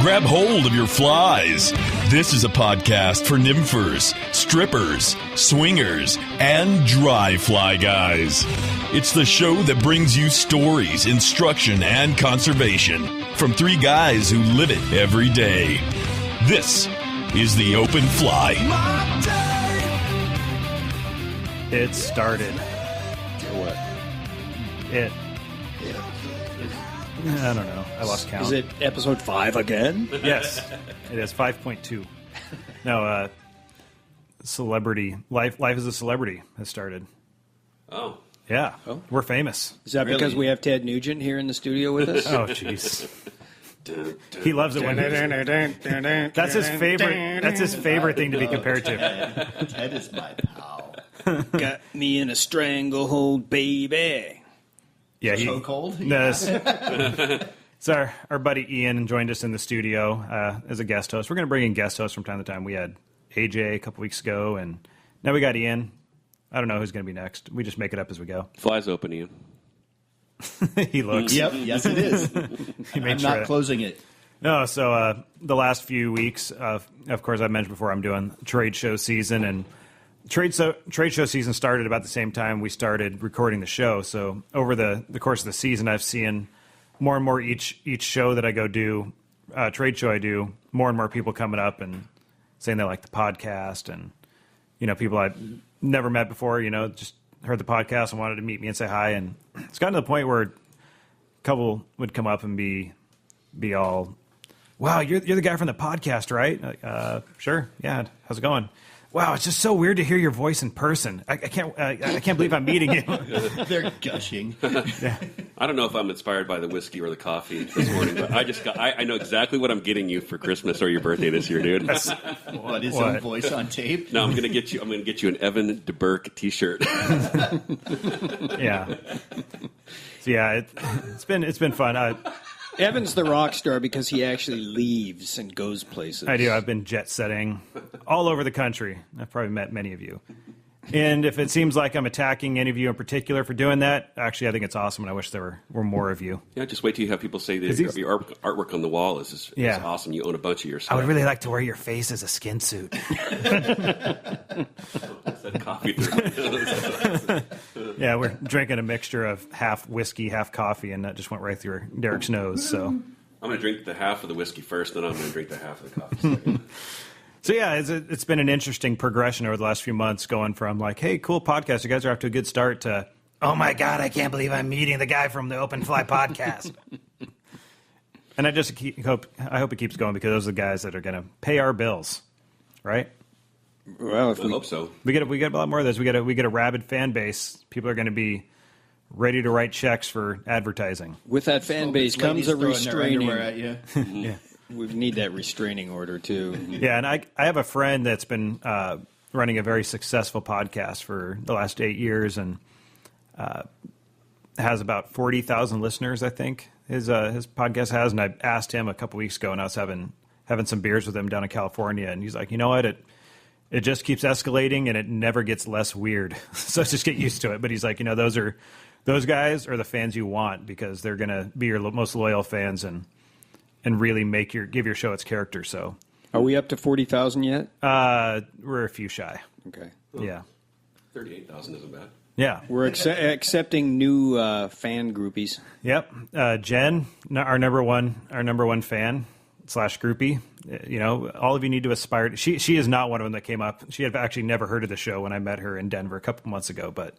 Grab hold of your flies. This is a podcast for nymphers, strippers, swingers, and dry fly guys. It's the show that brings you stories, instruction, and conservation from three guys who live it every day. This is the Open Fly. It started. What? I don't know. I lost count. Is it episode 5 again? Yes, it is 5.2. No, celebrity life as a celebrity has started. Oh. Yeah, Oh. We're famous. Is that because we have Ted Nugent here in the studio with us? Oh, jeez. He loves it when that's his favorite. That's his favorite thing to be compared to. Ted is my pal. Got me in a stranglehold, baby. Yeah, So cold? So our buddy Ian joined us in the studio as a guest host. We're going to bring in guest hosts from time to time. We had AJ a couple weeks ago, and now we got Ian. I don't know who's going to be next. We just make it up as we go. Flies open, Ian. He looks. Yep, yes it is. I'm not closing it. No, so the last few weeks, of course, I mentioned before, I'm doing trade show season, and trade show season started about the same time we started recording the show. So over the course of the season, I've seen more and more each show that I go do, trade show I do, more and more people coming up and saying they like the podcast, and people I've never met before, just heard the podcast and wanted to meet me and say hi. And it's gotten to the point where a couple would come up and be all, "Wow, you're the guy from the podcast, right?" Like, sure, yeah. How's it going? Wow, it's just so weird to hear your voice in person. I can't believe I'm meeting you. They're gushing. Yeah. I don't know if I'm inspired by the whiskey or the coffee this morning, but I know exactly what I'm getting you for Christmas or your birthday this year, dude. What, his own voice on tape? No, I'm gonna get you an Evan DeBurke T-shirt. Yeah. So yeah, it's been fun. Evan's the rock star because he actually leaves and goes places. I do. I've been jet setting all over the country. I've probably met many of you. And if it seems like I'm attacking any of you in particular for doing that, actually, I think it's awesome, and I wish there were more of you. Yeah, just wait till you have people say that your artwork on the wall is awesome. You own a bunch of your stuff. I would really like to wear your face as a skin suit. Coffee. Yeah, we're drinking a mixture of half whiskey, half coffee, and that just went right through Derek's nose. So I'm going to drink the half of the whiskey first, then I'm going to drink the half of the coffee second. So yeah, it's been an interesting progression over the last few months, going from like, "Hey, cool podcast, you guys are off to a good start," to, "Oh my God, I can't believe I'm meeting the guy from the Open Fly podcast." And I just hope it keeps going, because those are the guys that are going to pay our bills, right? Well, I hope so. We get a lot more of this. We get a rabid fan base. People are going to be ready to write checks for advertising. with that fan base comes a restraining. At you. Yeah. We need that restraining order too. Yeah, and I have a friend that's been running a very successful podcast for the last 8 years, and has about 40,000 listeners, I think his podcast has. And I asked him a couple weeks ago, and I was having some beers with him down in California, and he's like, "You know what? It just keeps escalating, and it never gets less weird. So just get used to it." But he's like, those guys are the fans you want, because they're going to be your most loyal fans and really give your show its character. So, Are we up to 40,000 yet? we're a few shy. Okay. Yeah. 38,000 isn't bad. Yeah. We're accepting new fan groupies. Yep. Jen, our number one fan / groupie. All of you need to aspire. She is not one of them that came up. She had actually never heard of the show when I met her in Denver a couple months ago, but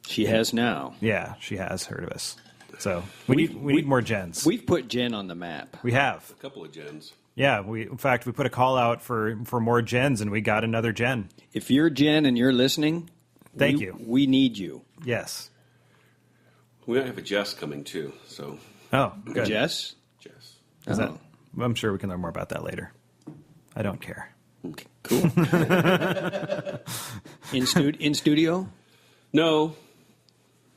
She has now. yeah, she has heard of us. So we need more Jens. We've put Jen on the map. We have. A couple of gens. Yeah, in fact we put a call out for more Jens, and we got another Jen. If you're Jen and you're listening, Thank you. We need you. Yes. We might have a Jess coming too. So Oh, good. Jess? Jess. Is that, I'm sure we can learn more about that later. I don't care. Okay, cool. In studio? No.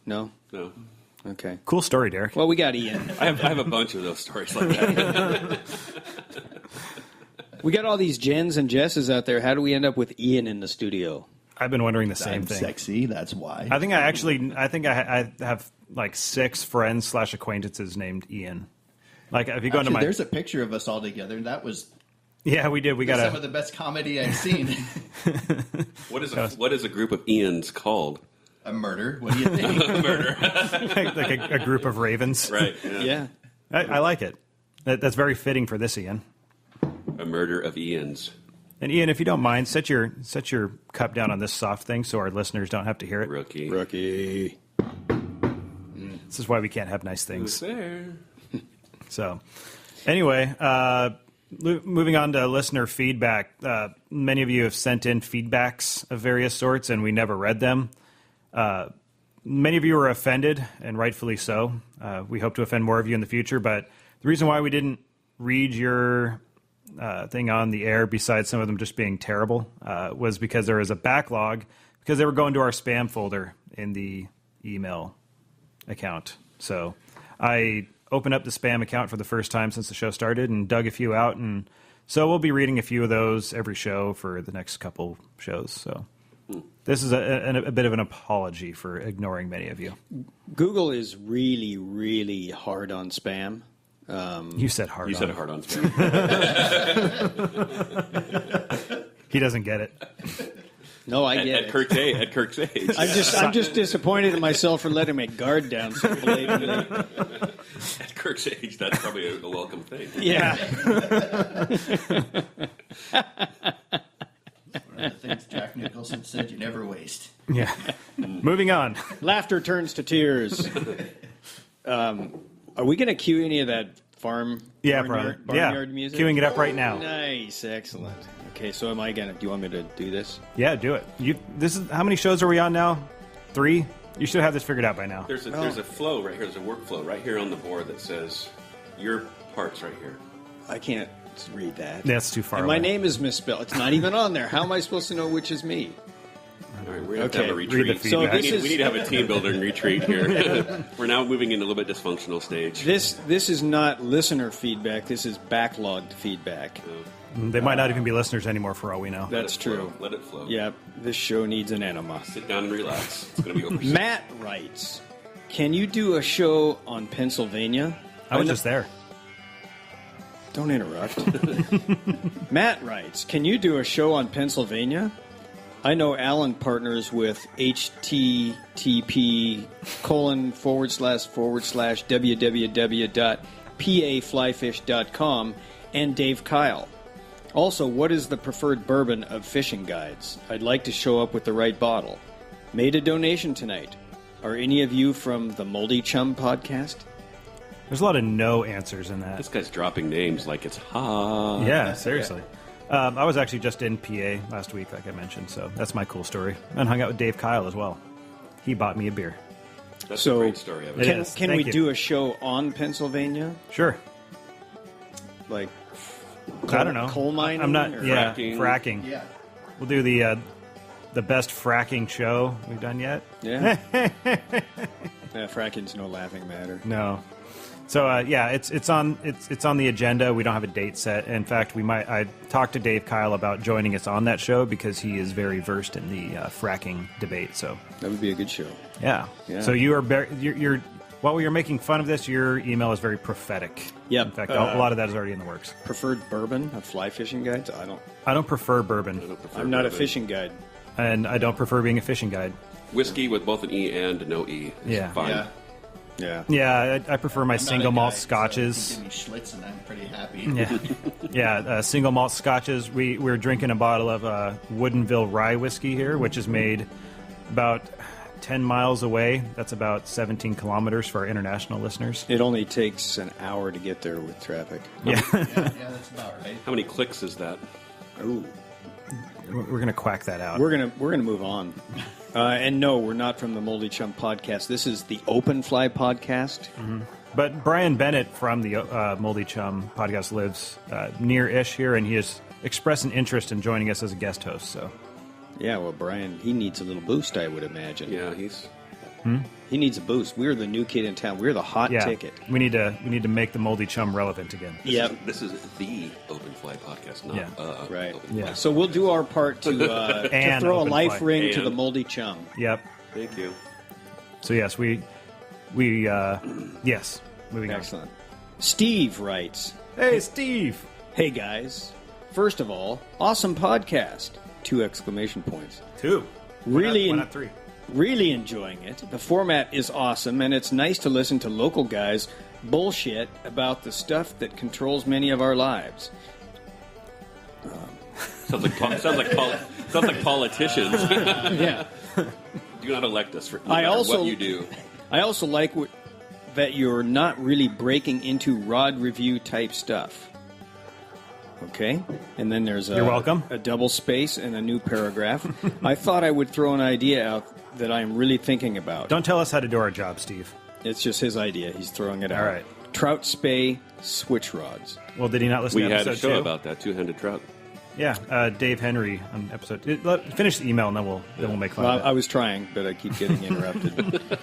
No? No. Okay. Cool story, Derek. Well, we got Ian. I have a bunch of those stories like that. We got all these Jens and Jesses out there. How do we end up with Ian in the studio? I've been wondering the same I'm thing. sexy, that's why. I think I have like 6 friends / acquaintances named Ian. Like if you go into my, there's a picture of us all together. That was yeah, we did. We got some of the best comedy I've seen. What is a group of Ians called? A murder. What do you think? A murder. like a group of ravens. Right. Yeah. I like it. That's very fitting for this, Ian. A murder of Ians. And Ian, if you don't mind, set your cup down on this soft thing so our listeners don't have to hear it. Rookie. This is why we can't have nice Who's things. there? So, anyway, moving on to listener feedback. Many of you have sent in feedbacks of various sorts, and we never read them. Many of you were offended, and rightfully so. We hope to offend more of you in the future, but the reason why we didn't read your thing on the air, besides some of them just being terrible, was because there was a backlog, because they were going to our spam folder in the email account. So I opened up the spam account for the first time since the show started and dug a few out, and so we'll be reading a few of those every show for the next couple shows. So this is a bit of an apology for ignoring many of you. Google is really, really hard on spam. You said hard. You on. said it hard on spam. He doesn't get it. No, I get At Kirk's age. I'm just disappointed in myself for letting my guard down so blatantly. At Kirk's age, that's probably a welcome thing. Yeah. One of the things Jack Nicholson said, you never waste. Yeah. Moving on. Laughter turns to tears. Are we going to cue any of that barnyard music? Queuing it up right now. Nice, excellent. Okay, so do you want me to do this? Yeah, do it. This is how many shows are we on now? 3? You should have this figured out by now. There's a flow right here. There's a workflow right here on the board that says your parts right here. I can't read that. That's too far And away. my name is misspelled. It's not even on there. How am I supposed to know which is me? All right, we're going to have to have a Read retreat. the feedback. So We need to have a team building retreat here. We're now moving into a little bit dysfunctional stage. This is not listener feedback. This is backlogged feedback. They might not even be listeners anymore for all we know. That's true. Let it flow. Yep, this show needs an enema. Sit down and relax. It's going to be over soon. Matt writes, can you do a show on Pennsylvania? I was just there. Don't interrupt. Matt writes, can you do a show on Pennsylvania? I know Alan partners with http://www.paflyfish.com and Dave Kyle. Also, what is the preferred bourbon of fishing guides? I'd like to show up with the right bottle. Made a donation tonight. Are any of you from the Moldy Chum podcast? There's a lot of no answers in that. This guy's dropping names like it's hot. Yeah, seriously. I was actually just in PA last week, like I mentioned, so that's my cool story. And hung out with Dave Kyle as well. He bought me a beer. That's So, a great story. Of it. It is. Can Thank we you. do a show on Pennsylvania? Sure. Like, I don't know. coal mining? I'm not. or- Yeah, Fracking. fracking. Yeah. We'll do the best fracking show we've done yet. Yeah. Fracking's no laughing matter. No. So yeah, it's on the agenda. We don't have a date set. In fact, I talked to Dave Kyle about joining us on that show because he is very versed in the fracking debate. So That would be a good show. yeah. Yeah. So you're while you're making fun of this, your email is very prophetic. Yep. In fact, a lot of that is already in the works. Preferred bourbon of fly fishing guides? I don't prefer bourbon, I'm not a fishing guide. and I don't prefer being a fishing guide. Whiskey with both an E and no E. Is Yeah. Fine. Yeah. Yeah. Yeah, I prefer my I'm not single a malt guy, scotches. So give me Schlitz and I'm pretty happy. Yeah, single malt scotches. We're drinking a bottle of Woodinville rye whiskey here, which is made about 10 miles away. That's about 17 kilometers for our international listeners. It only takes an hour to get there with traffic. Yeah, Yeah, that's about right. How many clicks is that? Ooh. we're going to quack that out. We're gonna move on. And no, we're not from the Moldy Chum podcast. This is the Open Fly podcast. But Brian Bennett from the Moldy Chum podcast lives near-ish here, and he has expressed an interest in joining us as a guest host. So Yeah, well, Brian, he needs a little boost, I would imagine. Yeah, he's He needs a boost. We're the new kid in town. We're the hot yeah, ticket. we need to make the Moldy Chum relevant again. Yep. This is the Open Fly podcast, not Yeah. Right. Open Yeah. Fly. So we'll do our part to And throw a Open life Fly. ring to And- the Moldy Chum. Yep. Thank you. So yes, we yes. Moving on. Excellent. Steve writes, Hey, Steve. "Hey guys, first of all, awesome podcast! 2 exclamation points. 2. Really, Why not 3? really enjoying it. The format is awesome, and it's nice to listen to local guys bullshit about the stuff that controls many of our lives. Sounds like politicians. Yeah. Do not elect us for no I matter also- what you do. I also like that you're not really breaking into rod review type stuff. Okay, and then there's You're welcome. a double space and a new paragraph. I thought I would throw an idea out that I'm really thinking about. Don't tell us how to do our job, Steve. It's just his idea. He's throwing it out. All right. Trout spay switch rods. Well, did he not listen We to had episode a show 2? about that two-handed trout. Yeah, Dave Henry on episode. Finish the email and then we'll make fun Well, of I it. was trying, but I keep getting interrupted.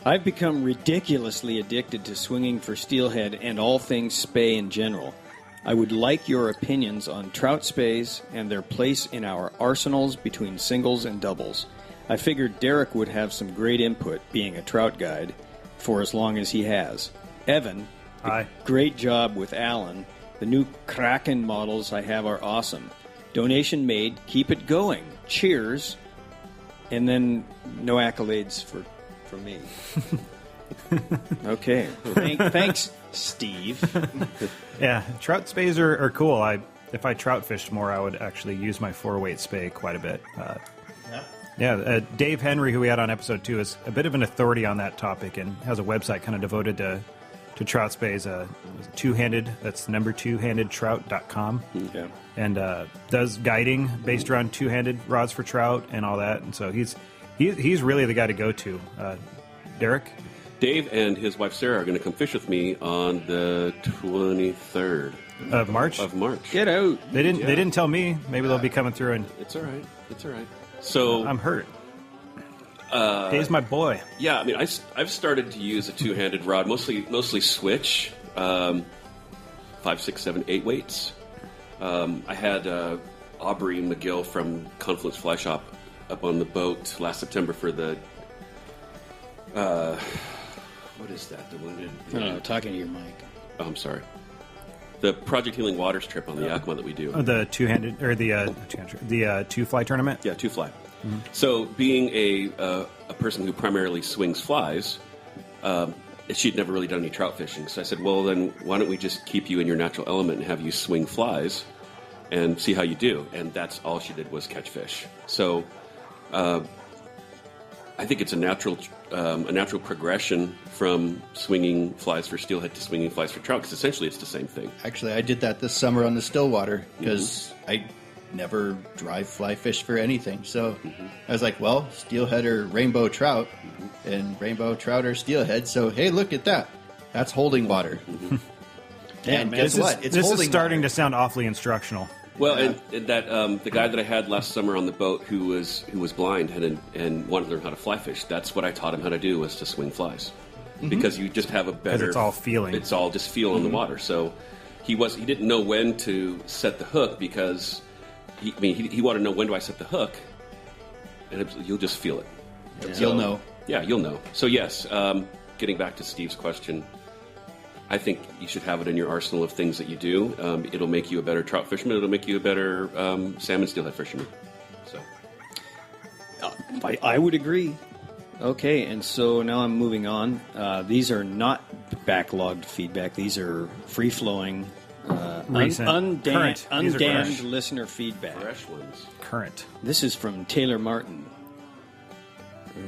I've become ridiculously addicted to swinging for steelhead and all things spay in general. I would like your opinions on trout spays and their place in our arsenals between singles and doubles. I figured Derek would have some great input, being a trout guide, for as long as he has. Evan, Hi. great job with Alan. The new Kraken models I have are awesome. Donation made. Keep it going. Cheers. And then no accolades for me. Okay. Thanks, Steve. Yeah, trout spays are cool. If I trout fished more, I would actually use my 4-weight spay quite a bit. Dave Henry, who we had on episode 2, is a bit of an authority on that topic and has a website kind of devoted to trout spays. Two-handed, that's the number 2handedtrout.com. Yeah. And does guiding based around two-handed rods for trout and all that. And so he's really the guy to go to. Derek? Dave and his wife Sarah are going to come fish with me on the 23rd Of March? of March. Get out. They didn't tell me. Maybe they'll be coming through and It's all right. It's all right. So I'm hurt. Dave's my boy. yeah, I mean, I've started to use a two-handed rod, mostly switch, 5, 6, 7, 8 weights. I had Aubrey McGill from Confluence Fly Shop up on the boat last September for the what is that? The wounded. Talking to your mic. Oh, I'm sorry. The Project Healing Waters trip on the Yakima that we do. The two-handed or the two-fly tournament. Yeah, two fly. So, being a person who primarily swings flies, she'd never really done any trout fishing. So I said, well, then why don't we just keep you in your natural element and have you swing flies and see how you do? And that's all she did was catch fish. So I think it's a natural progression from swinging flies for steelhead to swinging flies for trout, because essentially it's the same thing. Actually, I did that this summer on the Stillwater because I never dry fly fish for anything. So I was like, well, steelhead or rainbow trout, and rainbow trout or steelhead. So, hey, look at that. That's holding water. And guess what? It's This holding is starting water. to sound awfully instructional. Well, and that the guy that I had last summer on the boat who was blind and wanted to learn how to fly fish, that's what I taught him how to do, was to swing flies. Because you just have a better... it's all feeling. It's all just feel on the water. So he didn't know when to set the hook, because he wanted to know, when do I set the hook, and you'll just feel it. Yeah. So, You'll know. Yeah, you'll know. So yes, getting back to Steve's question, I think you should have it in your arsenal of things that you do. It'll make you a better trout fisherman. It'll make you a better salmon steelhead fisherman. So I would agree. Okay, and so now I'm moving on. These are not backlogged feedback. These are free-flowing, Recent. undammed Current. These are fresh. listener feedback. fresh ones. Current. This is from Taylor Martin.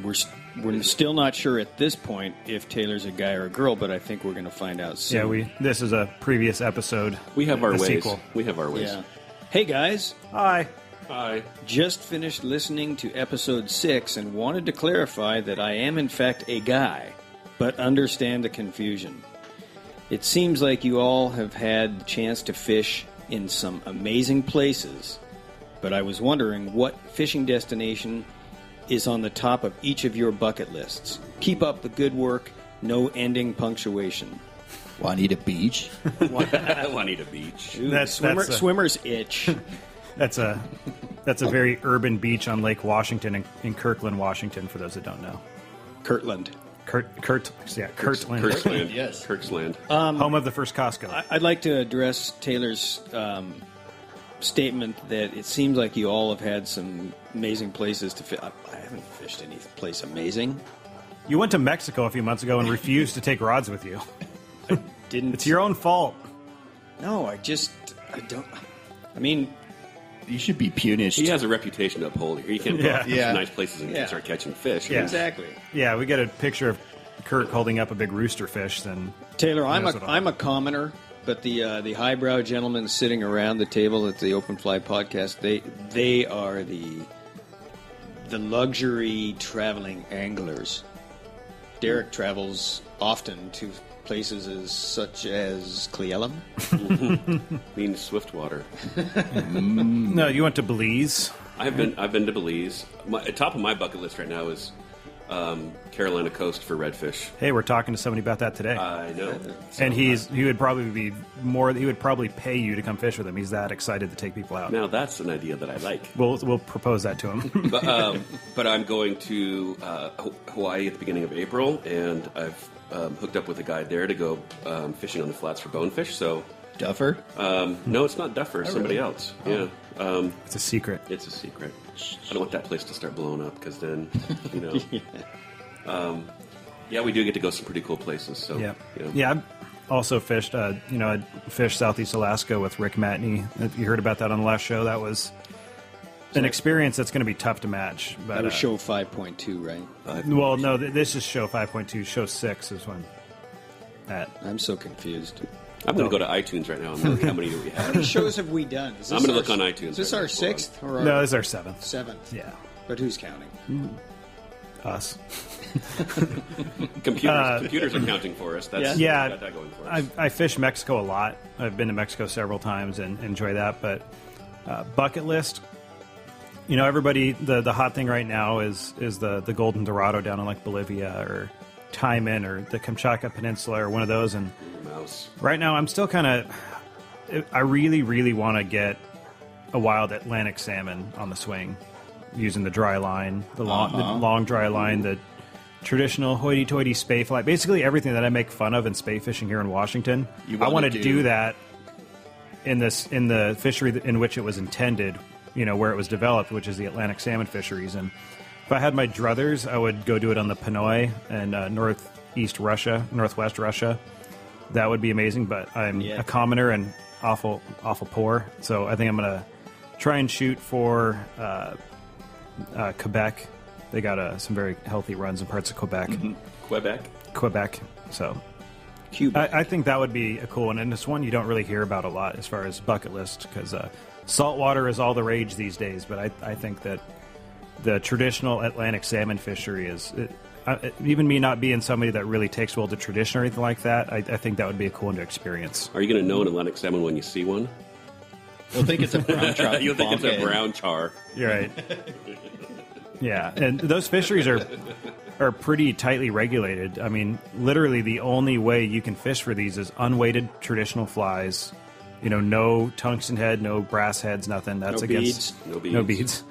We're still not sure at this point if Taylor's a guy or a girl, but I think we're going to find out soon. Yeah, this is a previous episode. We have our the ways. Sequel. We have our ways. Yeah. Hey guys, Hi. Hi. just finished listening to episode 6 and wanted to clarify that I am in fact a guy, but understand the confusion. It seems like you all have had the chance to fish in some amazing places, but I was wondering what fishing destination is on the top of each of your bucket lists. Keep up the good work. No ending punctuation. Juanita Beach. Juanita Beach. Ooh, That's a- swimmer's itch. That's a very urban beach on Lake Washington in Kirkland, Washington, for those that don't know. Kirtland. Kirtland. Yes. Kirksland. Home of the first Costco. I'd like to address Taylor's statement that it seems like you all have had some amazing places to fish. I haven't fished any place amazing. You went to Mexico a few months ago and refused to take rods with you. Didn't. It's your own fault. No, I don't. I mean, You should be punished. He has a reputation to uphold here. You can't go off to Yeah. nice places and start catching fish. Yeah. exactly. Yeah, we get a picture of Kirk holding up a big rooster fish. Then Taylor, I'm knows what I'm a commoner, but the highbrow gentlemen sitting around the table at the Open Fly podcast, they are the luxury traveling anglers. Derek travels often to places such as Cleellum. Means Swiftwater. no, you went to Belize. I've been to Belize. Top of my bucket list right now is Carolina coast for redfish. Hey, we're talking to somebody about that today. I know. And he would probably he would probably pay you to come fish with him. He's that excited to take people out. Now that's an idea that I like. We'll propose that to him. But I'm going to Hawaii at the beginning of April, and I've hooked up with a guide there to go fishing on the flats for bonefish. So Duffer? no, it's not Duffer. It's somebody really? else. Yeah, It's a secret. it's a secret. I don't want that place to start blowing up because then, yeah, we do get to go some pretty cool places. So Yeah, I've also fished. I fished Southeast Alaska with Rick Matney. If you heard about that on the last show, that was an experience that's going to be tough to match. But That was show 5.2, right? well, no, this is show 5.2. Show 6 is when that. I'm so confused. I'm going to go to iTunes right now and look how many do we How have. many shows have we done? Is this I'm gonna our- look on iTunes Is this right our now. sixth or our No, this is our 7th. seventh? Yeah, But who's counting? us. Computers are counting for us. That's Yeah, got that going for us. I fish Mexico a lot. I've been to Mexico several times and enjoy that. But bucket list, everybody. The hot thing right now is the Golden Dorado down in like Bolivia or Timon or the Kamchatka Peninsula or one of those. And Mouse. right now, I'm still kind of. I really, really want to get a wild Atlantic salmon on the swing, using the dry line, the long dry line, the traditional hoity-toity spay fly, basically everything that I make fun of in spay fishing here in Washington. I want to do that in the fishery in which it was intended, where it was developed, which is the Atlantic salmon fisheries. And if I had my druthers, I would go do it on the Panoy and northwest Russia. That would be amazing, but I'm a commoner and awful poor, so I think I'm going to try and shoot for Quebec. They got some very healthy runs in parts of Quebec. Quebec. So Cuba. I think that would be a cool one, and it's one you don't really hear about a lot as far as bucket list, because saltwater is all the rage these days, but I think that the traditional Atlantic salmon fishery is... even me not being somebody that really takes well to tradition or anything like that, I think that would be a cool one to experience. Are you going to know an Atlantic salmon when you see one? You'll think it's a brown trout. You'll think it's a bobcat. brown char. You're right. Yeah, and those fisheries are pretty tightly regulated. I mean, literally the only way you can fish for these is unweighted traditional flies. No tungsten head, no brass heads, nothing. That's No against beads. No No beads.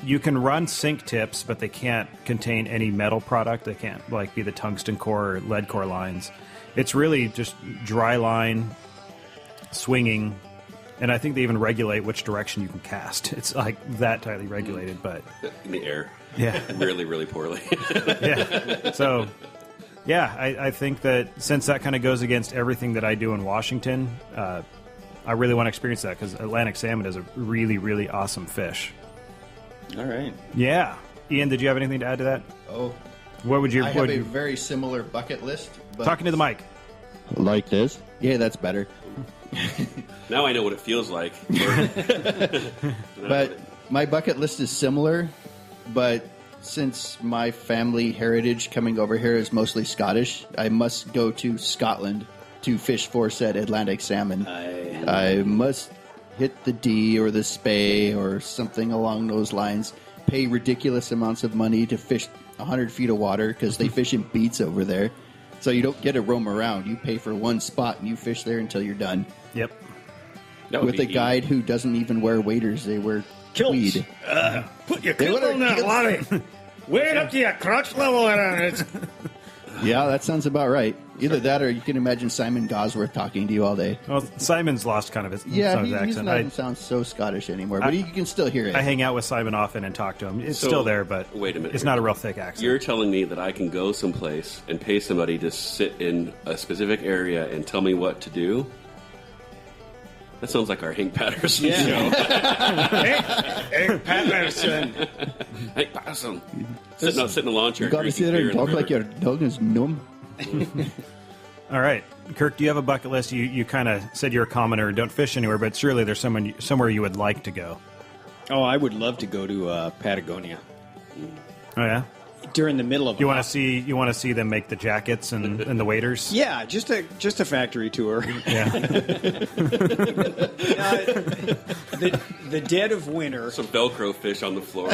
You can run sink tips, but they can't contain any metal product. They can't be the tungsten core or lead core lines. It's really just dry line, swinging, and I think they even regulate which direction you can cast. It's like that tightly regulated, but In the air. yeah, Really, really poorly. yeah. So, yeah, I think that since that kind of goes against everything that I do in Washington, I really want to experience that because Atlantic salmon is a really, really awesome fish. All right. Yeah. Ian, did you have anything to add to that? Oh, What would you... I what have would a you very similar bucket list. But talking to the mic. Like this? Yeah, that's better. Now I know what it feels like. But my bucket list is similar, but since my family heritage coming over here is mostly Scottish, I must go to Scotland to fish for said Atlantic salmon. I must hit the D or the Spey or something along those lines, pay ridiculous amounts of money to fish 100 feet of water because they fish in beats over there. So you don't get to roam around. You pay for one spot and you fish there until you're done. Yep. That would With be a guide who doesn't even wear waders. They wear tweed. Put your They kilt wear on that, kilts. Lonnie. Way up to your crotch level. Yeah, that sounds about right. Either that or you can imagine Simon Gosworth talking to you all day. Well, Simon's lost kind of his, Yeah, some of his he accent. doesn't sound so Scottish anymore, but you can still hear it. I hang out with Simon often and talk to him. It's So, still there, but wait a minute it's here. not a real thick accent. You're telling me that I can go someplace and pay somebody to sit in a specific area and tell me what to do? That sounds like our Hank Patterson show. Hey, Patterson. Hank Patterson. Sitting in the lawn chair. You got to drinking sit there beer and in the talk like river. your dog is numb. All right. Kirk, do you have a bucket list? You kind of said you're a commoner and don't fish anywhere, but surely there's somewhere you would like to go. Oh, I would love to go to Patagonia Oh, yeah? during the middle of. You want to see them make the jackets and the waders? Yeah, just a factory tour. Yeah. The dead of winter. Some Velcro fish on the floor.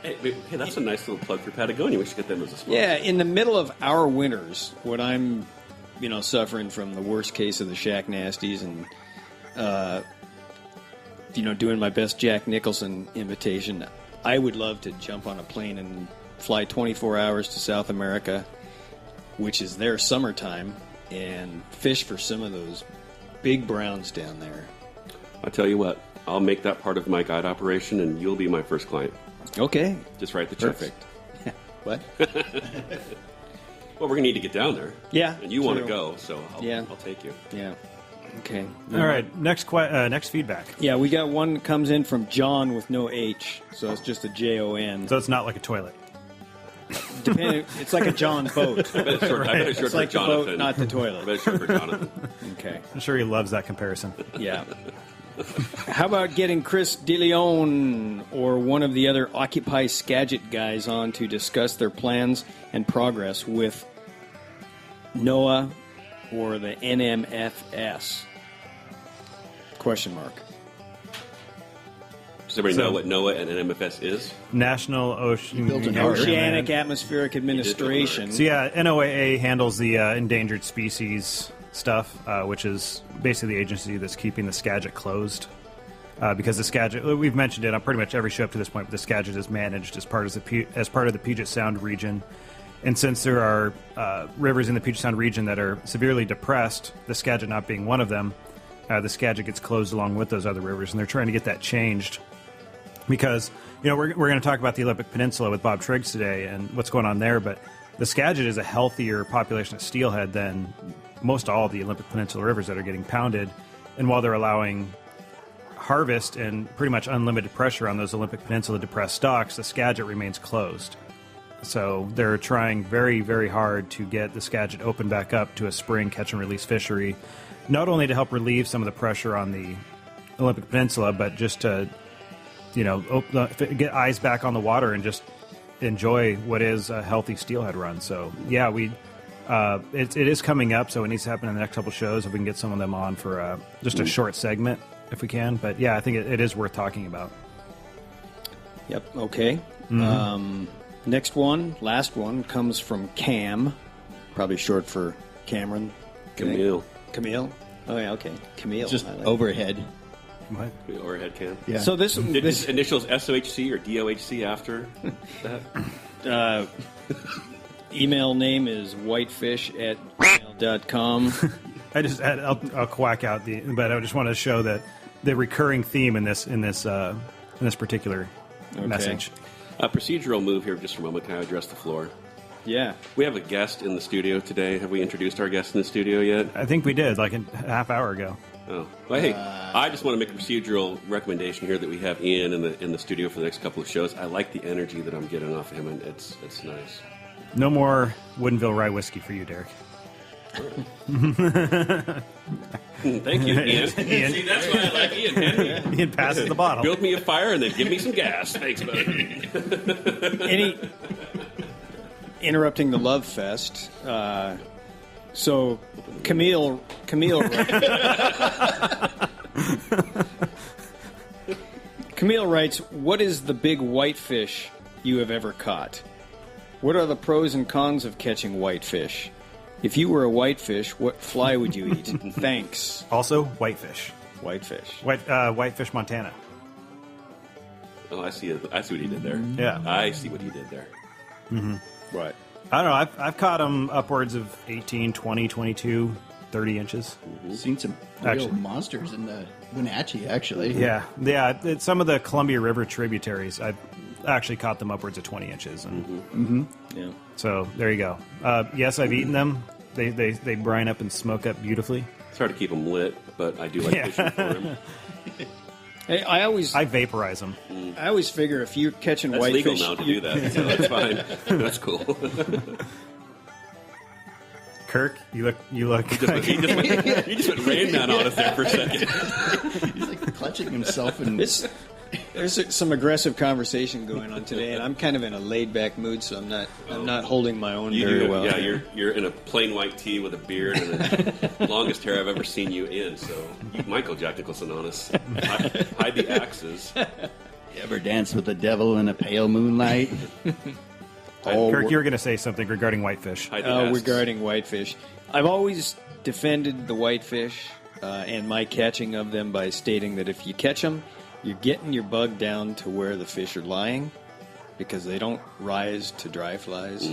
Hey, that's a nice little plug for Patagonia. We should get them as a sponsor. Yeah, in the middle of our winters, when I'm, suffering from the worst case of the shack nasties and, doing my best Jack Nicholson imitation, I would love to jump on a plane and fly 24 hours to South America, which is their summertime, and fish for some of those big browns down there. I'll tell you what. I'll make that part of my guide operation, and you'll be my first client. Okay. Just write the checks. Perfect. What? Well, we're going to need to get down there. Yeah. And you want to true. go, so I'll take you. Yeah. Okay. All right. Next feedback. Yeah, we got one that comes in from John with no H, so it's just a J-O-N. So it's not like a toilet. It's like a John boat. I bet it's short, I bet it's short It's for like the Jonathan. boat, not the I toilet. bet it's short for Jonathan. Okay. I'm sure he loves that comparison. Yeah. How about getting Chris DeLeon or one of the other Occupy Skagit guys on to discuss their plans and progress with NOAA or the NMFS? Question mark. Does everybody So- know what NOAA and NMFS is? National Ocean built an ark. Oceanic Atmospheric Administration. So yeah, NOAA handles the endangered species stuff, which is basically the agency that's keeping the Skagit closed. Because the Skagit, we've mentioned it on pretty much every show up to this point, but the Skagit is managed as part of the Puget Sound region. And since there are rivers in the Puget Sound region that are severely depressed, the Skagit not being one of them, the Skagit gets closed along with those other rivers, and they're trying to get that changed. Because, we're going to talk about the Olympic Peninsula with Bob Triggs today and what's going on there, but the Skagit is a healthier population of steelhead than most all of the Olympic Peninsula rivers that are getting pounded. And while they're allowing harvest and pretty much unlimited pressure on those Olympic Peninsula depressed stocks, the Skagit remains closed. So they're trying very, very hard to get the Skagit open back up to a spring catch and release fishery, not only to help relieve some of the pressure on the Olympic Peninsula, but just to get eyes back on the water and just enjoy what is a healthy steelhead run. So yeah, it is coming up, so it needs to happen in the next couple shows if we can get some of them on for just a short segment if we can. But yeah, I think it is worth talking about. Yep, okay. Next one, last one, comes from Cam, probably short for Cameron. Camille. Camille? Oh, yeah, okay. Camille. Just I like overhead. What? The overhead cam. Yeah. So this Did his initials SOHC or DOHC after that? email name is whitefish@gmail.com. I'll quack out but I just want to show that the recurring theme in this particular message. A procedural move here just for a moment. Can I address the floor? Yeah. We have a guest in the studio today. Have we introduced our guest in the studio yet? I think we did, like a half hour ago. Oh, well, hey, I just want to make a procedural recommendation here that we have Ian in the studio for the next couple of shows. I like the energy that I'm getting off of him, and it's nice. No more Woodinville rye whiskey for you, Derek. Thank you, Ian. Ian. See, that's why I like Ian. Man. Ian passes the bottle. Build me a fire and then give me some gas. Thanks, buddy. Interrupting the love fest. So Camille Camille writes, "What is the big whitefish you have ever caught? What are the pros and cons of catching whitefish? If you were a whitefish, what fly would you eat? Thanks." Also, whitefish. Whitefish. Whitefish, Montana. Oh, I see. I see what he did there. Yeah. I see what he did there. Right. I don't know. I've caught them upwards of 18, 20, 22, 30 inches. Seen some real monsters in the Wenatchee, actually. Yeah. Some of the Columbia River tributaries, I've actually caught them upwards of 20 inches. And Yeah. So there you go. Yes, I've eaten them. They brine up and smoke up beautifully. It's hard to keep them lit, but I do like fishing for them. Hey, I vaporize them. I always figure if you're catching That's whitefish, legal now to do that, so that's fine. That's cool. Kirk, you look. He just went Rain Man on us there for a second. He's like clutching himself and there's some aggressive conversation going on today, and I'm kind of in a laid back mood, so I'm not holding my own very well. Yeah, you're in a plain white tee with a beard and the longest hair I've ever seen you in. So Michael Jack Nicholson on us. Hide the axes. You ever dance with the devil in a pale moonlight? Kirk, you were going to say something regarding whitefish. Regarding whitefish, I've always defended the whitefish and my catching of them by stating that if you catch them, you're getting your bug down to where the fish are lying, because they don't rise to dry flies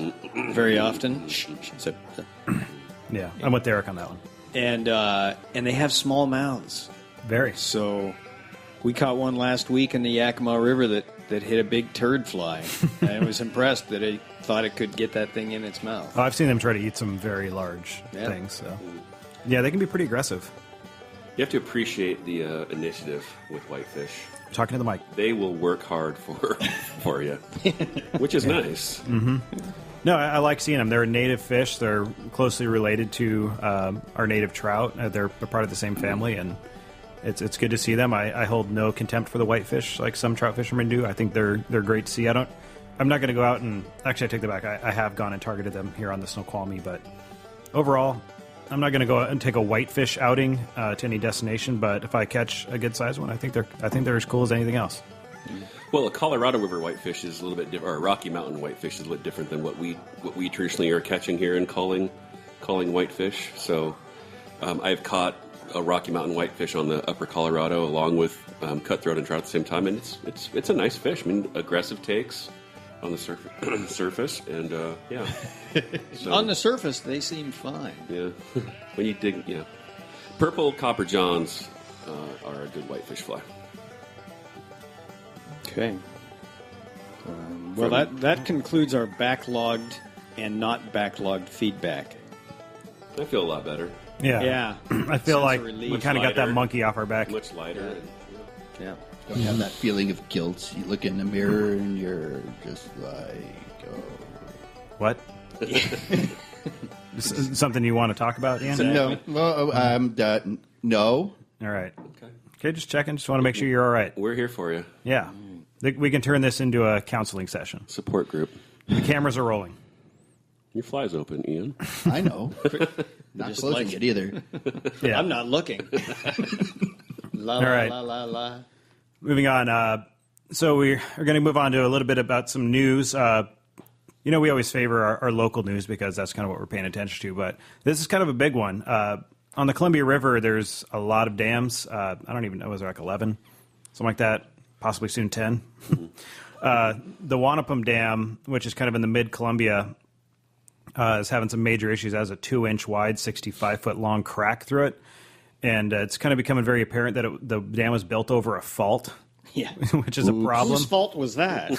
very often. Yeah, I'm with Derek on that one. And they have small mouths. Very. So we caught one last week in the Yakima River that hit a big turd fly. And I was impressed that it thought it could get that thing in its mouth. Oh, I've seen them try to eat some very large things. So. Yeah, they can be pretty aggressive. You have to appreciate the initiative with whitefish. Talking to the mic. They will work hard for you, which is nice. Mm-hmm. No, I like seeing them. They're a native fish. They're closely related to our native trout. They're part of the same family, and it's good to see them. I hold no contempt for the whitefish like some trout fishermen do. I think they're great to see. I'm not going to go out and actually I take that back. I have gone and targeted them here on the Snoqualmie, but overall, I'm not going to go out and take a whitefish outing to any destination. But if I catch a good sized one, I think they're as cool as anything else. Well, a Colorado River whitefish is a little bit different, or a Rocky Mountain whitefish is a little different than what we traditionally are catching here and calling whitefish. So I've caught a Rocky Mountain whitefish on the Upper Colorado along with cutthroat and trout at the same time, and it's a nice fish. I mean, aggressive takes on the surface, and yeah. So, on the surface, they seem fine. Yeah, when you dig, yeah, purple copper johns are a good whitefish fly. Okay. Well, that concludes our backlogged and not backlogged feedback. I feel a lot better. Yeah. I feel like we kind of got that monkey off our back. Much lighter. Yeah. Don't have that feeling of guilt. You look in the mirror and you're just like, oh. What? Something you want to talk about, Ian? No. Well, no. All right. Okay, just checking. Just want to make sure you're all right. We're here for you. Yeah. We can turn this into a counseling session. Support group. The cameras are rolling. Your fly's open, Ian. I know. Not Just closing like it either. Yeah. I'm not looking. La, All right. la, la, la. Moving on. So we're going to move on to a little bit about some news. We always favor our local news because that's kind of what we're paying attention to. But this is kind of a big one. On the Columbia River, there's a lot of dams. I don't even know. Was there like 11? Something like that. Possibly soon 10. The Wanapum Dam, which is kind of in the mid-Columbia, is having some major issues. It has a 2-inch wide, 65-foot long crack through it. And it's kind of becoming very apparent that the dam was built over a fault. Yeah. Which is a problem. Whose fault was that?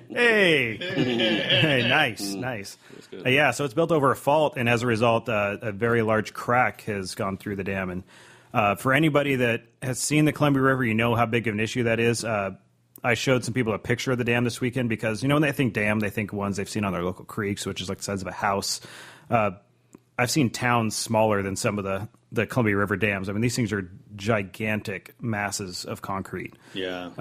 Hey, nice. Yeah, so it's built over a fault, and as a result, a very large crack has gone through the dam. And for anybody that has seen the Columbia River, you know how big of an issue that is. I showed some people a picture of the dam this weekend because, when they think dam, they think ones they've seen on their local creeks, which is like the size of a house. I've seen towns smaller than some of the Columbia River dams. I mean, these things are gigantic masses of concrete. Yeah.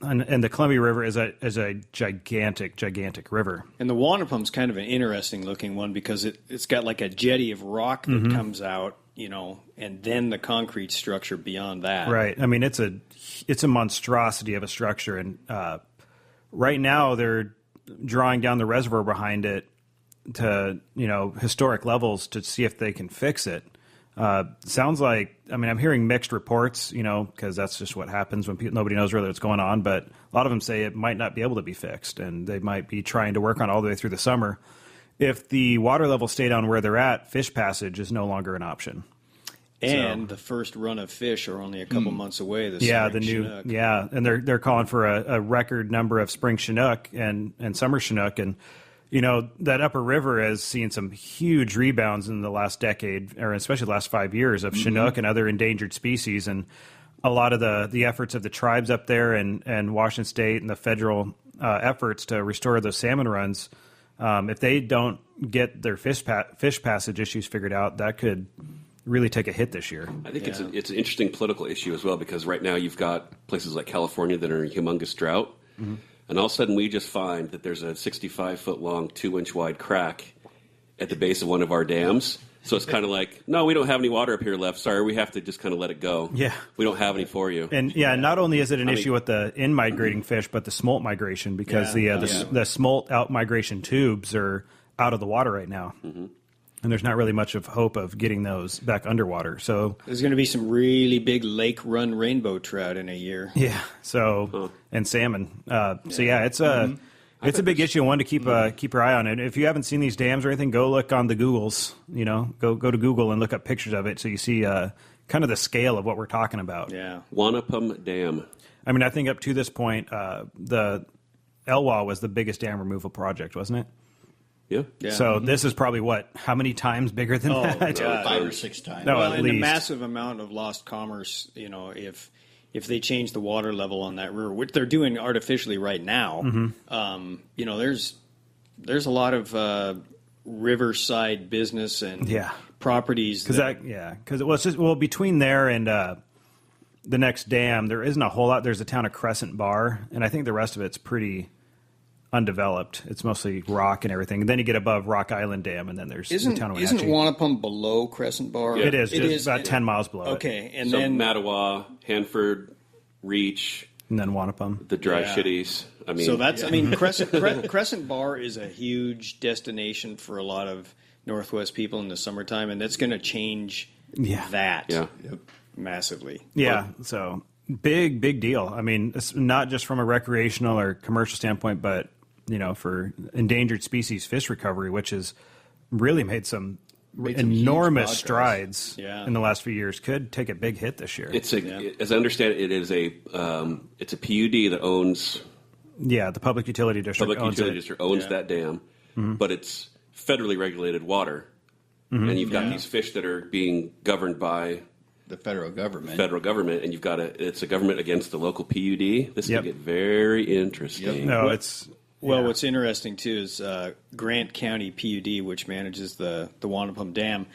And the Columbia River is a gigantic river. And the Wanapum's kind of an interesting looking one because it's got like a jetty of rock that comes out, and then the concrete structure beyond that. Right. I mean, it's a monstrosity of a structure. And right now they're drawing down the reservoir behind it to, historic levels to see if they can fix it. Sounds like, I mean, I'm hearing mixed reports, because that's just what happens when nobody knows really what's going on. But a lot of them say it might not be able to be fixed, and they might be trying to work on it all the way through the summer. If the water levels stay down where they're at, fish passage is no longer an option. And the first run of fish are only a couple months away. The Chinook. And they're calling for a record number of spring Chinook and summer Chinook, and that upper river has seen some huge rebounds in the last decade, or especially the last 5 years, of Chinook and other endangered species. And a lot of the efforts of the tribes up there and Washington State and the federal efforts to restore those salmon runs, if they don't get their fish passage issues figured out, that could really take a hit this year. I think it's an interesting political issue as well, because right now you've got places like California that are in humongous drought. And all of a sudden, we just find that there's a 65-foot-long, 2-inch wide crack at the base of one of our dams. So it's kind of like, no, we don't have any water up here left. Sorry, we have to just kind of let it go. Yeah. We don't have any for you. And, not only is it an issue with the in-migrating fish, but the smolt migration, because the smolt out-migration tubes are out of the water right now. And there's not really much of hope of getting those back underwater. So there's going to be some really big lake run rainbow trout in a year. Yeah. So and salmon. It's a big issue, and one to keep your eye on. And if you haven't seen these dams or anything, go look on the Googles. Go to Google and look up pictures of it, so you see kind of the scale of what we're talking about. Yeah. Wanapum Dam. I mean, I think up to this point, the Elwha was the biggest dam removal project, wasn't it? Yeah. So this is probably how many times bigger than that? 5 or 6 times. No, Well, at and least. the massive amount of lost commerce, if they change the water level on that river, which they're doing artificially right now, there's a lot of riverside business and properties. Because between there and the next dam, there isn't a whole lot. There's a town of Crescent Bar, and I think the rest of it's pretty undeveloped. It's mostly rock and everything. And then you get above Rock Island Dam, and then there's the town of Wenatchee. Isn't Wanapum below Crescent Bar? Yeah. It is about 10 miles below. Okay, and so then Mattawa, Hanford, Reach, and then Wanapum, the dry shitties. I mean, so that's Crescent Bar is a huge destination for a lot of Northwest people in the summertime, and that's going to change that massively. Yeah, so big deal. I mean, it's not just from a recreational or commercial standpoint, but for endangered species fish recovery, which has really made some enormous strides in the last few years, could take a big hit this year. As I understand it, it is it's a PUD that owns. Yeah, the Public Utility District owns that dam, but it's federally regulated water, and you've got these fish that are being governed by the federal government, and you've got it's a government against the local PUD. This can get very interesting. No, what's interesting too is Grant County PUD, which manages the Wanapum Dam.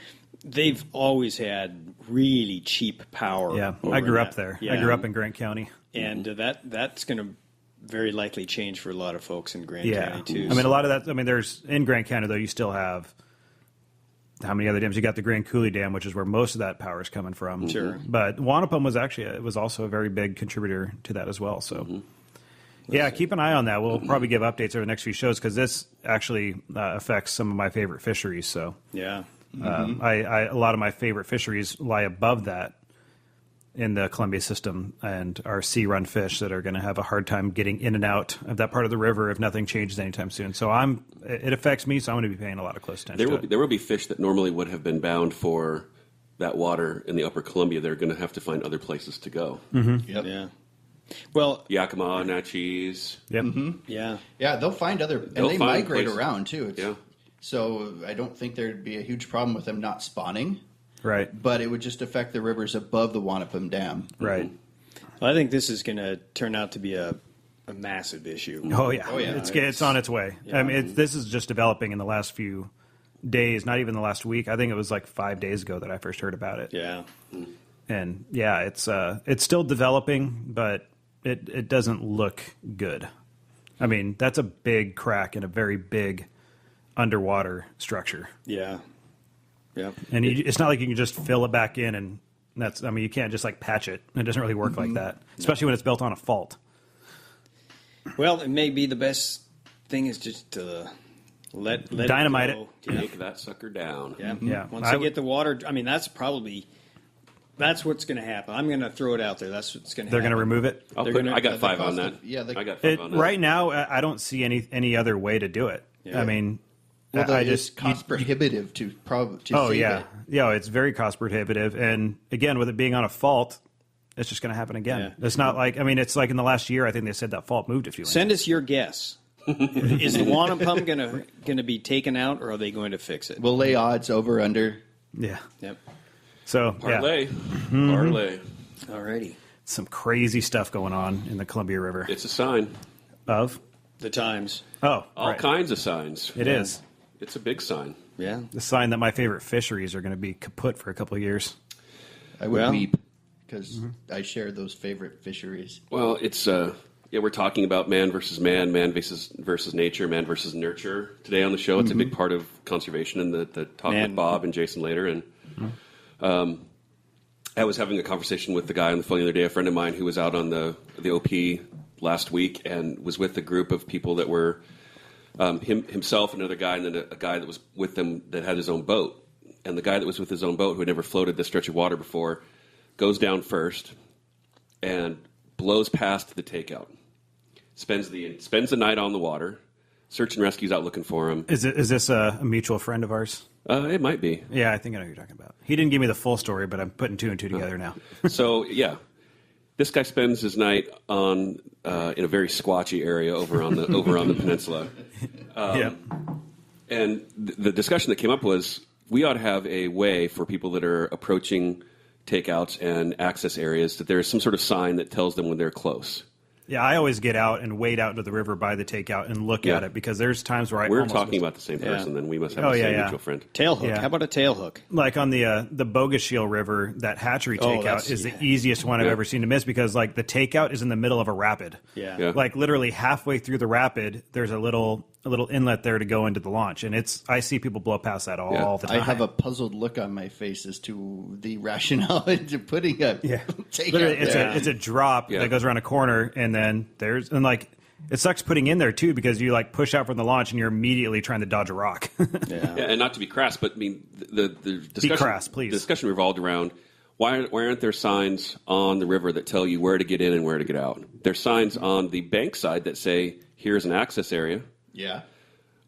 They've always had really cheap power. Yeah, I grew up there. Yeah. I grew up in Grant County, and that's going to very likely change for a lot of folks in Grant County too. I mean, a lot of that. I mean, there's in Grant County though. You still have. How many other dams? You got the Grand Coulee Dam, which is where most of that power is coming from. Sure. But Wanapum was also a very big contributor to that as well. So, keep an eye on that. We'll probably give updates over the next few shows because this actually affects some of my favorite fisheries. So, a lot of my favorite fisheries lie above that in the Columbia system and are sea-run fish that are going to have a hard time getting in and out of that part of the river if nothing changes anytime soon. So it affects me, so I'm going to be paying a lot of close attention to it. There will be fish that normally would have been bound for that water in the upper Columbia. They're going to have to find other places to go. Yep. Yeah. Well, Yakima, Natchez. Yep. Yeah, they'll find other, and they migrate around too. Yeah. So I don't think there'd be a huge problem with them not spawning. Right. But it would just affect the rivers above the Wanapum Dam. Right. Well, I think this is going to turn out to be a massive issue. Oh, yeah. It's on its way. Yeah. I mean, this is just developing in the last few days, not even the last week. I think it was like 5 days ago that I first heard about it. Yeah. And, it's still developing, but it doesn't look good. I mean, that's a big crack in a very big underwater structure. Yeah. Yeah, and it's not like you can just fill it back in, and you can't just like patch it. It doesn't really work like that, especially when it's built on a fault. Well, it may be the best thing is just Let Dynamite it. Go. Take that sucker down. Yeah. Yeah. Once they get the water, I mean, that's what's going to happen. I'm going to throw it out there. That's what's going to happen. They're going to remove it. I got 5 on that. I got 5 on that. Right now, I don't see any other way to do it. Yeah. I mean, Well, I it's just cost prohibitive to Oh save yeah, it. yeah. It's very cost prohibitive, and again, with it being on a fault, it's just going to happen again. Yeah. It's not like it's like in the last year. I think they said that fault moved a few inches. Send us your guess. Is the wampum going to be taken out, or are they going to fix it? We'll lay odds over under. Yeah. Yep. So Parlay. Mm-hmm. Parlay. Alrighty. some crazy stuff going on in the Columbia River. It's a sign. Of The Times. all Kinds of signs. It is It's a big sign. Yeah. the sign that my favorite fisheries are going to be kaput for a couple of years. I would Well- weep because I share those favorite fisheries. Well, it's we're talking about man versus nature, man versus nurture today on the show. It's a big part of conservation and the talk with Bob and Jason later. And I was having a conversation with the guy on the phone the other day, a friend of mine who was out on the OP last week and was with a group of people that were himself, another guy, and then a guy that was with them that had his own boat. And the guy that was with his own boat, who had never floated this stretch of water before, goes down first and blows past the takeout. Spends the night on the water. Search and rescue's out looking for him. Is this a mutual friend of ours? It might be. Yeah, I think I know who you're talking about. He didn't give me the full story, but I'm putting two and two together now. So yeah, this guy spends his night on in a very squatchy area over on the peninsula. Yeah. And the discussion that came up was we ought to have a way for people that are approaching takeouts and access areas that there is some sort of sign that tells them when they're close. Yeah, I always get out and wade out into the river by the takeout and look at it because there's times where We're almost talking about the same person, then we must have the same mutual friend. Tailhook. Yeah. How about a tailhook? like on the Bogashiel River, that hatchery takeout that's- is the easiest one I've ever seen to miss because like the takeout is in the middle of a rapid. Yeah. Like literally halfway through the rapid, there's a little inlet there to go into the launch, and I see people blow past that all the time. I have a puzzled look on my face as to the rationale into putting a takeout. Literally, there. it's a drop that goes around a corner, and then it sucks putting in there too because you like push out from the launch and you're immediately trying to dodge a rock. Yeah, and not to be crass, but I mean the discussion. Be crass, please. The discussion revolved around why aren't there signs on the river that tell you where to get in and where to get out? There's signs on the bank side that say here's an access area. Yeah.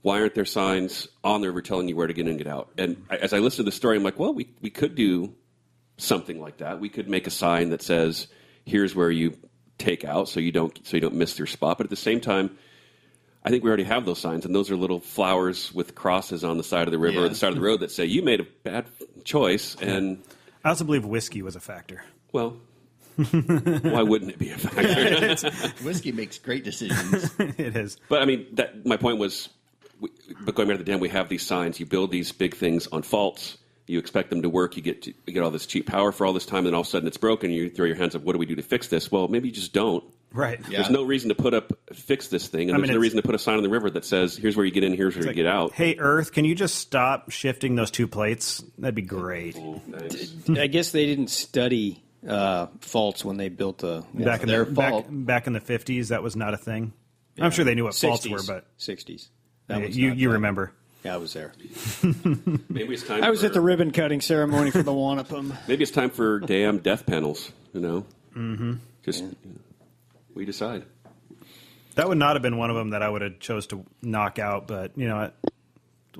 Why aren't there signs on the river telling you where to get in and get out? And as I listened to the story, I'm like, well, we could do something like that. We could make a sign that says, "Here's where you take out," so you don't miss your spot. But at the same time, I think we already have those signs, and those are little flowers with crosses on the side of the river or the side of the road that say you made a bad choice. And I also believe whiskey was a factor. well, why wouldn't it be a factor? Whiskey makes great decisions. It is. But I mean, my point was, but going back to the dam, we have these signs. You build these big things on faults. You expect them to work. You get all this cheap power for all this time, and then all of a sudden it's broken. You throw your hands up. What do we do to fix this? Well, maybe you just don't. Right. Yeah. There's no reason to fix this thing, and there's no reason to put a sign on the river that says, "Here's where you get in. Here's where you get out." Hey, Earth, can you just stop shifting those two plates? That'd be great. Nice. I guess they didn't study faults when they built Back in their the fault. back in the 50s, that was not a thing. I'm sure they knew what faults were, but 60s. you remember. Yeah, I was there. Maybe it's time. I was at the ribbon cutting ceremony for the Wanapum. Maybe it's time for damn death panels. Just we decide. That would not have been one of them that I would have chose to knock out, but you know what?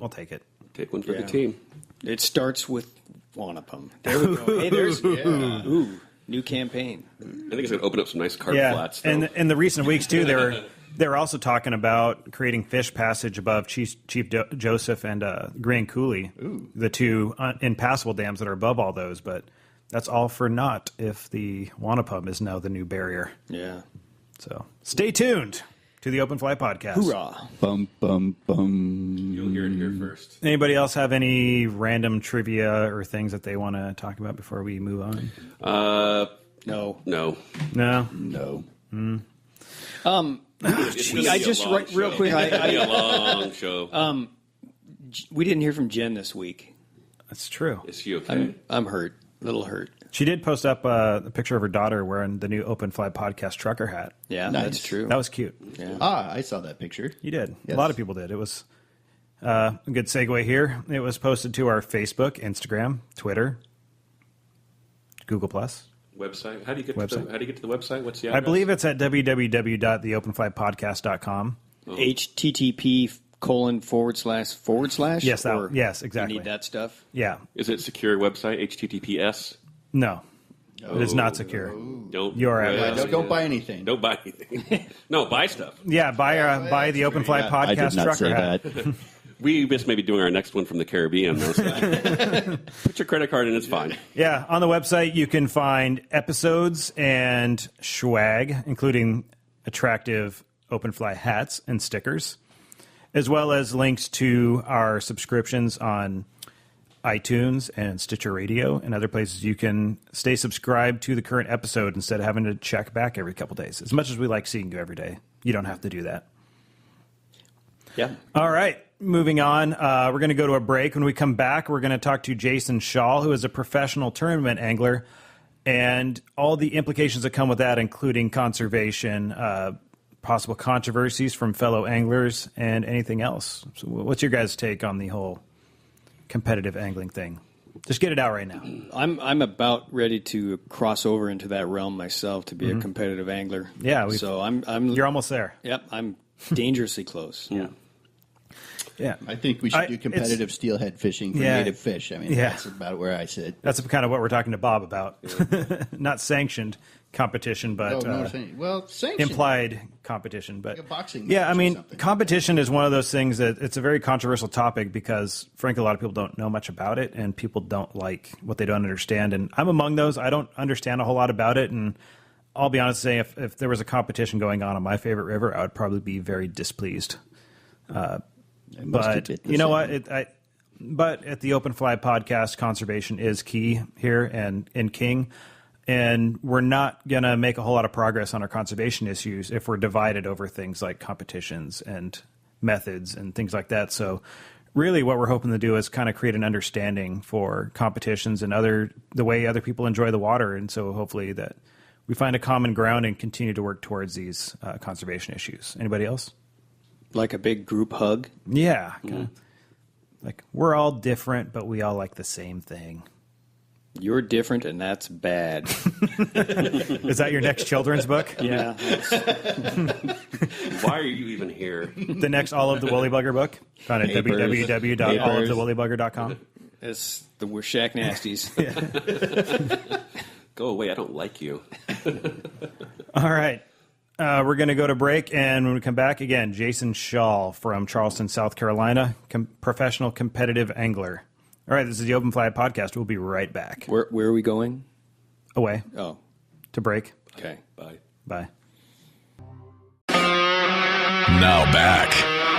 I'll take it. Take one for the Yeah. team. It starts with Wanapum. There we go. Hey, there's new campaign. I think it's going to open up some nice carp flats. Though. And in the recent weeks too, they were also talking about creating fish passage above Chief Joseph and Grand Coulee, the two impassable dams that are above all those. But that's all for naught if the Wanapum is now the new barrier. Yeah. So stay tuned to the Open Fly Podcast. Hoorah. Bum, bum, bum. You'll hear it here first. Anybody else have any random trivia or things that they want to talk about before we move on? No. No. No. No. It's gonna I be a just long real show. quick. It's gonna be a long show. We didn't hear from Jen this week. That's true. Is she okay? I'm hurt. A little hurt. She did post up a picture of her daughter wearing the new Open Fly Podcast trucker hat. Yeah, Nice. that's true. That was cute. Yeah. I saw that picture. You did. Yes. A lot of people did. It was A good segue here. It was posted to our Facebook, Instagram, Twitter, Google+. Website? How do you get to the website? What's the address? I believe it's at www.theopenflypodcast.com. http:// Yes, yes, exactly. You need that stuff? Yeah. Is it secure website? HTTPS? No. It is not secure. Don't. Don't buy anything. Don't buy anything. No, buy stuff. Yeah, buy the Open Fly Podcast I did not trucker say hat. that. We just may be doing our next one from the Caribbean. Though, so put your credit card in, it's fine. Yeah, on the website you can find episodes and swag, including attractive Open Fly hats and stickers, as well as links to our subscriptions on iTunes and Stitcher Radio and other places. You can stay subscribed to the current episode instead of having to check back every couple days. As much as we like seeing you every day, you don't have to do that. Yeah. All right, moving on. We're going to go to a break. When we come back, we're going to talk to Jason Schall, who is a professional tournament angler, and all the implications that come with that, including conservation, possible controversies from fellow anglers, and anything else. So what's your guys' take on the whole competitive angling thing? Just get it out right now. I'm about ready to cross over into that realm myself to be a competitive angler. Yeah, so I'm. You're almost there. Yep, I'm dangerously close. Yeah. Yeah, I think we should do competitive steelhead fishing for native fish. I mean, that's about where I sit. That's kind of what we're talking to Bob about. Not sanctioned competition, but sanctioned. implied competition. But like a boxing yeah, I match or mean, something. competition is one of those things that it's a very controversial topic because, frankly, a lot of people don't know much about it, and people don't like what they don't understand. And I'm among those. I don't understand a whole lot about it, and I'll be honest and say if there was a competition going on my favorite river, I would probably be very displeased. But you know what? But at the Open Fly Podcast, conservation is key here and king. And we're not going to make a whole lot of progress on our conservation issues if we're divided over things like competitions and methods and things like that. So really what we're hoping to do is kind of create an understanding for competitions and the way other people enjoy the water. And so hopefully that we find a common ground and continue to work towards these conservation issues. Anybody else? Like a big group hug? Yeah. Like we're all different, but we all like the same thing. You're different, and that's bad. Is that your next children's book? Yeah. Why are you even here? The next All of the Woolly Bugger book? Found at www.allofthewoollyBugger.com. It's the Shack Nasties. Go away, I don't like you. All right. We're going to go to break, and when we come back, again, Jason Schall from Charleston, South Carolina, professional competitive angler. All right, this is the Open Fly Podcast. We'll be right back. Where are we going? Away. Oh. To break. Okay. Bye. Bye. Now back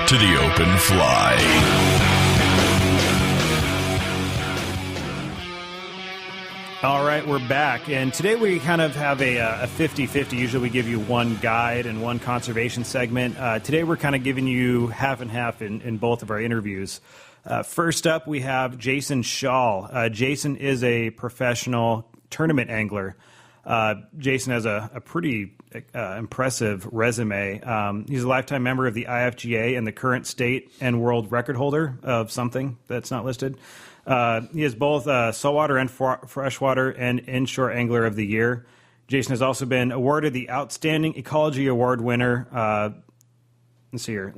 to the Open Fly. All right, we're back, and today we kind of have a 50-50. Usually we give you one guide and one conservation segment. Today we're kind of giving you half and half in both of our interviews. First up, we have Jason Schall. Jason is a professional tournament angler. Jason has a pretty impressive resume. He's a lifetime member of the IFGA and the current state and world record holder of something that's not listed. He is both saltwater and freshwater and inshore angler of the year. Jason has also been awarded the Outstanding Ecology Award winner, let's see here,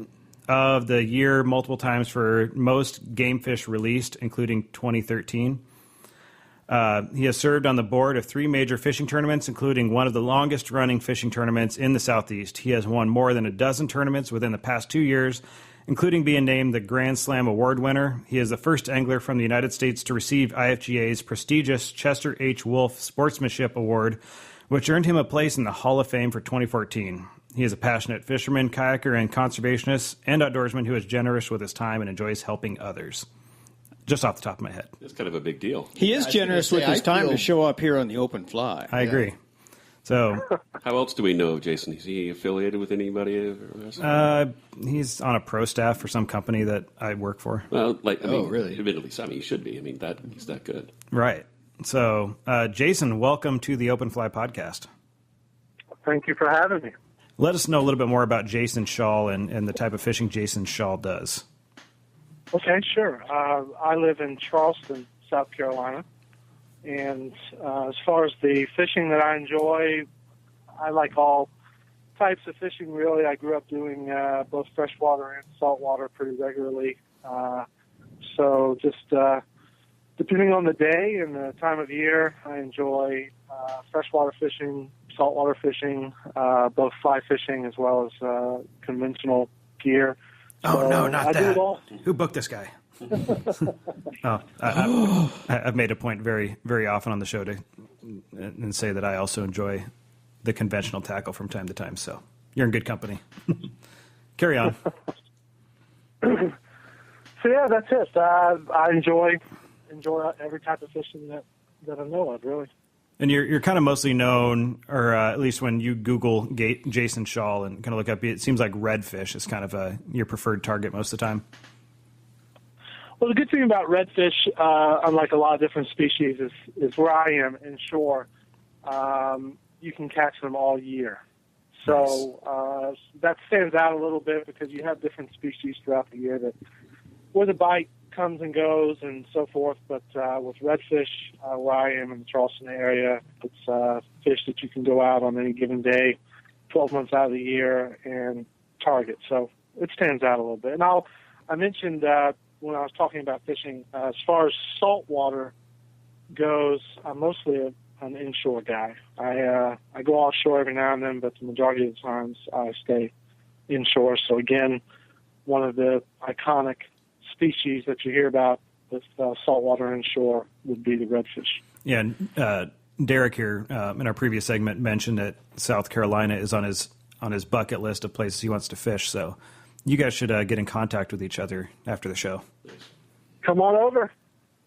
of the year multiple times for most game fish released, including 2013. He has served on the board of 3 major fishing tournaments, including one of the longest running fishing tournaments in the Southeast. He has won more than a dozen tournaments within the past 2 years, including being named the Grand Slam Award winner. He is the first angler from the United States to receive IFGA's prestigious Chester H. Wolf Sportsmanship Award, which earned him a place in the Hall of Fame for 2014. He is a passionate fisherman, kayaker, and conservationist and outdoorsman who is generous with his time and enjoys helping others. Just off the top of my head. It's kind of a big deal. He is generous with his time to show up here on the Open Fly. I agree. So, how else do we know of Jason? Is he affiliated with anybody? He's on a pro staff for some company that I work for. Well, really? Admittedly, he should be. I mean, he's that good. Right. So, Jason, welcome to the Open Fly Podcast. Thank you for having me. Let us know a little bit more about Jason Schall and the type of fishing Jason Schall does. Okay, sure. I live in Charleston, South Carolina. And as far as the fishing that I enjoy, I like all types of fishing, really. I grew up doing both freshwater and saltwater pretty regularly. So just depending on the day and the time of year, I enjoy freshwater fishing, saltwater fishing, both fly fishing as well as conventional gear. Oh, So no, not I do that. it all. Who booked this guy? I've made a point very, very often on the show to and say that I also enjoy the conventional tackle from time to time. So you're in good company. Carry on. So yeah, that's it. I enjoy every type of fishing that I know of, really. And you're kind of mostly known, or at least when you Google Jason Schall and kind of look up, it seems like redfish is kind of your preferred target most of the time. Well, the good thing about redfish, unlike a lot of different species, is where I am inshore, you can catch them all year. So that stands out a little bit because you have different species throughout the year where the bite comes and goes and so forth. But with redfish, where I am in the Charleston area, it's fish that you can go out on any given day, 12 months out of the year, and target. So it stands out a little bit. And I mentioned when I was talking about fishing, as far as saltwater goes, I'm mostly an inshore guy. I go offshore every now and then, but the majority of the times I stay inshore. So again, one of the iconic species that you hear about with saltwater inshore would be the redfish. Yeah, and Derek here in our previous segment mentioned that South Carolina is on his bucket list of places he wants to fish. So you guys should get in contact with each other after the show. Come on over.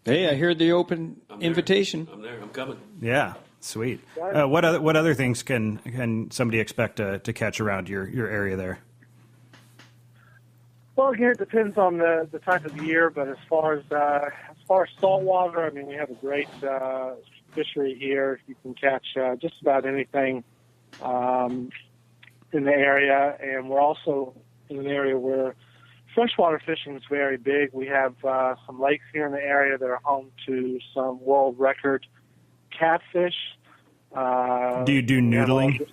Hey, I heard the open invitation. I'm there. I'm coming. Yeah, sweet. What other things can somebody expect to catch around your area there? Well, again, it depends on the type of year, but as far as saltwater, I mean, we have a great fishery here. You can catch just about anything in the area, and we're also in an area where freshwater fishing is very big. We have some lakes here in the area that are home to some world record catfish. Do you do noodling?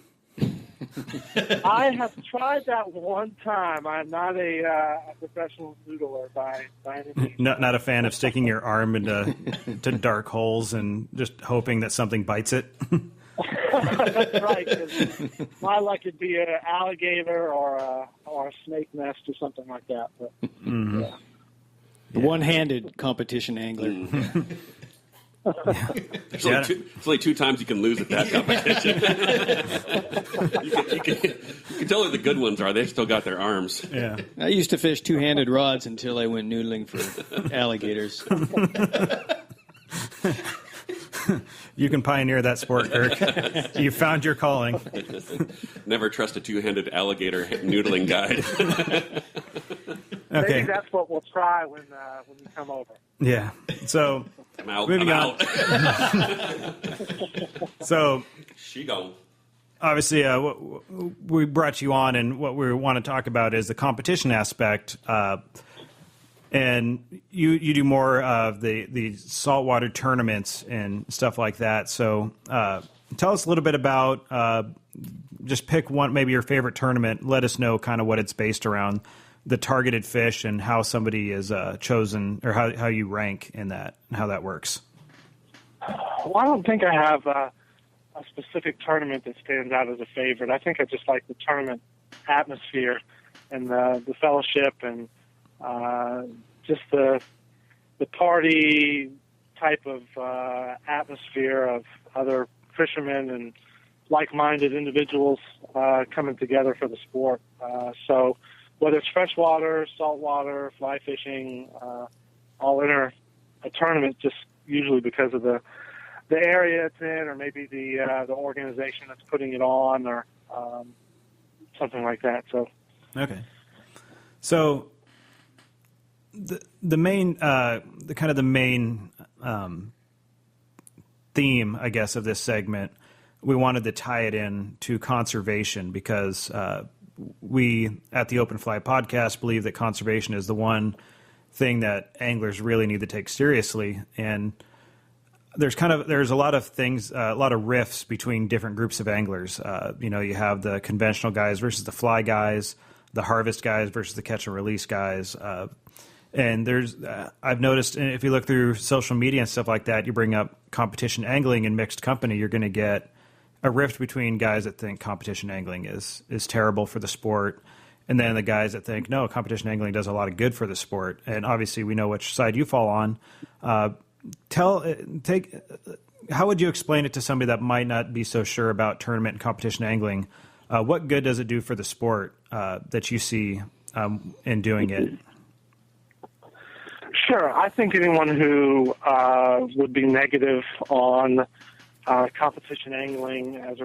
I have tried that one time. I'm not a professional noodler by any means. Not a fan of sticking your arm into to dark holes and just hoping that something bites it? That's right. 'Cause my luck would be an alligator or a snake nest or something like that. But, yeah. The one-handed competition angler. There's only two times you can lose at that competition. you can tell who the good ones are. They've still got their arms. Yeah. I used to fish two-handed rods until I went noodling for alligators. You can pioneer that sport, Kirk. You found your calling. Never trust a two-handed alligator noodling guide. Okay. Maybe that's what we'll try when you come over. Yeah. So I'm out. moving I'm on. out. So She gone. obviously, we brought you on, and what we want to talk about is the competition aspect. And you do more of the saltwater tournaments and stuff like that. So tell us a little bit about, just pick one, maybe your favorite tournament. Let us know kind of what it's based around, the targeted fish, and how somebody is chosen, or how you rank in that, and how that works. Well, I don't think I have a specific tournament that stands out as a favorite. I think I just like the tournament atmosphere and the fellowship and just the party type of atmosphere of other fishermen and like-minded individuals coming together for the sport. So whether it's freshwater, saltwater, fly fishing, I'll enter a tournament just usually because of the area it's in, or maybe the organization that's putting it on, or something like that. So Okay. So the main theme, I guess, of this segment, we wanted to tie it in to conservation, because we at the Open Fly podcast believe that conservation is the one thing that anglers really need to take seriously. And there's a lot of things, a lot of rifts between different groups of anglers. You have the conventional guys versus the fly guys, the harvest guys versus the catch and release guys. And I've noticed, if you look through social media and stuff like that, you bring up competition angling and mixed company, you're going to get a rift between guys that think competition angling is terrible for the sport, and then the guys that think, no, competition angling does a lot of good for the sport. And obviously we know which side you fall on. How would you explain it to somebody that might not be so sure about tournament and competition angling? What good does it do for the sport that you see in doing it? Sure. I think anyone who would be negative on competition angling as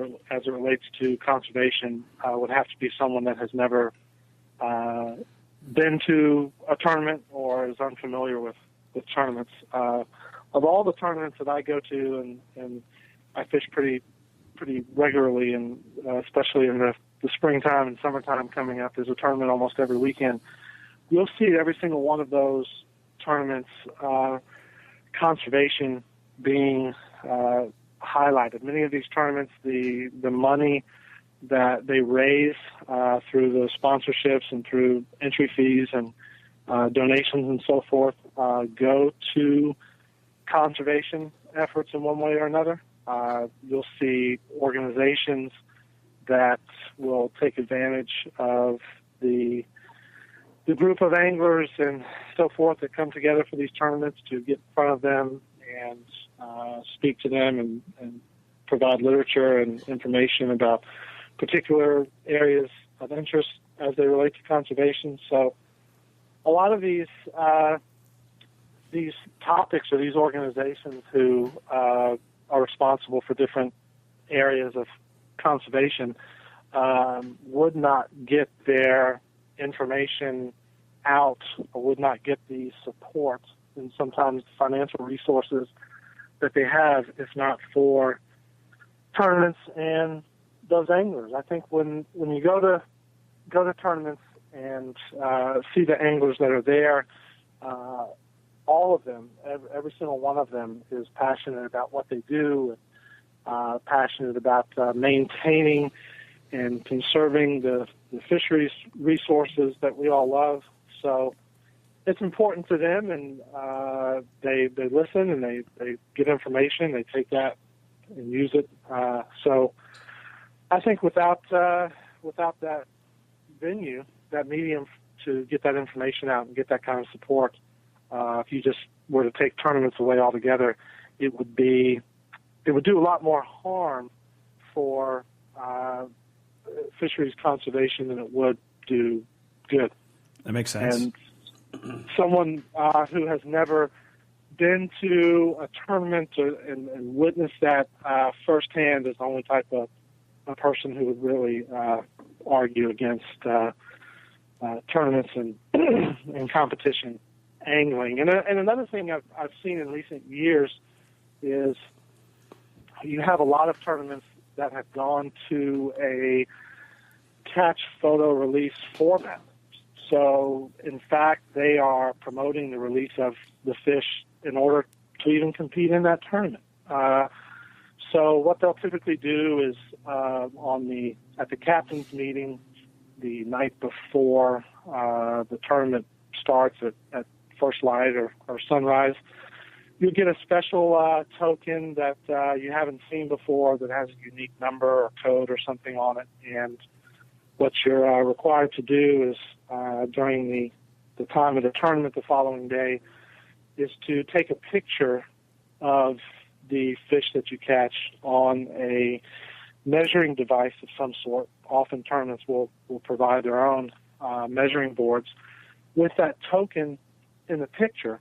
it relates to conservation would have to be someone that has never been to a tournament or is unfamiliar with tournaments. Of all the tournaments that I go to, and I fish pretty regularly, and especially in the springtime and summertime coming up, there's a tournament almost every weekend. You'll see every single one of those tournaments, conservation being highlighted. Many of these tournaments, the money that they raise through the sponsorships and through entry fees and donations and so forth go to conservation efforts in one way or another. You'll see organizations that will take advantage of the group of anglers and so forth that come together for these tournaments to get in front of them and speak to them and provide literature and information about particular areas of interest as they relate to conservation. So a lot of these topics or these organizations who are responsible for different areas of conservation would not get their information out or would not get the support and sometimes financial resources that they have if not for tournaments and those anglers. I think when you go to tournaments and see the anglers that are there, all of them, every single one of them is passionate about what they do, and passionate about maintaining and conserving the fisheries resources that we all love. So it's important to them, and they listen and they get information. They take that and use it. So I think without that venue, that medium to get that information out and get that kind of support, if you just were to take tournaments away altogether, it would do a lot more harm for fisheries conservation than it would do good. That makes sense. And someone who has never been to a tournament and witnessed that firsthand is the only type of a person who would really argue against tournaments and and competition angling. And another thing I've seen in recent years is you have a lot of tournaments that have gone to a catch, photo, release format. So, in fact, they are promoting the release of the fish in order to even compete in that tournament. So what they'll typically do is at the captain's meeting the night before the tournament starts at first light or sunrise, you'll get a special token that you haven't seen before that has a unique number or code or something on it. And what you're required to do is during the time of the tournament the following day is to take a picture of the fish that you catch on a measuring device of some sort. Often tournaments will provide their own measuring boards with that token in the picture.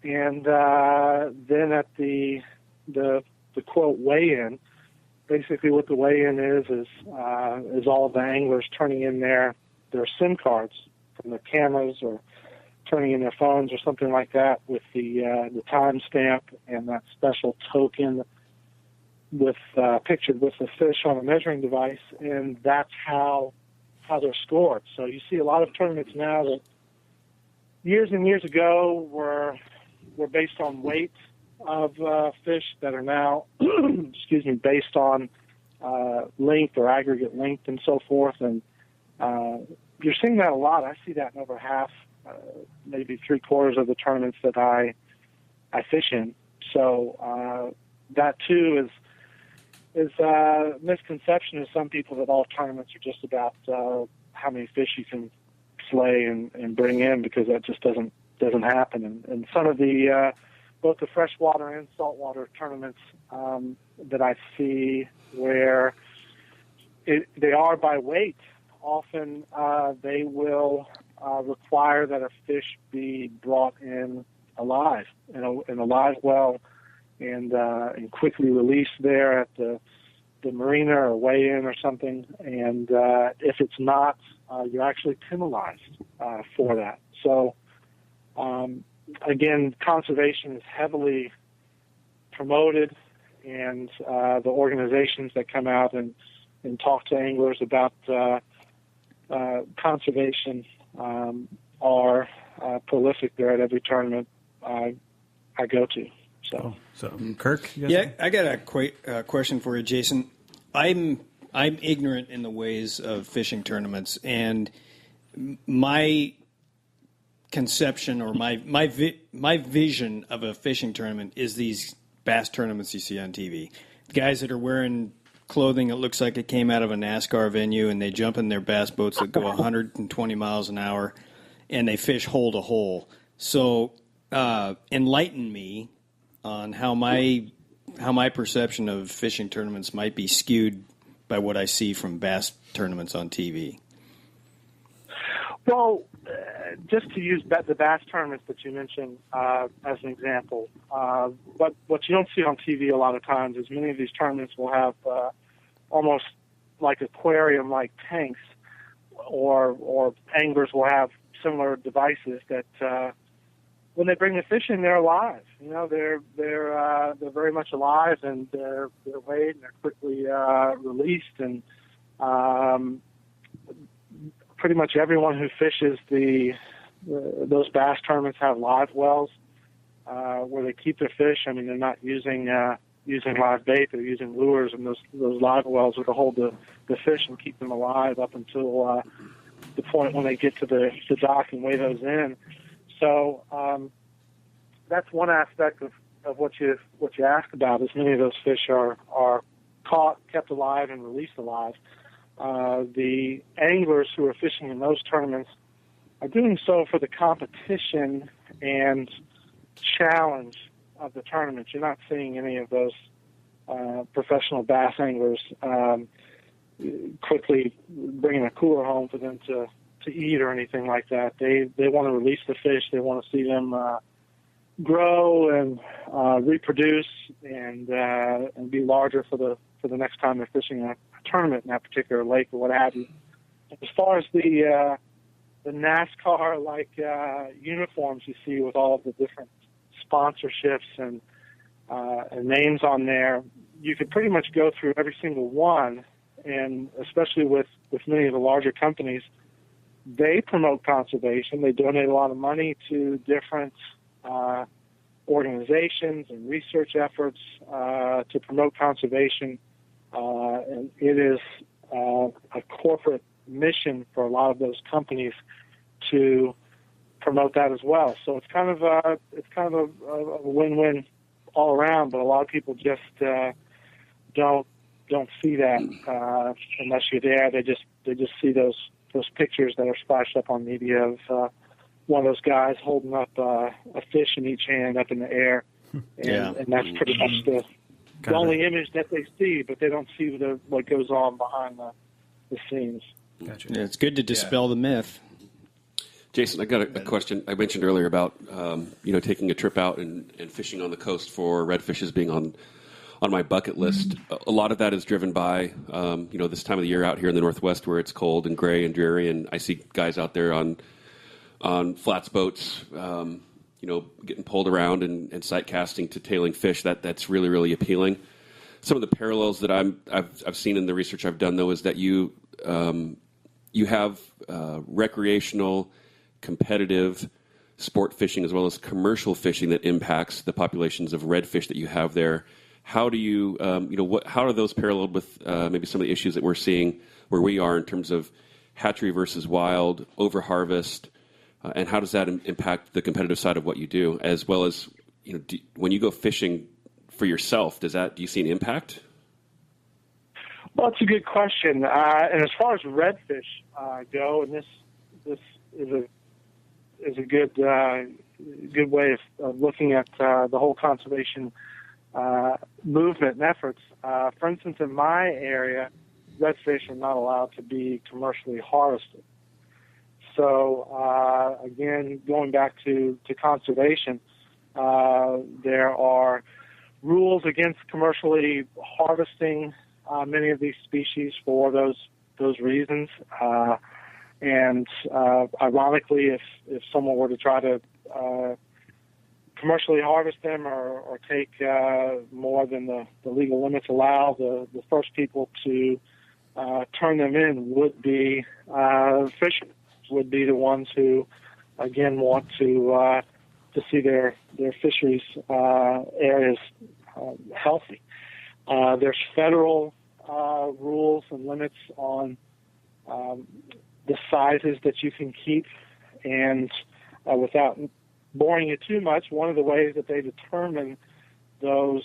And then at the quote weigh-in, basically what the weigh-in is all of the anglers turning in their SIM cards from their cameras or turning in their phones or something like that with the timestamp and that special token with pictured with the fish on a measuring device, and that's how they're scored. So you see a lot of tournaments now that years and years ago were based on weight of fish that are now, excuse me, based on length or aggregate length and so forth. And you're seeing that a lot. I see that in over half, maybe 3/4 of the tournaments that I fish in. So that too is a misconception of some people that all tournaments are just about how many fish you can slay and bring in, because that just doesn't happen. And some of the both the freshwater and saltwater tournaments that I see where they are by weight, often they will require that a fish be brought in alive, in a live well, and quickly released there at the marina or weigh-in or something. And if it's not, you're actually penalized for that. So, again, conservation is heavily promoted, and the organizations that come out and talk to anglers about conservation are prolific there at every tournament I go to. So Kirk? You guys Yeah, I got a question for you, Jason. I'm ignorant in the ways of fishing tournaments, and my conception or my vision of a fishing tournament is these bass tournaments you see on TV. The guys that are wearing clothing that looks like it came out of a NASCAR venue, and they jump in their bass boats that go 120 miles an hour, and they fish hole to hole. So enlighten me on how my perception of fishing tournaments might be skewed by what I see from bass tournaments on TV. Well, just to use the bass tournaments that you mentioned as an example, but what you don't see on TV a lot of times is many of these tournaments will have almost like aquarium-like tanks, or anglers will have similar devices that when they bring the fish in, they're alive. You know, they're very much alive, and they're weighed and they're quickly released. And pretty much everyone who fishes those bass tournaments have live wells where they keep their fish. I mean, they're not using live bait; they're using lures, and those live wells are to hold the fish and keep them alive up until the point when they get to the dock and weigh those in. So that's one aspect of what you asked about, is many of those fish are caught, kept alive, and released alive. The anglers who are fishing in those tournaments are doing so for the competition and challenge of the tournament. You're not seeing any of those professional bass anglers quickly bringing a cooler home for them to eat or anything like that. They want to release the fish. They want to see them grow and reproduce and be larger for the next time they're fishing a tournament in that particular lake or what have you. As far as the NASCAR uniforms you see with all of the different sponsorships and names on there, you could pretty much go through every single one, and especially with many of the larger companies, they promote conservation. They donate a lot of money to different organizations and research efforts to promote conservation. And it is a corporate mission for a lot of those companies to promote that as well. So it's kind of a win-win all around. But a lot of people just don't see that unless you're there. They just see those pictures that are splashed up on media of one of those guys holding up a fish in each hand up in the air, and that's pretty much the only image that they see, but they don't see what goes on behind the scenes. Gotcha. Yeah, it's good to dispel the myth. Jason, I got a question. I mentioned earlier about taking a trip out and fishing on the coast for redfish being on my bucket list. A lot of that is driven by this time of the year out here in the Northwest where it's cold and gray and dreary, and I see guys out there on flats boats, getting pulled around and sight casting to tailing fish. That's really, really appealing. Some of the parallels that I've seen in the research I've done, though, is that you have recreational, competitive sport fishing as well as commercial fishing that impacts the populations of redfish that you have there. How do you, how are those paralleled with maybe some of the issues that we're seeing where we are in terms of hatchery versus wild, overharvest, and how does that impact the competitive side of what you do, as well as when you go fishing for yourself, do you see an impact? Well, it's a good question. And as far as redfish go, and this is a good way of looking at the whole conservation movement and efforts. For instance, in my area, redfish are not allowed to be commercially harvested. So again, going back to conservation, there are rules against commercially harvesting many of these species for those reasons. And ironically, if someone were to try to commercially harvest them or take more than the legal limits allow, the first people to turn them in would be fishermen, would be the ones who, again, want to see their fisheries areas healthy. There's federal rules and limits on the sizes that you can keep, and without boring you too much, one of the ways that they determine those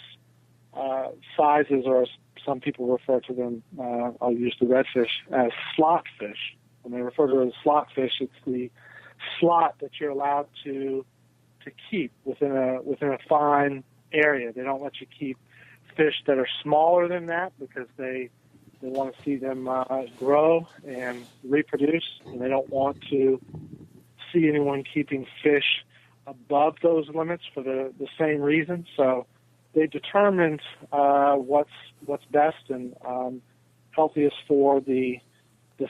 sizes, or some people refer to them, I'll use the redfish, as slot fish. When they refer to it as slot fish, it's the slot that you're allowed to keep within a fine area. They don't let you keep fish that are smaller than that because they want to see them grow and reproduce, and they don't want to see anyone keeping fish above those limits for the same reason. So they determined what's best and healthiest for the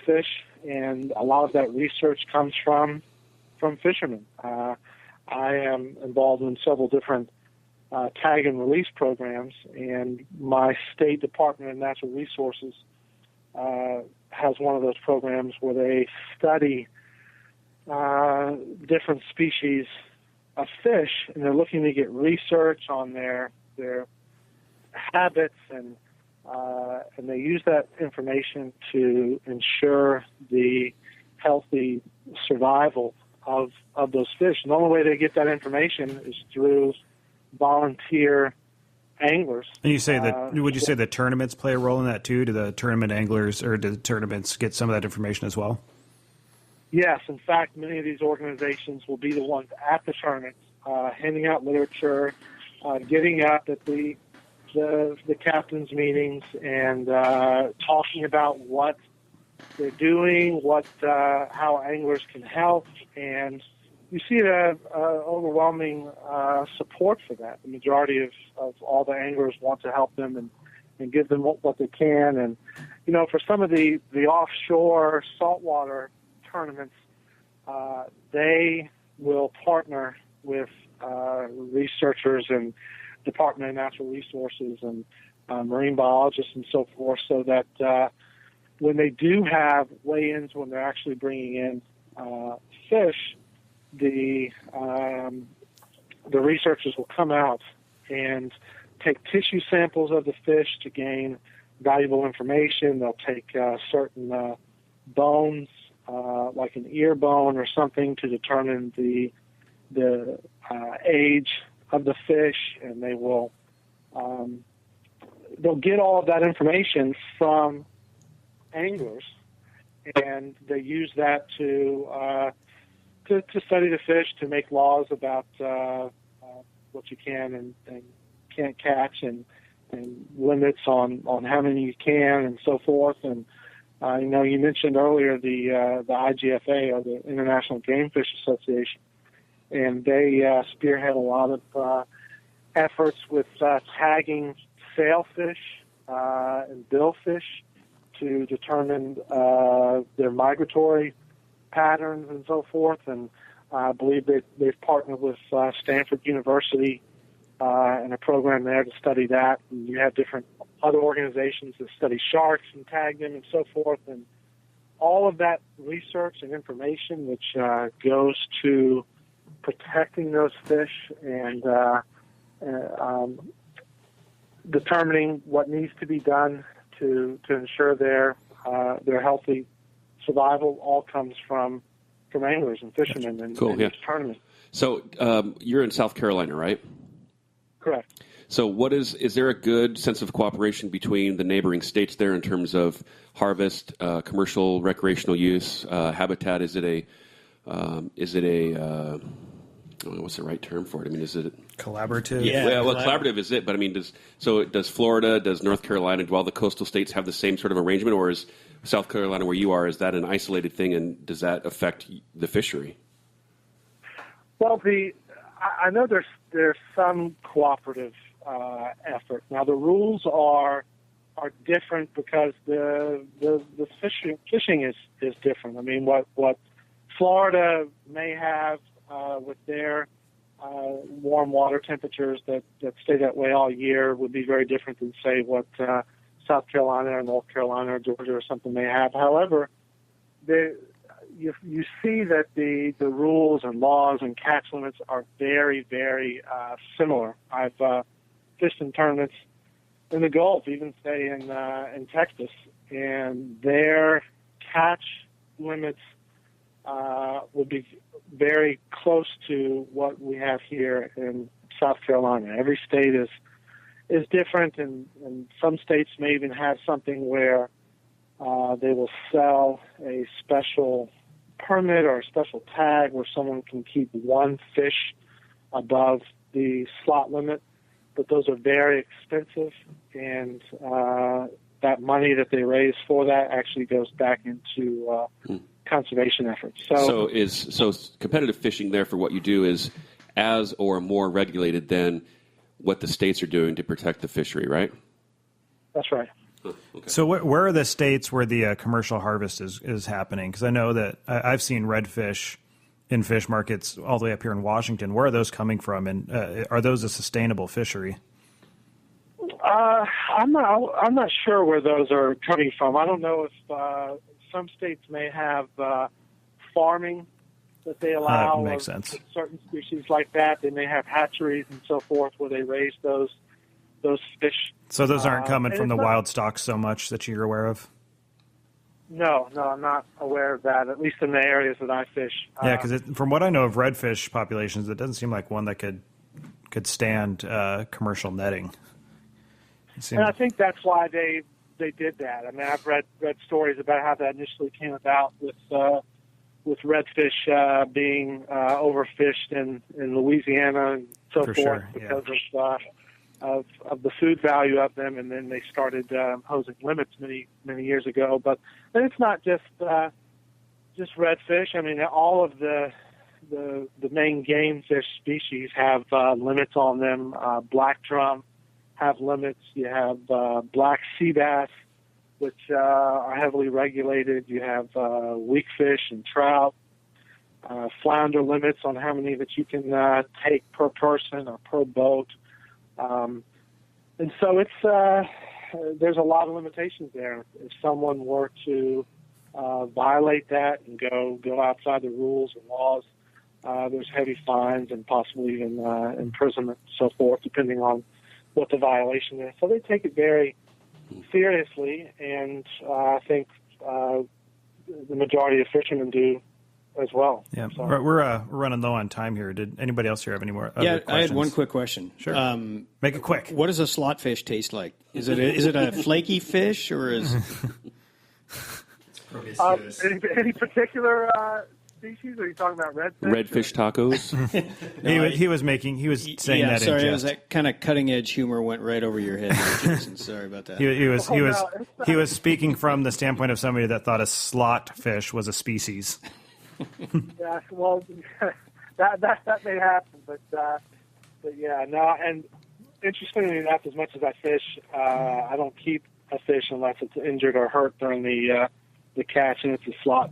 fish, and a lot of that research comes from fishermen. I am involved in several different tag and release programs, and my state Department of Natural Resources has one of those programs where they study different species of fish, and they're looking to get research on their habits, and they use that information to ensure the healthy survival of those fish. And the only way they get that information is through volunteer anglers. And you say that? Would you say the tournaments play a role in that too? Do the tournament anglers or do the tournaments get some of that information as well? Yes, in fact, many of these organizations will be the ones at the tournaments, handing out literature, getting up at the captains' meetings, and talking about what they're doing, how anglers can help, and you see overwhelming support for that. The majority of all the anglers want to help them and give them what they can. And, for some of the offshore saltwater tournaments, they will partner with researchers and Department of Natural Resources and marine biologists and so forth, so that when they do have weigh-ins, when they're actually bringing in fish, the researchers will come out and take tissue samples of the fish to gain valuable information. They'll take certain bones, like an ear bone or something, to determine the age of the fish, and they'll get all of that information from anglers, and they use that to study the fish, to make laws about what you can and can't catch, and limits on how many you can, and so forth. And you mentioned earlier the IGFA, or the International Game Fish Association, and they spearhead a lot of efforts with tagging sailfish and billfish to determine their migratory patterns and so forth. And I believe they've partnered with Stanford University in a program there to study that. And you have different other organizations that study sharks and tag them and so forth. And all of that research and information, which goes to protecting those fish and determining what needs to be done to ensure their healthy survival all comes from anglers and fishermen in this tournament. So you're in South Carolina, right? Correct. So is there a good sense of cooperation between the neighboring states there in terms of harvest, commercial, recreational use, habitat? Is it a I don't know what's the right term for it? I mean, is it collaborative? Yeah, well, collaborative is it, but I mean, does Florida, does North Carolina, do all the coastal states have the same sort of arrangement, or is South Carolina, where you are, is that an isolated thing, and does that affect the fishery? Well, I know there's some cooperative effort. Now the rules are different because the fishing is different. I mean, what Florida may have with their warm water temperatures that stay that way all year would be very different than, say, what South Carolina or North Carolina or Georgia or something may have. However, you see that the rules and laws and catch limits are very, very similar. I've fished in tournaments in the Gulf, even say in Texas, and their catch limits would be very close to what we have here in South Carolina. Every state is different, and some states may even have something where they will sell a special permit or a special tag where someone can keep one fish above the slot limit, but those are very expensive, and that money that they raise for that actually goes back into conservation efforts. So competitive fishing there for what you do is as or more regulated than what the states are doing to protect the fishery, right? That's right. Okay. So where are the states where the commercial harvest is happening? Because I know that I've seen redfish in fish markets all the way up here in Washington. Where are those coming from, and are those a sustainable fishery? I'm not sure where those are coming from. I don't know if some states may have farming that they allow makes sense. Certain species like that. They may have hatcheries and so forth where they raise those fish. So those aren't coming from the wild stocks so much that you're aware of? No, I'm not aware of that, at least in the areas that I fish. Yeah, because from what I know of redfish populations, it doesn't seem like one that could stand commercial netting. And I think that's why they did that. I mean, I've read stories about how that initially came about with redfish being overfished in Louisiana and so forth because of the food value of them, and then they started imposing limits many years ago. But it's not just redfish. I mean, all of the main game fish species have limits on them. Black drum have limits. You have black sea bass, which are heavily regulated. You have weak fish and trout. Flounder limits on how many that you can take per person or per boat. And so there's a lot of limitations there. If someone were to violate that and go outside the rules and laws, there's heavy fines and possibly even imprisonment and so forth, depending on what the violation is. So they take it very seriously, and I think the majority of fishermen do as well. Yeah, so. We're running low on time here. Did anybody else here have any more other questions? I had one quick question. Sure. Make it quick. What does a slot fish taste like? Is it a flaky fish, or is any particular species? Are you talking about redfish? Redfish tacos. He was saying that. Sorry, in it was that kind of cutting edge humor went right over your head, Jason. Sorry about that. He was speaking from the standpoint of somebody that thought a slot fish was a species. Yeah, well, that may happen, but yeah, no. And interestingly enough, as much as I fish, I don't keep a fish unless it's injured or hurt during the catch, and it's a slot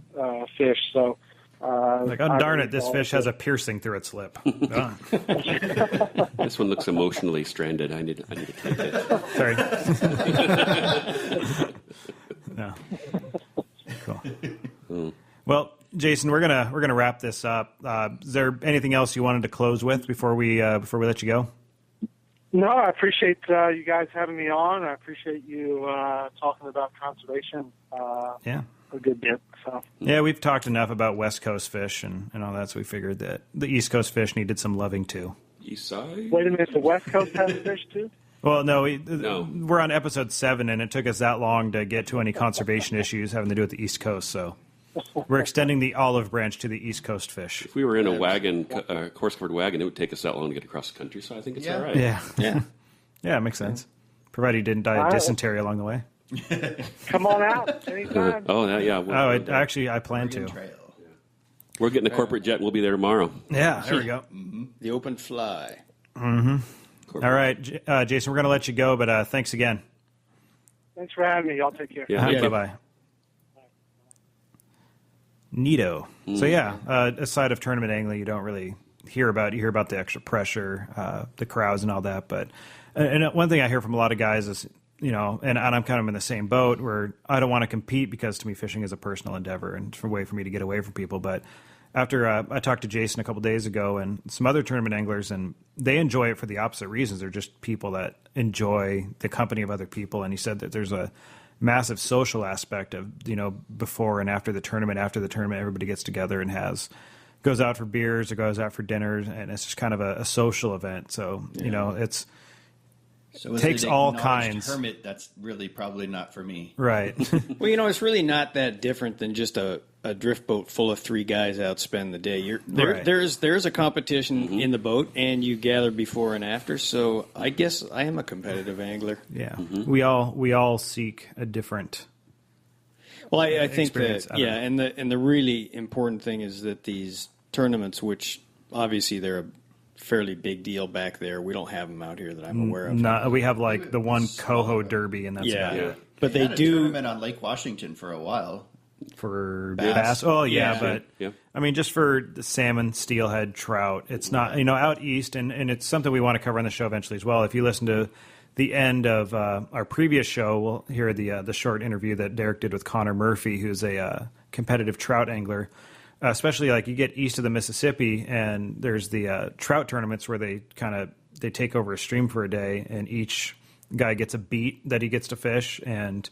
fish. So, darn it, this fish has a piercing through its lip. This one looks emotionally stranded. I need to take it. Sorry. No. Cool. Well, Jason, we're gonna wrap this up. Is there anything else you wanted to close with before we let you go? No, I appreciate you guys having me on. I appreciate you talking about conservation. A good bit. So yeah, we've talked enough about West Coast fish and all that, so we figured that the East Coast fish needed some loving too. East side? Wait a minute, the West Coast has fish too? Well, no, we're on episode 7, and it took us that long to get to any conservation issues having to do with the East Coast, so we're extending the olive branch to the East Coast fish. If we were in a wagon, course-covered wagon, it would take us that long to get across the country, so I think it's all right. Yeah, it makes sense. Provided you didn't die of dysentery along the way. Come on out anytime. I plan to. We're getting a corporate jet, and we'll be there tomorrow. Yeah, there we go. The open fly. Mm-hmm. All right, Jason, we're going to let you go, but thanks again. Thanks for having me. Y'all take care. Yeah, bye-bye. Neato. So, aside of tournament angling, you don't really hear about the extra pressure, the crowds and all that. But and one thing I hear from a lot of guys is, and I'm kind of in the same boat where I don't want to compete because to me fishing is a personal endeavor and it's a way for me to get away from people. But after I talked to Jason a couple days ago and some other tournament anglers, and they enjoy it for the opposite reasons. They're just people that enjoy the company of other people. And he said that there's a massive social aspect of, before and after the tournament. After the tournament, everybody gets together and goes out for beers or goes out for dinners, and it's just kind of a social event. So, it takes all kinds. Hermit, that's really probably not for me. Right. Well, it's really not that different than just a drift boat full of 3 guys out spend the day. There's a competition in the boat, and you gather before and after. So I guess I am a competitive angler. Yeah, we all seek a different. Well, I think that and the really important thing is that these tournaments, which obviously they're a fairly big deal back there, we don't have them out here that I'm aware of. We have like the one Coho Derby, and that's about it. But they do had a tournament on Lake Washington for a while. For bass. Oh, yeah, but yeah. I mean, just for the salmon, steelhead, trout, it's not, out east, and it's something we want to cover on the show eventually as well. If you listen to the end of our previous show, we'll hear the short interview that Derek did with Connor Murphy, who's a competitive trout angler. Especially like you get east of the Mississippi, and there's the trout tournaments where they take over a stream for a day, and each guy gets a beat that he gets to fish, and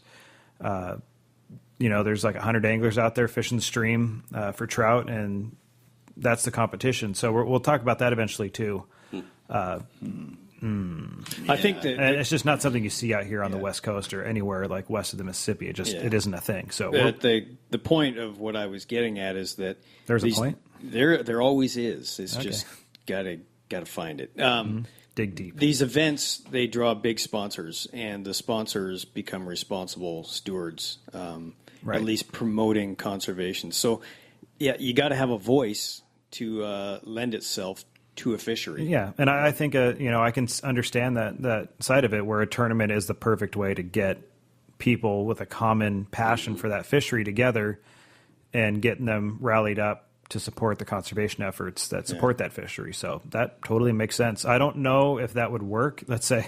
there's like 100 anglers out there fishing the stream for trout, and that's the competition. So we'll talk about that eventually too. I think that it's just not something you see out here on the West Coast or anywhere like west of the Mississippi. It isn't a thing. So the point of what I was getting at is that there's a point. There always is. It's just gotta find it. Dig deep. These events, they draw big sponsors, and the sponsors become responsible stewards, at least promoting conservation. So, you got to have a voice to lend itself to a fishery. Yeah, and I think I can understand that side of it, where a tournament is the perfect way to get people with a common passion for that fishery together and getting them rallied up to support the conservation efforts that support that fishery. So that totally makes sense. I don't know if that would work. Let's say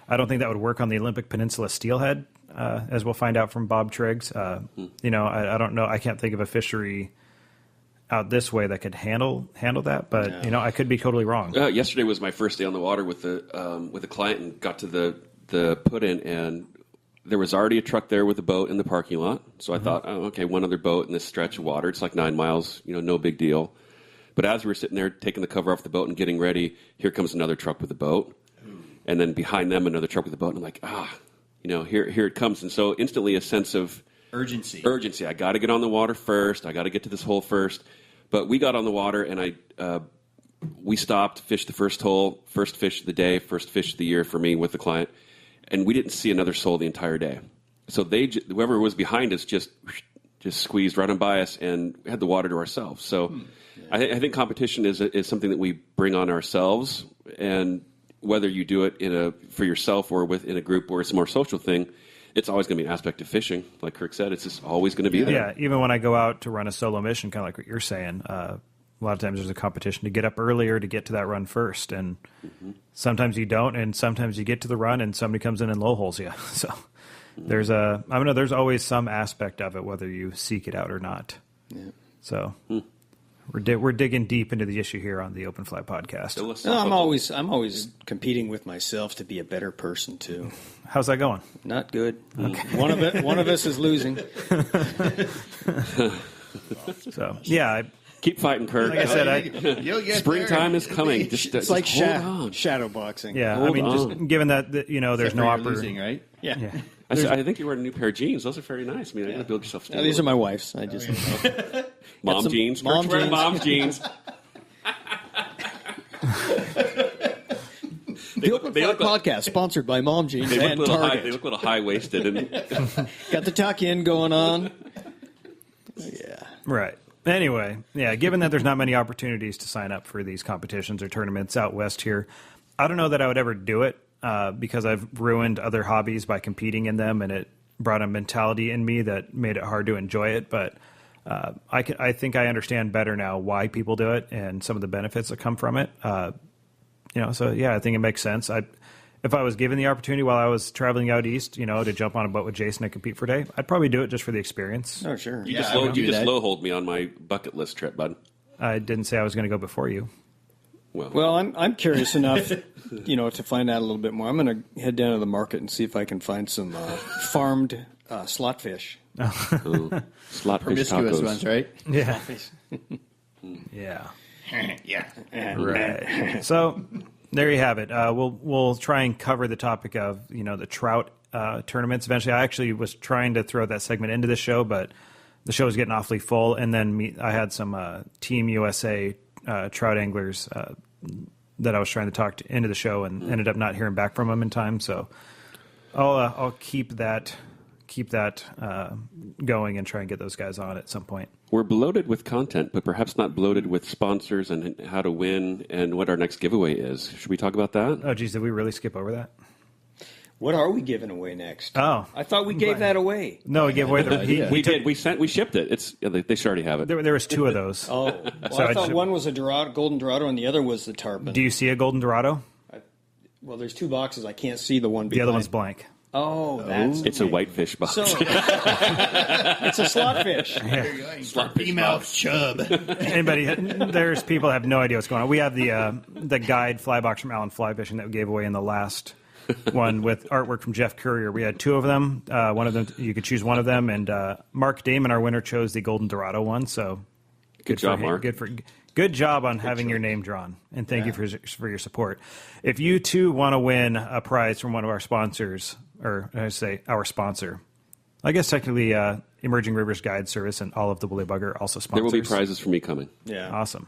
I don't think that would work on the Olympic Peninsula steelhead, as we'll find out from Bob Triggs. I don't know. I can't think of a fishery out this way that could handle that, but I could be totally wrong. Yesterday was my first day on the water with a client, and got to the put in, and there was already a truck there with a boat in the parking lot. So I thought, one other boat in this stretch of water. It's like 9 miles, no big deal. But as we were sitting there taking the cover off the boat and getting ready, here comes another truck with a boat, and then behind them another truck with a boat. And I'm like, here it comes. And so instantly a sense of urgency. I got to get on the water first. I got to get to this hole first. But we got on the water, and we stopped, fished the first hole, first fish of the day, first fish of the year for me with the client, and we didn't see another soul the entire day. So whoever was behind us just squeezed right on by us, and we had the water to ourselves. So I think competition is something that we bring on ourselves, and whether you do it for yourself or in a group where it's a more social thing, it's always going to be an aspect of fishing. Like Kirk said, it's just always going to be there. Yeah, even when I go out to run a solo mission, kind of like what you're saying, a lot of times there's a competition to get up earlier to get to that run first. And sometimes you don't, and sometimes you get to the run and somebody comes in and low holes you. So there's always some aspect of it, whether you seek it out or not. Yeah. So we're digging deep into the issue here on the Open Fly podcast. No, I'm always competing with myself to be a better person too. How's that going? Not good. Okay. One of us is losing. So yeah. Keep fighting, Kirk. Like I said, springtime is coming. It's like shadow boxing. Yeah, I mean, just given that there's no losing, right? Yeah. I think you're wearing a new pair of jeans. Those are very nice. I mean, I got to build yourself. No, these are my wife's. I just mom jeans. Mom jeans. Mom jeans. The Open Fly podcast sponsored by Mom Jeans and Target. They look a little high waisted. Got the tuck in going on. Yeah. Right. Anyway, yeah, given that there's not many opportunities to sign up for these competitions or tournaments out west here, I don't know that I would ever do it because I've ruined other hobbies by competing in them, and it brought a mentality in me that made it hard to enjoy it. But I think I understand better now why people do it and some of the benefits that come from it. So yeah, I think it makes sense. If I was given the opportunity while I was traveling out east, to jump on a boat with Jason and compete for a day, I'd probably do it just for the experience. Oh, sure. You just low-hold me on my bucket list trip, bud. I didn't say I was going to go before you. Well, I'm curious enough, to find out a little bit more. I'm going to head down to the market and see if I can find some farmed slot fish. Slot promiscuous fish tacos. ones, right? Yeah. Yeah. Right. So there you have it. We'll try and cover the topic of the trout tournaments eventually. I actually was trying to throw that segment into the show, but the show was getting awfully full. And then I had some Team USA trout anglers that I was trying to talk into the show, and ended up not hearing back from them in time. So I'll keep that going and try and get those guys on at some point. We're bloated with content, but perhaps not bloated with sponsors and how to win and what our next giveaway is. Should we talk about that? Oh, geez, did we really skip over that? What are we giving away next? Oh, I thought we gave that away. No, we gave away we did. We shipped it. They should already have it. There was two of those. Oh, well, I thought one was a golden Dorado and the other was the tarpon. Do you see a golden Dorado? Well, there's two boxes. I can't see the one behind. The other one's blank. Oh, that's it's a whitefish box. So, it's a slot fish. Slot mouth chub. There's people that have no idea what's going on. We have the guide fly box from Allen Fly Fishing that we gave away in the last one with artwork from Jeff Courier. We had two of them. One of them, you could choose one of them, and Mark Damon, our winner, chose the Golden Dorado one. So good job, Mark. Good job on having your name drawn, and thank you for your support. If you too want to win a prize from one of our sponsors, or I say our sponsor, I guess technically Emerging Rivers Guide Service and all of the Woolly Bugger also sponsors. There will be prizes for me coming. Yeah, awesome.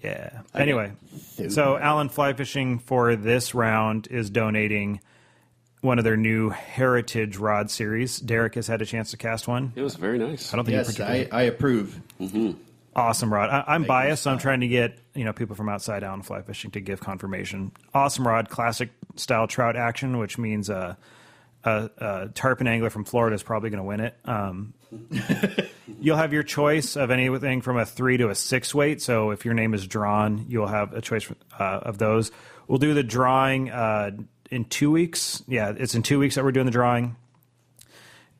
Yeah. Anyway, so Allen Fly Fishing for this round is donating one of their new Heritage Rod series. Derek has had a chance to cast one. It was very nice. I don't think I approve. Mm-hmm. Awesome rod. I'm biased, so I'm trying to get people from outside Allen Fly Fishing to give confirmation. Awesome rod, classic style trout action, which means a tarpon angler from Florida is probably going to win it. You'll have your choice of anything from a 3 to a 6 weight. So if your name is drawn, you'll have a choice of those. We'll do the drawing in 2 weeks. Yeah, it's in 2 weeks that we're doing the drawing.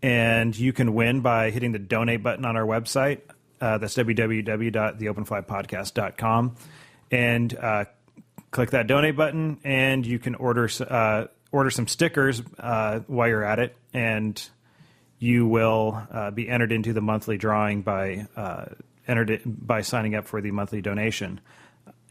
And you can win by hitting the donate button on our website. That's www.theopenflypodcast.com. And click that donate button, and you can order some stickers while you're at it, and you will be entered into the monthly drawing by signing up for the monthly donation.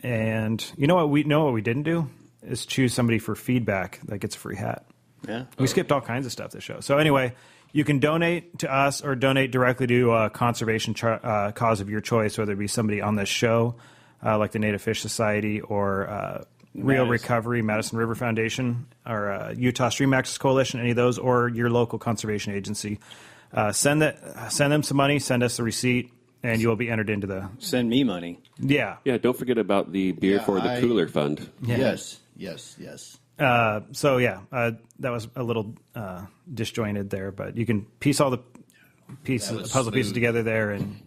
And what we didn't do is choose somebody for feedback that gets a free hat. Yeah, we skipped all kinds of stuff this show. So anyway, you can donate to us or donate directly to a conservation cause of your choice, whether it be somebody on this show, like the Native Fish Society or Real Recovery, Madison River Foundation, or Utah Stream Access Coalition, any of those, or your local conservation agency. Send them some money, send us the receipt, and you will be entered into the... Send me money. Yeah. Yeah, don't forget about the Beer for the Cooler Fund. Yeah. Yes. That was a little disjointed there, but you can piece all the puzzle pieces together there, and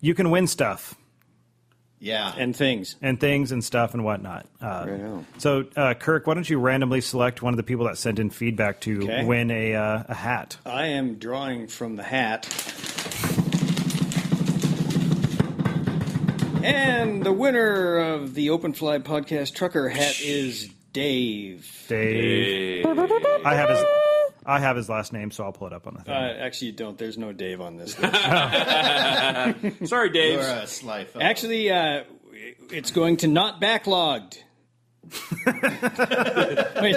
you can win stuff. Yeah. And things and stuff and whatnot. So, Kirk, why don't you randomly select one of the people that sent in feedback to win a hat? I am drawing from the hat. And the winner of the Open Fly Podcast Trucker Hat is Dave. Dave. I have his last name, so I'll pull it up on the thing. Actually, you don't. There's no Dave on this list. Sorry, Dave. You're a sly fellow. Actually, it's going to not backlogged. Wait.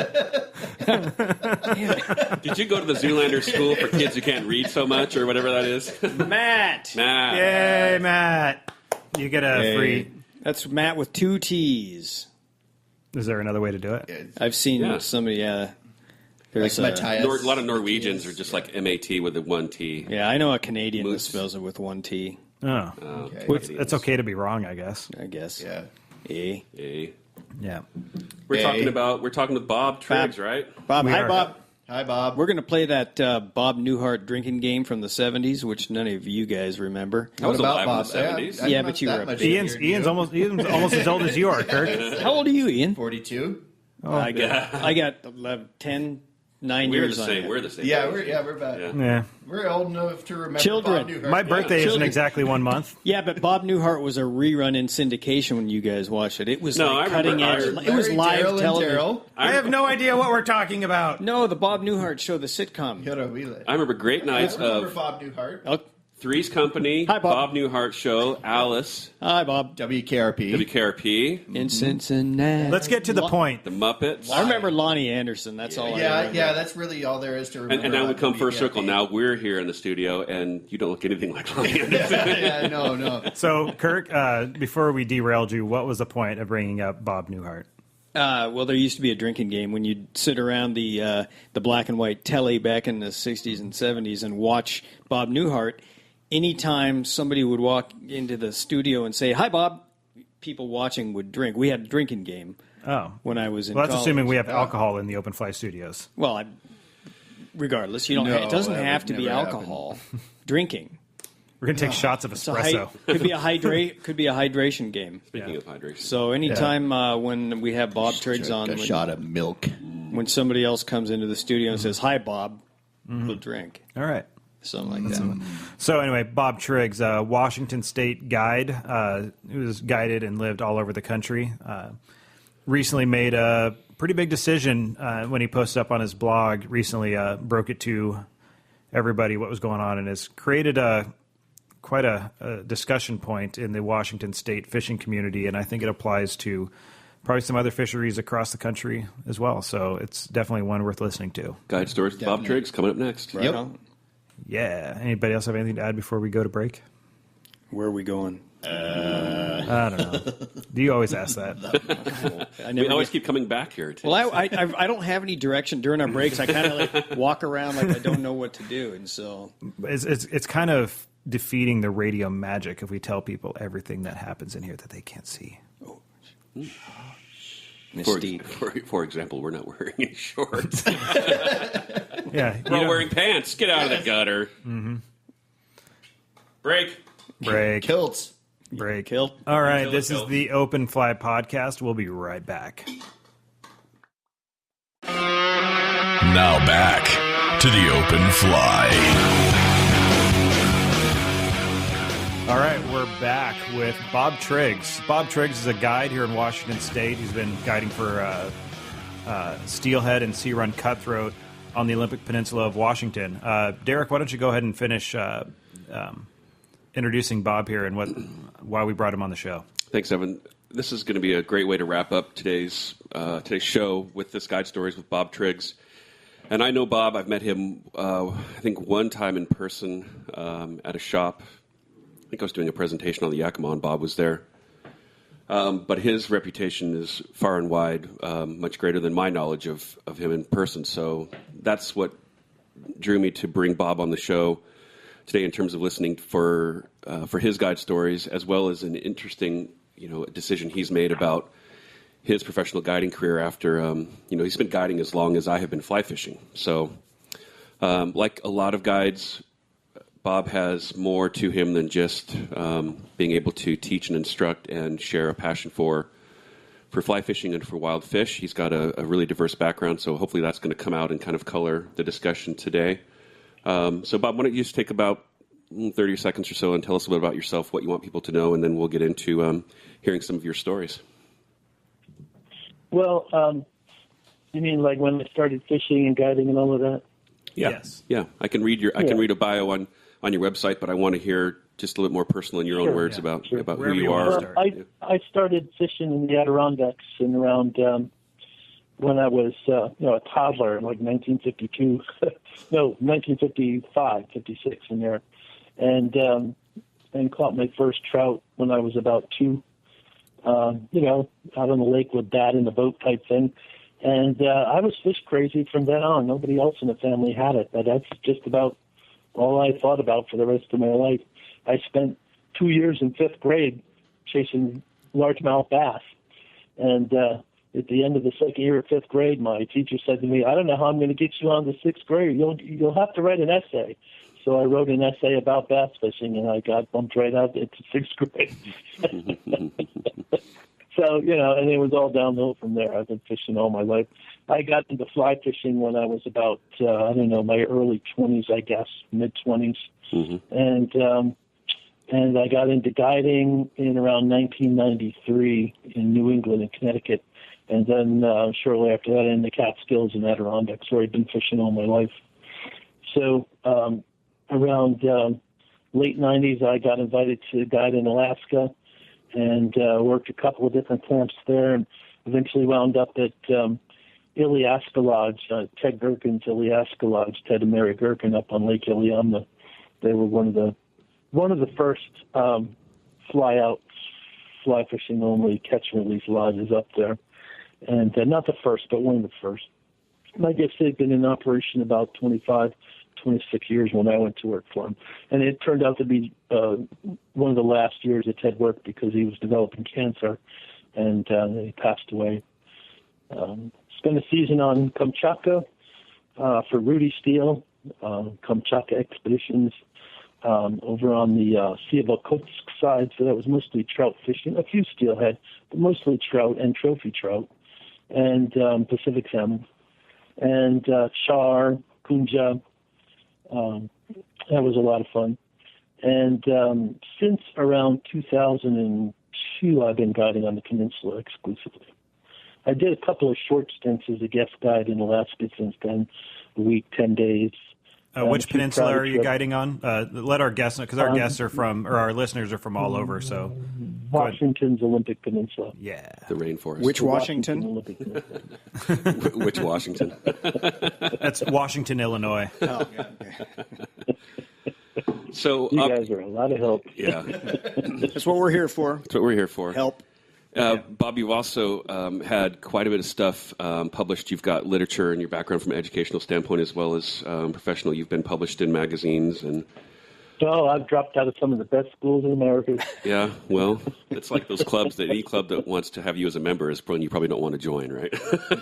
Did you go to the Zoolander school for kids who can't read so much, or whatever that is? Matt. Yay, Matt. You get a free... That's Matt with 2 T's. Is there another way to do it? I've seen somebody, there's Like Matthias. A lot of Norwegians are just like MAT with a 1 T. Yeah, I know a Canadian that Moose. spells it with 1 T, Oh. Okay. It's okay to be wrong, I guess. I guess. Yeah. Eh? Hey. Yeah. We're Hey. talking with Bob Triggs, right? Bob, We hi, are. Bob. Hi, Bob. We're going to play that Bob Newhart drinking game from the 70s, which none of you guys remember. I was What about alive in Bob? the 70s. Yeah, I'm but not you that were a much baby. younger than Ian's you. almost as old as you are, Kirk. How old are you, Ian? 42. I got 11, 10, 9 We're years the on same. it. We're the same. Yeah, age. we're back. Yeah. Yeah. We're old enough to remember Children. Bob Newhart. My birthday isn't Children. exactly 1 month. Yeah, but Bob Newhart was a rerun in syndication when you guys watched it. It was No, like I remember cutting edge. Larry, It was live Daryl, television. and Daryl. I have no idea what we're talking about. No, the Bob Newhart show, the sitcom. Yoda Wheeler. I remember great nights remember of Bob Newhart. Oh, Three's Company, Hi, Bob. Newhart Show, Alice, hi, Bob. WKRP. WKRP, In Cincinnati. Let's get to the point. The Muppets. I remember Lonnie Anderson. That's all I Yeah, remember. yeah, that's really all there is to remember. And now we about come full WKRP. circle. Now we're here in the studio, and you don't look anything like Lonnie Anderson. Yeah, no. So, Kirk, before we derailed you, what was the point of bringing up Bob Newhart? Well, there used to be a drinking game when you'd sit around the black and white telly back in the 60s and 70s and watch Bob Newhart. Anytime somebody would walk into the studio and say, hi, Bob, people watching would drink. We had a drinking game Oh. when I was in Well, that's college. assuming we have alcohol in the Open Fly studios. Well, regardless, you don't. No, it doesn't that have would to be never alcohol. Drinking. We're going to take shots of It's a espresso. could be a hydration game. Speaking of hydration. So anytime when we have Bob Triggs on, A shot of milk. when somebody else comes into the studio and says, hi, Bob, we'll drink. All right. Something like that. So anyway, Bob Triggs, Washington State guide, who was guided and lived all over the country, recently made a pretty big decision when he posted up on his blog recently, broke it to everybody what was going on, and has created quite a discussion point in the Washington State fishing community, and I think it applies to probably some other fisheries across the country as well. So it's definitely one worth listening to. Guide Stories with Bob Triggs coming up next. Right Yep. on. Yeah. Anybody else have anything to add before we go to break? Where are we going? I don't know. Do you always ask that? I We never always get- keep coming back here. Too. Well, I don't have any direction during our breaks. I kind of like walk around like I don't know what to do, and so It's kind of defeating the radio magic if we tell people everything that happens in here that they can't see. mystique. For example, we're not wearing any shorts. Yeah. We're all wearing pants. Get out of the gutter. Mm-hmm. Break. break. Kilts. Break. Kill. All right. Kill it, This kill. is the Open Fly Podcast. We'll be right back. Now back to the Open Fly. All right, we're back with Bob Triggs. Bob Triggs is a guide here in Washington State. He's been guiding for steelhead and sea run cutthroat on the Olympic Peninsula of Washington. Derek, why don't you go ahead and finish introducing Bob here and why we brought him on the show. Thanks, Evan. This is going to be a great way to wrap up today's show with this Guide Stories with Bob Triggs. And I know Bob. I've met him, I think, one time in person at a shop. I think I was doing a presentation on the Yakima, and Bob was there. But his reputation is far and wide much greater than my knowledge of him in person. So that's what drew me to bring Bob on the show today in terms of listening for his guide stories, as well as an interesting decision he's made about his professional guiding career after, he's been guiding as long as I have been fly fishing. So like a lot of guides, Bob has more to him than just being able to teach and instruct and share a passion for fly fishing and for wild fish. He's got a really diverse background, so hopefully that's going to come out and kind of color the discussion today. So, Bob, why don't you just take about 30 seconds or so and tell us a bit about yourself, what you want people to know, and then we'll get into hearing some of your stories. Well, you mean like when I started fishing and guiding and all of that? Yeah. Yes. Yeah. I can read a bio on your website, but I want to hear just a little more personal in your own words about who Wherever you you are. want to start. I started fishing in the Adirondacks in around when I was a toddler, like 1952, no, 1955, 56 in there, and caught my first trout when I was about 2. Out on the lake with Dad in the boat type thing. And I was fish crazy from then on. Nobody else in the family had it, but that's just about all I thought about for the rest of my life. I spent 2 years in 5th grade chasing largemouth bass. And at the end of the second year of 5th grade, my teacher said to me, I don't know how I'm going to get you on to 6th grade. You'll have to write an essay. So I wrote an essay about bass fishing, and I got bumped right out into 6th grade. So, and it was all downhill from there. I've been fishing all my life. I got into fly fishing when I was about, my early 20s, I guess, mid-20s. Mm-hmm. And I got into guiding in around 1993 in New England and Connecticut. And then shortly after that in the Catskills and Adirondacks, where I'd been fishing all my life. So around late 90s, I got invited to guide in Alaska and worked a couple of different camps there, and eventually wound up at Ileaska Lodge, Ted Gherkin's Ileaska Lodge, Ted and Mary Gherkin up on Lake Iliamna. They were one of the first fly fishing only catch and release lodges up there, and not the first, but one of the first. And I guess they've been in operation about 25, 26 years when I went to work for him. And it turned out to be one of the last years that Ted worked because he was developing cancer, and he passed away. Spent a season on Kamchatka for Rudy Steele, Kamchatka expeditions over on the Sea of Okhotsk side, so that was mostly trout fishing, a few steelhead, but mostly trout and trophy trout, and Pacific salmon, and char, kunja. That was a lot of fun. And since around 2002, I've been guiding on the peninsula exclusively. I did a couple of short stints as a guest guide in Alaska since then, a week, 10 days. Which peninsula are you guiding on? Let our guests know, because our guests are from, or our listeners are from all over, so. Washington's Olympic Peninsula. Yeah. The rainforest. Which Washington? Which Washington? That's Washington, Illinois. Oh, yeah, okay. So you guys are a lot of help. Yeah. That's what we're here for. That's what we're here for. Help. Bob, you've also had quite a bit of stuff published. You've got literature in your background from an educational standpoint as well as professional. You've been published in magazines and. Oh, I've dropped out of some of the best schools in America. Yeah, well, it's like those clubs that any club that wants to have you as a member is you probably don't want to join, right?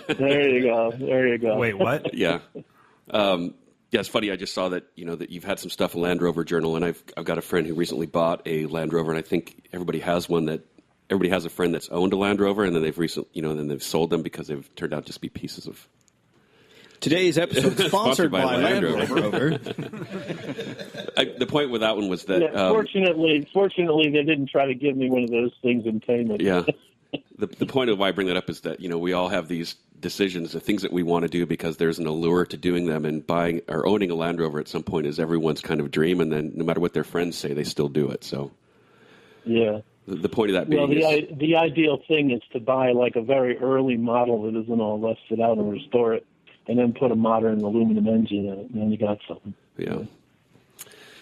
There you go. Wait, what? Yeah. Yeah, it's funny. I just saw that that you've had some stuff in Land Rover Journal, and I've got a friend who recently bought a Land Rover, and I think everybody has a friend that's owned a Land Rover, and then they've sold them because they've turned out to just be pieces of. Today's episode is sponsored by Land Rover. The point with that one was that fortunately, they didn't try to give me one of those things in payment. Yeah. The point of why I bring that up is that we all have these decisions, the things that we want to do because there's an allure to doing them, and buying or owning a Land Rover at some point is everyone's kind of dream, and then no matter what their friends say, they still do it. So. Yeah. The point of that being the ideal thing is to buy like a very early model that isn't all rusted out and restore it, and then put a modern aluminum engine in it, and then you got something. Yeah.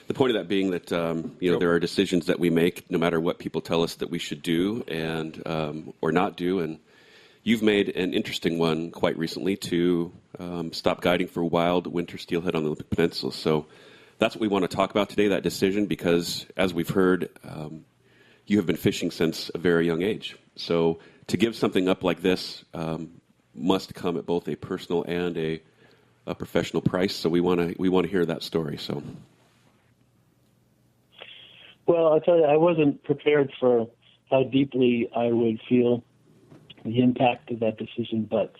The point of that being that there are decisions that we make, no matter what people tell us that we should do and or not do, and you've made an interesting one quite recently to stop guiding for wild winter steelhead on the Olympic Peninsula. So that's what we want to talk about today, that decision, because as we've heard. You have been fishing since a very young age. So to give something up like this must come at both a personal and a professional price. So we want to hear that story. So, well, I'll tell you, I wasn't prepared for how deeply I would feel the impact of that decision, but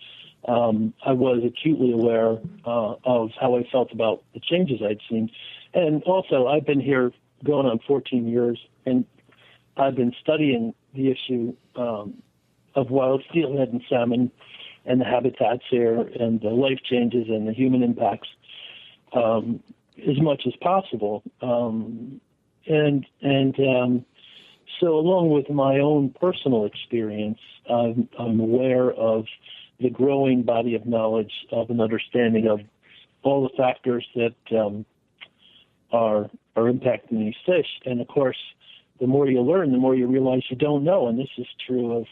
I was acutely aware of how I felt about the changes I'd seen. And also, I've been here going on 14 years, and I've been studying the issue of wild steelhead and salmon and the habitats here and the life changes and the human impacts as much as possible. So along with my own personal experience, I'm aware of the growing body of knowledge of an understanding of all the factors that are impacting these fish. And of course, the more you learn, the more you realize you don't know. And this is true of,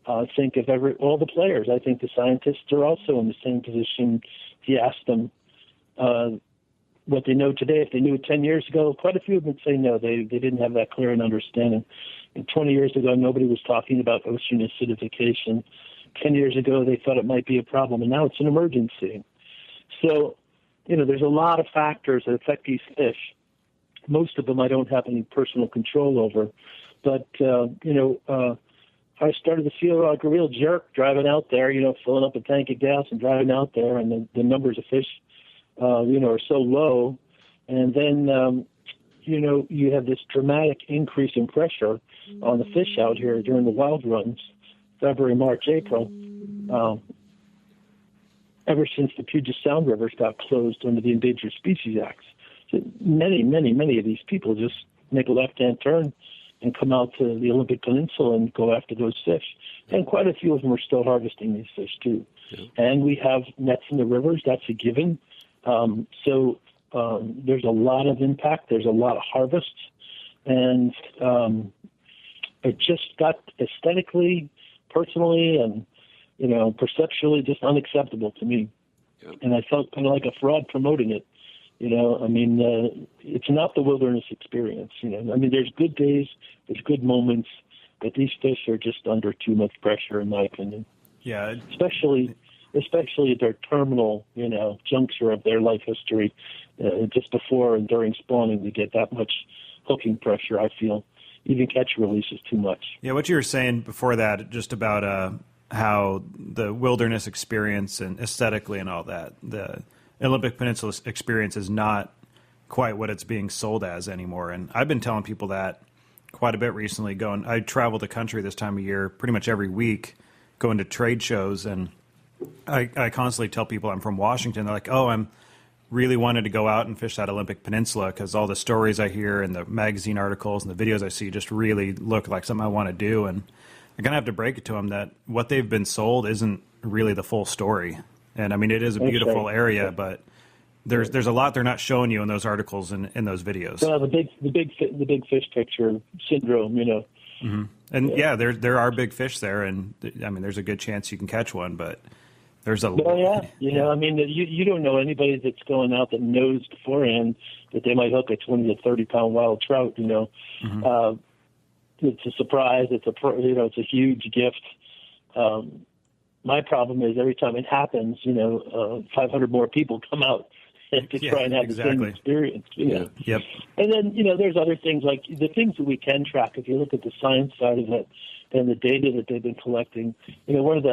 I think, of all the players. I think the scientists are also in the same position. If you ask them what they know today, if they knew it 10 years ago, quite a few of them would say no, they didn't have that clear an understanding. And 20 years ago, nobody was talking about ocean acidification. 10 years ago, they thought it might be a problem, and now it's an emergency. So, there's a lot of factors that affect these fish. Most of them I don't have any personal control over. But, I started to feel like a real jerk driving out there, filling up a tank of gas and driving out there, and the numbers of fish, are so low. And then, you have this dramatic increase in pressure on the fish out here during the wild runs, February, March, April. Ever since the Puget Sound rivers got closed under the Endangered Species Act. So many of these people just make a left-hand turn and come out to the Olympic Peninsula and go after those fish. And quite a few of them are still harvesting these fish, too. Yeah. And we have nets in the rivers. That's a given. So there's a lot of impact. There's a lot of harvests. And it just got aesthetically, personally, and perceptually just unacceptable to me. Yeah. And I felt kind of like a fraud promoting it. It's not the wilderness experience. There's good days, there's good moments, but these fish are just under too much pressure, in my opinion. Yeah. Especially at their terminal, juncture of their life history, just before and during spawning, to get that much hooking pressure, I feel. Even catch release is too much. Yeah, what you were saying before that, just about how the wilderness experience and aesthetically and all that, the Olympic Peninsula experience is not quite what it's being sold as anymore. And I've been telling people that quite a bit recently. I travel the country this time of year pretty much every week, going to trade shows, and I constantly tell people I'm from Washington. They're like, oh, I'm really wanted to go out and fish that Olympic Peninsula because all the stories I hear and the magazine articles and the videos I see just really look like something I want to do. And I kind of have to break it to them that what they've been sold isn't really the full story. And it is a beautiful area, but there's a lot they're not showing you in those articles and in those videos. Well, the big fish picture syndrome, Mm-hmm. And yeah, there are big fish there, and there's a good chance you can catch one, but there's a. Well, yeah, you don't know anybody that's going out that knows beforehand that they might hook a 20 to 30 pound wild trout. Mm-hmm. It's a surprise. It's a huge gift. My problem is every time it happens, 500 more people come out to try and have the same experience. Yep. And then, there's other things like the things that we can track. If you look at the science side of it and the data that they've been collecting, one of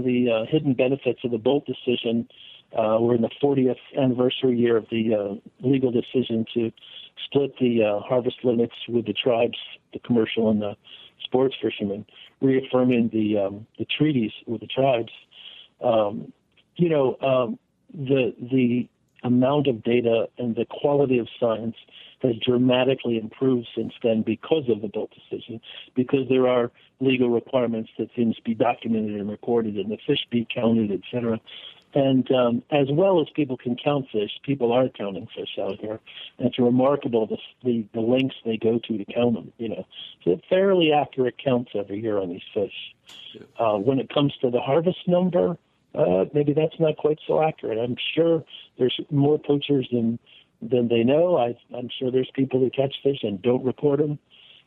the hidden benefits of the Bolt decision, we're in the 40th anniversary year of the legal decision to split the harvest limits with the tribes, the commercial and the sports fishermen, reaffirming the treaties with the tribes. The amount of data and the quality of science has dramatically improved since then because of the Bolt decision, because there are legal requirements that things be documented and recorded and the fish be counted, et cetera. And as well as people can count fish, people are counting fish out here. And it's remarkable the lengths they go to count them, So fairly accurate counts every year on these fish. When it comes to the harvest number, maybe that's not quite so accurate. I'm sure there's more poachers than they know. I'm sure there's people who catch fish and don't record them,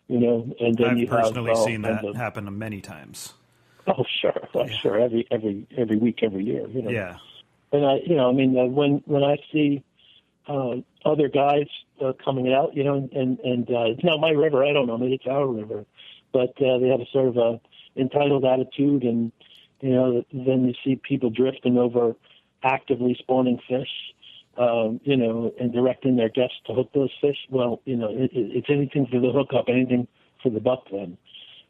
And then I've personally seen that happen many times. Oh, sure. Sure. Every week, every year. Yeah. And when I see other guys coming out, and it's not my river. I don't know. Maybe it's our river, but they have a sort of a entitled attitude, and then you see people drifting over actively spawning fish, and directing their guests to hook those fish. Well, it's anything for the hookup, anything for the buck then.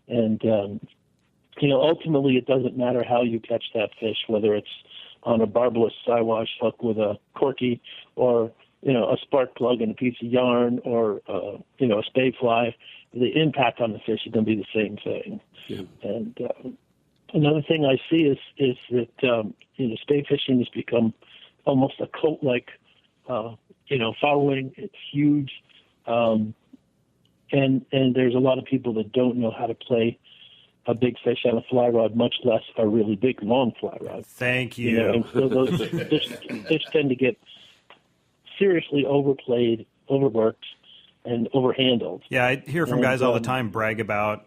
And, ultimately it doesn't matter how you catch that fish, whether it's on a barbless Siwash hook with a corky or, a spark plug and a piece of yarn or, a spade fly. The impact on the fish is going to be the same thing. Yeah. And another thing I see is that, spade fishing has become almost a cult-like, following. It's huge. And there's a lot of people that don't know how to play a big fish on a fly rod, much less a really big, long fly rod. Thank you. And so those fish tend to get seriously overplayed, overworked, and overhandled. Yeah, I hear from guys all the time brag about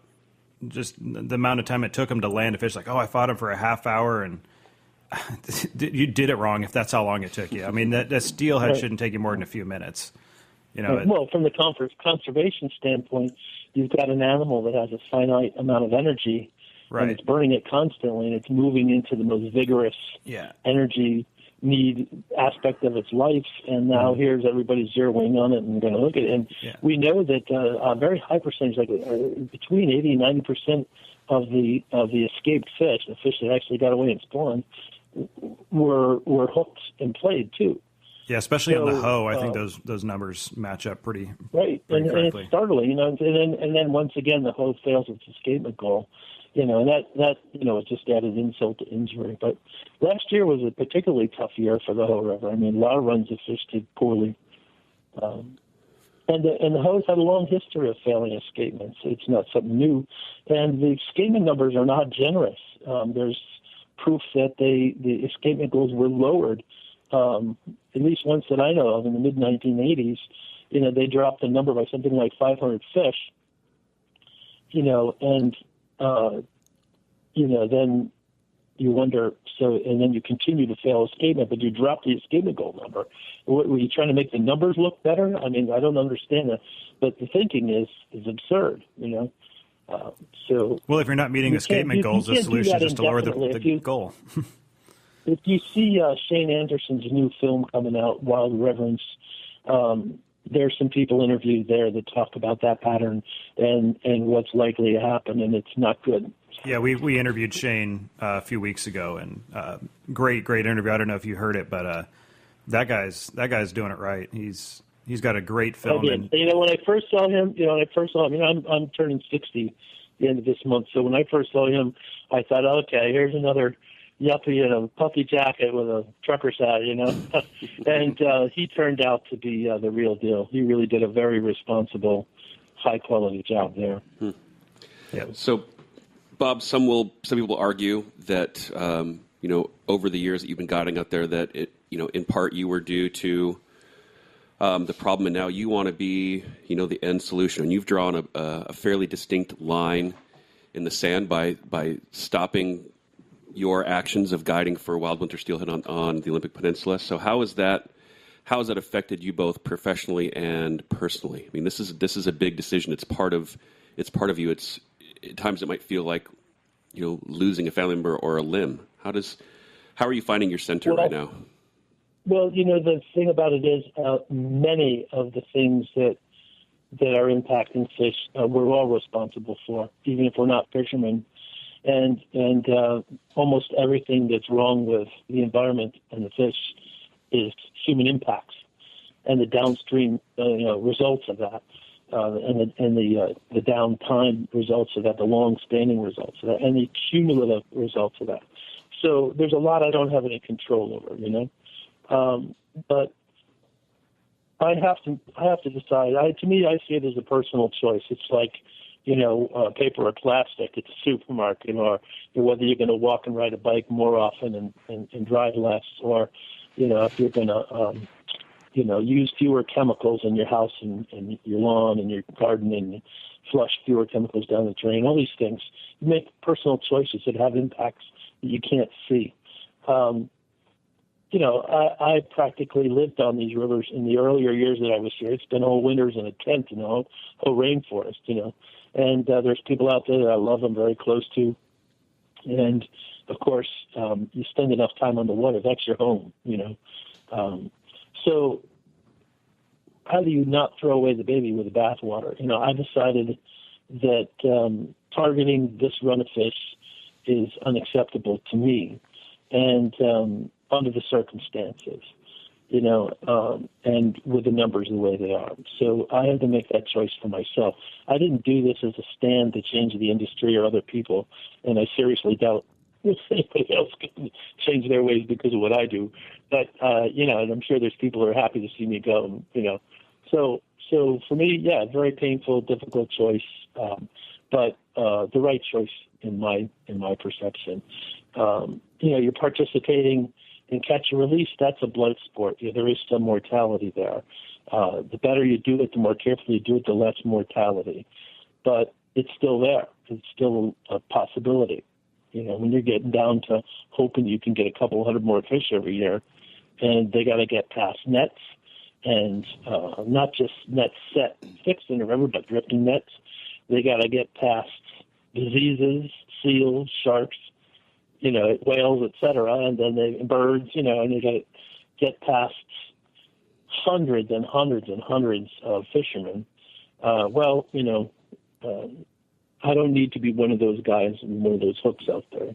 just the amount of time it took them to land a fish. Like, I fought him for a half hour, and you did it wrong if that's how long it took you. I mean, that steelhead shouldn't take you more than a few minutes. Well, from the conservation standpoint, you've got an animal that has a finite amount of energy, and it's burning it constantly, and it's moving into the most vigorous energy need aspect of its life, and now here's everybody zeroing on it and going to look at it. And we know that a very high percentage, like between 80 and 90% of the escaped fish, the fish that actually got away and spawned, were hooked and played too. Yeah, especially on the hoe, I think those numbers match up pretty right. And it's startling, and then once again the hoe fails its escapement goal, and that it's just added insult to injury. But last year was a particularly tough year for the Hoe River. I mean, a lot of runs of fish did poorly, and the hoes had a long history of failing escapements. It's not something new, and the escapement numbers are not generous. There's proof that the escapement goals were lowered. At least once that I know of in the mid-1980s, they dropped the number by something like 500 fish, and then you wonder, and then you continue to fail escapement, but you drop the escapement goal number. Were you trying to make the numbers look better? I mean, I don't understand that, but the thinking is absurd, well, if you're not meeting escapement goals, the solution is just to lower the goal. If you see Shane Anderson's new film coming out, Wild Reverence, there's some people interviewed there that talk about that pattern and what's likely to happen, and it's not good. Yeah, we interviewed Shane a few weeks ago, and great interview. I don't know if you heard it, but that guy's doing it right. He's got a great film. And when I first saw him, I'm turning 60 the end of this month, so when I first saw him, I thought, okay, here's another yuppie in a puffy jacket with a trucker's hat, and he turned out to be the real deal. He really did a very responsible, high-quality job there. Yeah. So, Bob, some people argue that over the years that you've been guiding out there, that it in part you were due to the problem, and now you want to be the end solution, and you've drawn a fairly distinct line in the sand by stopping your actions of guiding for wild winter steelhead on the Olympic Peninsula. So how has that affected you both professionally and personally? I mean, this is a big decision. It's part of you. It's at times it might feel like losing a family member or a limb. How are you finding your center right now? Well, the thing about it is many of the things that are impacting fish we're all responsible for, even if we're not fishermen. And almost everything that's wrong with the environment and the fish is human impacts and the downstream results of that, and the downtime results of that, the long-standing results of that, and the cumulative results of that. So there's a lot I don't have any control over, but I have to decide. To me, I see it as a personal choice. It's like paper or plastic at the supermarket, or whether you're going to walk and ride a bike more often and drive less, or if you're going to use fewer chemicals in your house and your lawn and your garden, and flush fewer chemicals down the drain. All these things, you make personal choices that have impacts that you can't see. I practically lived on these rivers in the earlier years that I was here. It's been whole winters in a tent in a whole rainforest, and there's people out there that I love, I'm very close to. And, of course, you spend enough time on the water, that's your home, So how do you not throw away the baby with the bathwater? I decided that targeting this run of fish is unacceptable to me, and under the circumstances, and with the numbers the way they are. So I had to make that choice for myself. I didn't do this as a stand to change the industry or other people, and I seriously doubt if anybody else can change their ways because of what I do. But, and I'm sure there's people who are happy to see me go, So for me, yeah, very painful, difficult choice, but the right choice in my perception. You're participating in catch and release. That's a blood sport. There is some mortality there. The better you do it, the more carefully you do it, the less mortality. But it's still there. It's still a possibility. When you're getting down to hoping you can get a couple hundred more fish every year, and they got to get past nets, and not just nets set and fixed in the river, but drifting nets. They got to get past diseases, seals, sharks, whales, etc., and then birds, and they got to get past hundreds and hundreds and hundreds of fishermen. I don't need to be one of those guys and one of those hooks out there.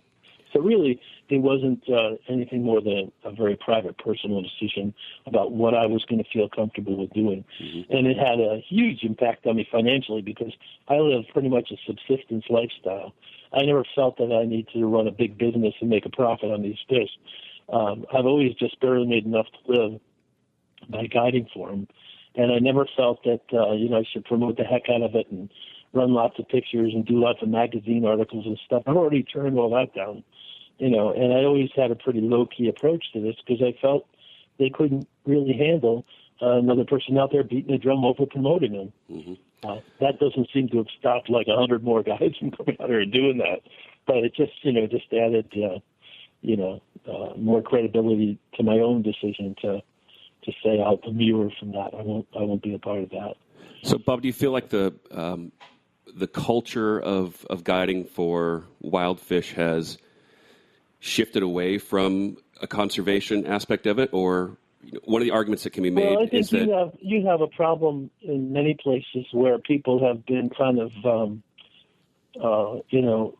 So really, it wasn't anything more than a very private, personal decision about what I was going to feel comfortable with doing. Mm-hmm. And it had a huge impact on me financially because I live pretty much a subsistence lifestyle. I never felt that I needed to run a big business and make a profit on these fish. I've always just barely made enough to live by guiding for them. And I never felt that, I should promote the heck out of it and run lots of pictures and do lots of magazine articles and stuff. I've already turned all that down, and I always had a pretty low-key approach to this because I felt they couldn't really handle another person out there beating a drum over promoting them. Mm-hmm. That doesn't seem to have stopped like 100 more guys from coming out there and doing that. But it just added, more credibility to my own decision to say I'll demur from that. I won't be a part of that. So, Bob, do you feel like the culture of guiding for wild fish has shifted away from a conservation aspect of it, or one of the arguments that can be made I think is that you have a problem in many places where people have been kind of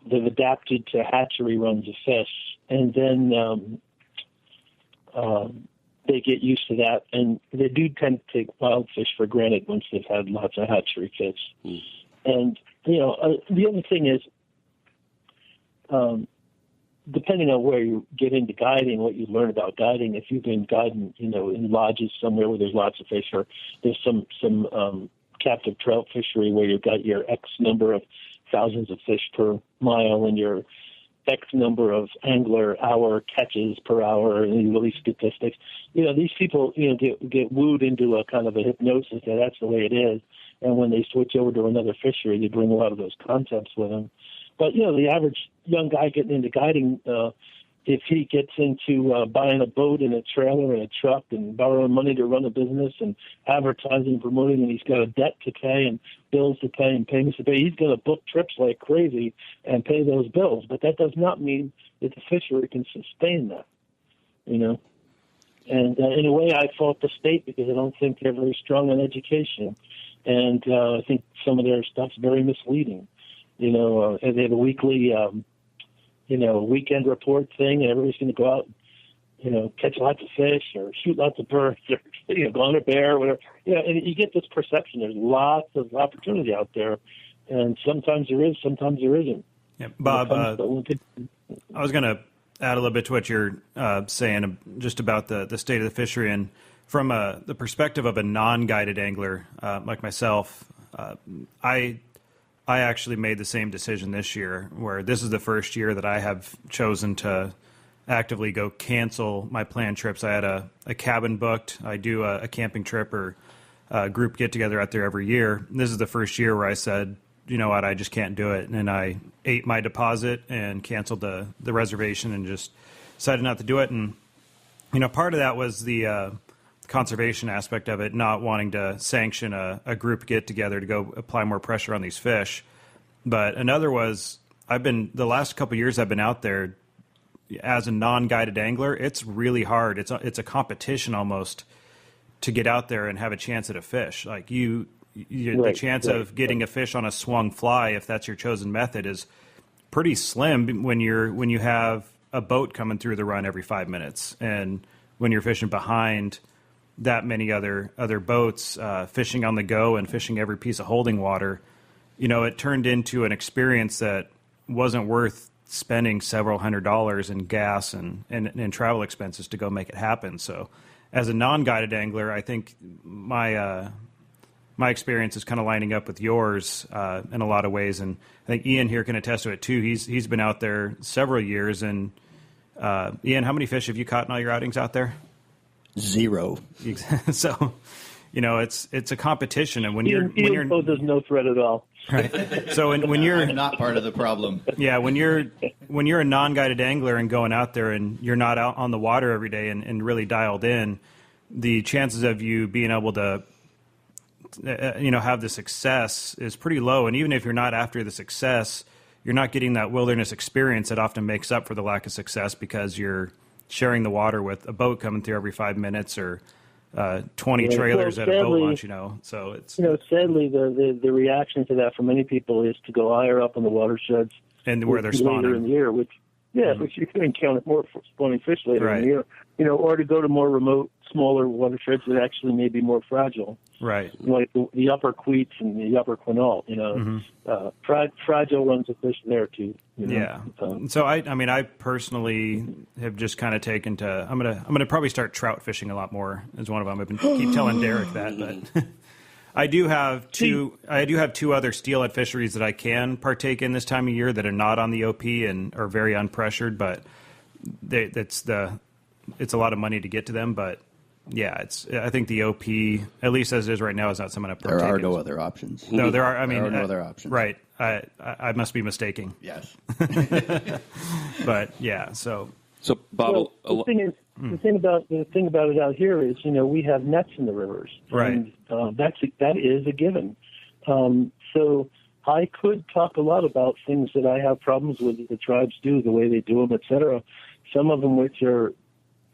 they've adapted to hatchery runs of fish, and then they get used to that, and they do tend to take wild fish for granted once they've had lots of hatchery fish. Mm. And, the other thing is, depending on where you get into guiding, what you learn about guiding, if you've been guiding, in lodges somewhere where there's lots of fish, or there's some captive trout fishery where you've got your X number of thousands of fish per mile and your X number of angler hour catches per hour, and you release statistics. These people, get wooed into a kind of a hypnosis that that's the way it is. And when they switch over to another fishery, they bring a lot of those concepts with them. But, the average young guy getting into guiding, if he gets into buying a boat and a trailer and a truck and borrowing money to run a business and advertising and promoting, and he's got a debt to pay and bills to pay and payments to pay, he's going to book trips like crazy and pay those bills. But that does not mean that the fishery can sustain that, And in a way, I fault the state because I don't think they're very strong on education. And I think some of their stuff's very misleading. They have a weekly, weekend report thing, and everybody's going to go out, catch lots of fish or shoot lots of birds or, go on a bear or whatever. And you get this perception. There's lots of opportunity out there, and sometimes there is, sometimes there isn't. Yeah, Bob, I was going to add a little bit to what you're saying just about the state of the fishery. And from the perspective of a non-guided angler like myself, I actually made the same decision this year, where this is the first year that I have chosen to actively go cancel my planned trips. I had a cabin booked. I do a camping trip or a group get-together out there every year. And this is the first year where I said, you know what, I just can't do it. And I ate my deposit and canceled the reservation and just decided not to do it. And, part of that was the conservation aspect of it, not wanting to sanction a group get-together to go apply more pressure on these fish. But another was, the last couple of years I've been out there as a non-guided angler, it's really hard. It's a competition almost to get out there and have a chance at a fish. Like the chance of getting a fish on a swung fly, if that's your chosen method, is pretty slim when you have a boat coming through the run every 5 minutes, and when you're fishing behind that many other boats, fishing on the go and fishing every piece of holding water. It turned into an experience that wasn't worth spending several $100s in gas and travel expenses to go make it happen. So as a non-guided angler, I think my experience is kind of lining up with yours in a lot of ways. And I think Ian here can attest to it too. He's been out there several years. And Ian, how many fish have you caught in all your outings out there? 0. So, it's a competition, and when Ian poses no threat at all. Right. So when you're I'm not part of the problem. Yeah, when you're a non-guided angler and going out there and you're not out on the water every day and really dialed in, the chances of you being able to have the success is pretty low. And even if you're not after the success, you're not getting that wilderness experience that often makes up for the lack of success, because you're sharing the water with a boat coming through every 5 minutes, or 20 trailers at a boat launch, So it's sadly the reaction to that for many people is to go higher up on the watersheds and where they're spawning later in the year, which you can encounter more spawning fish later in the year, or to go to more remote, smaller watersheds that actually may be more fragile, right? Like the upper Queets and the upper Quinault, fragile ones of fish there too. Yeah. So I personally have just kind of taken to, I'm gonna probably start trout fishing a lot more as one of them. I've been keep telling Derek that, but I do have two other steelhead fisheries that I can partake in this time of year that are not on the OP and are very unpressured, but it's a lot of money to get to them. But yeah, I think the OP, at least as it is right now, is not something I partake in. There are no other options. No, there are. There are no other options. Right. I must be mistaking. Yes. But yeah, so Bob, the thing about it out here is, we have nets in the rivers, right? And that is a given. So I could talk a lot about things that I have problems with that the tribes do, the way they do them, etc. Some of them which are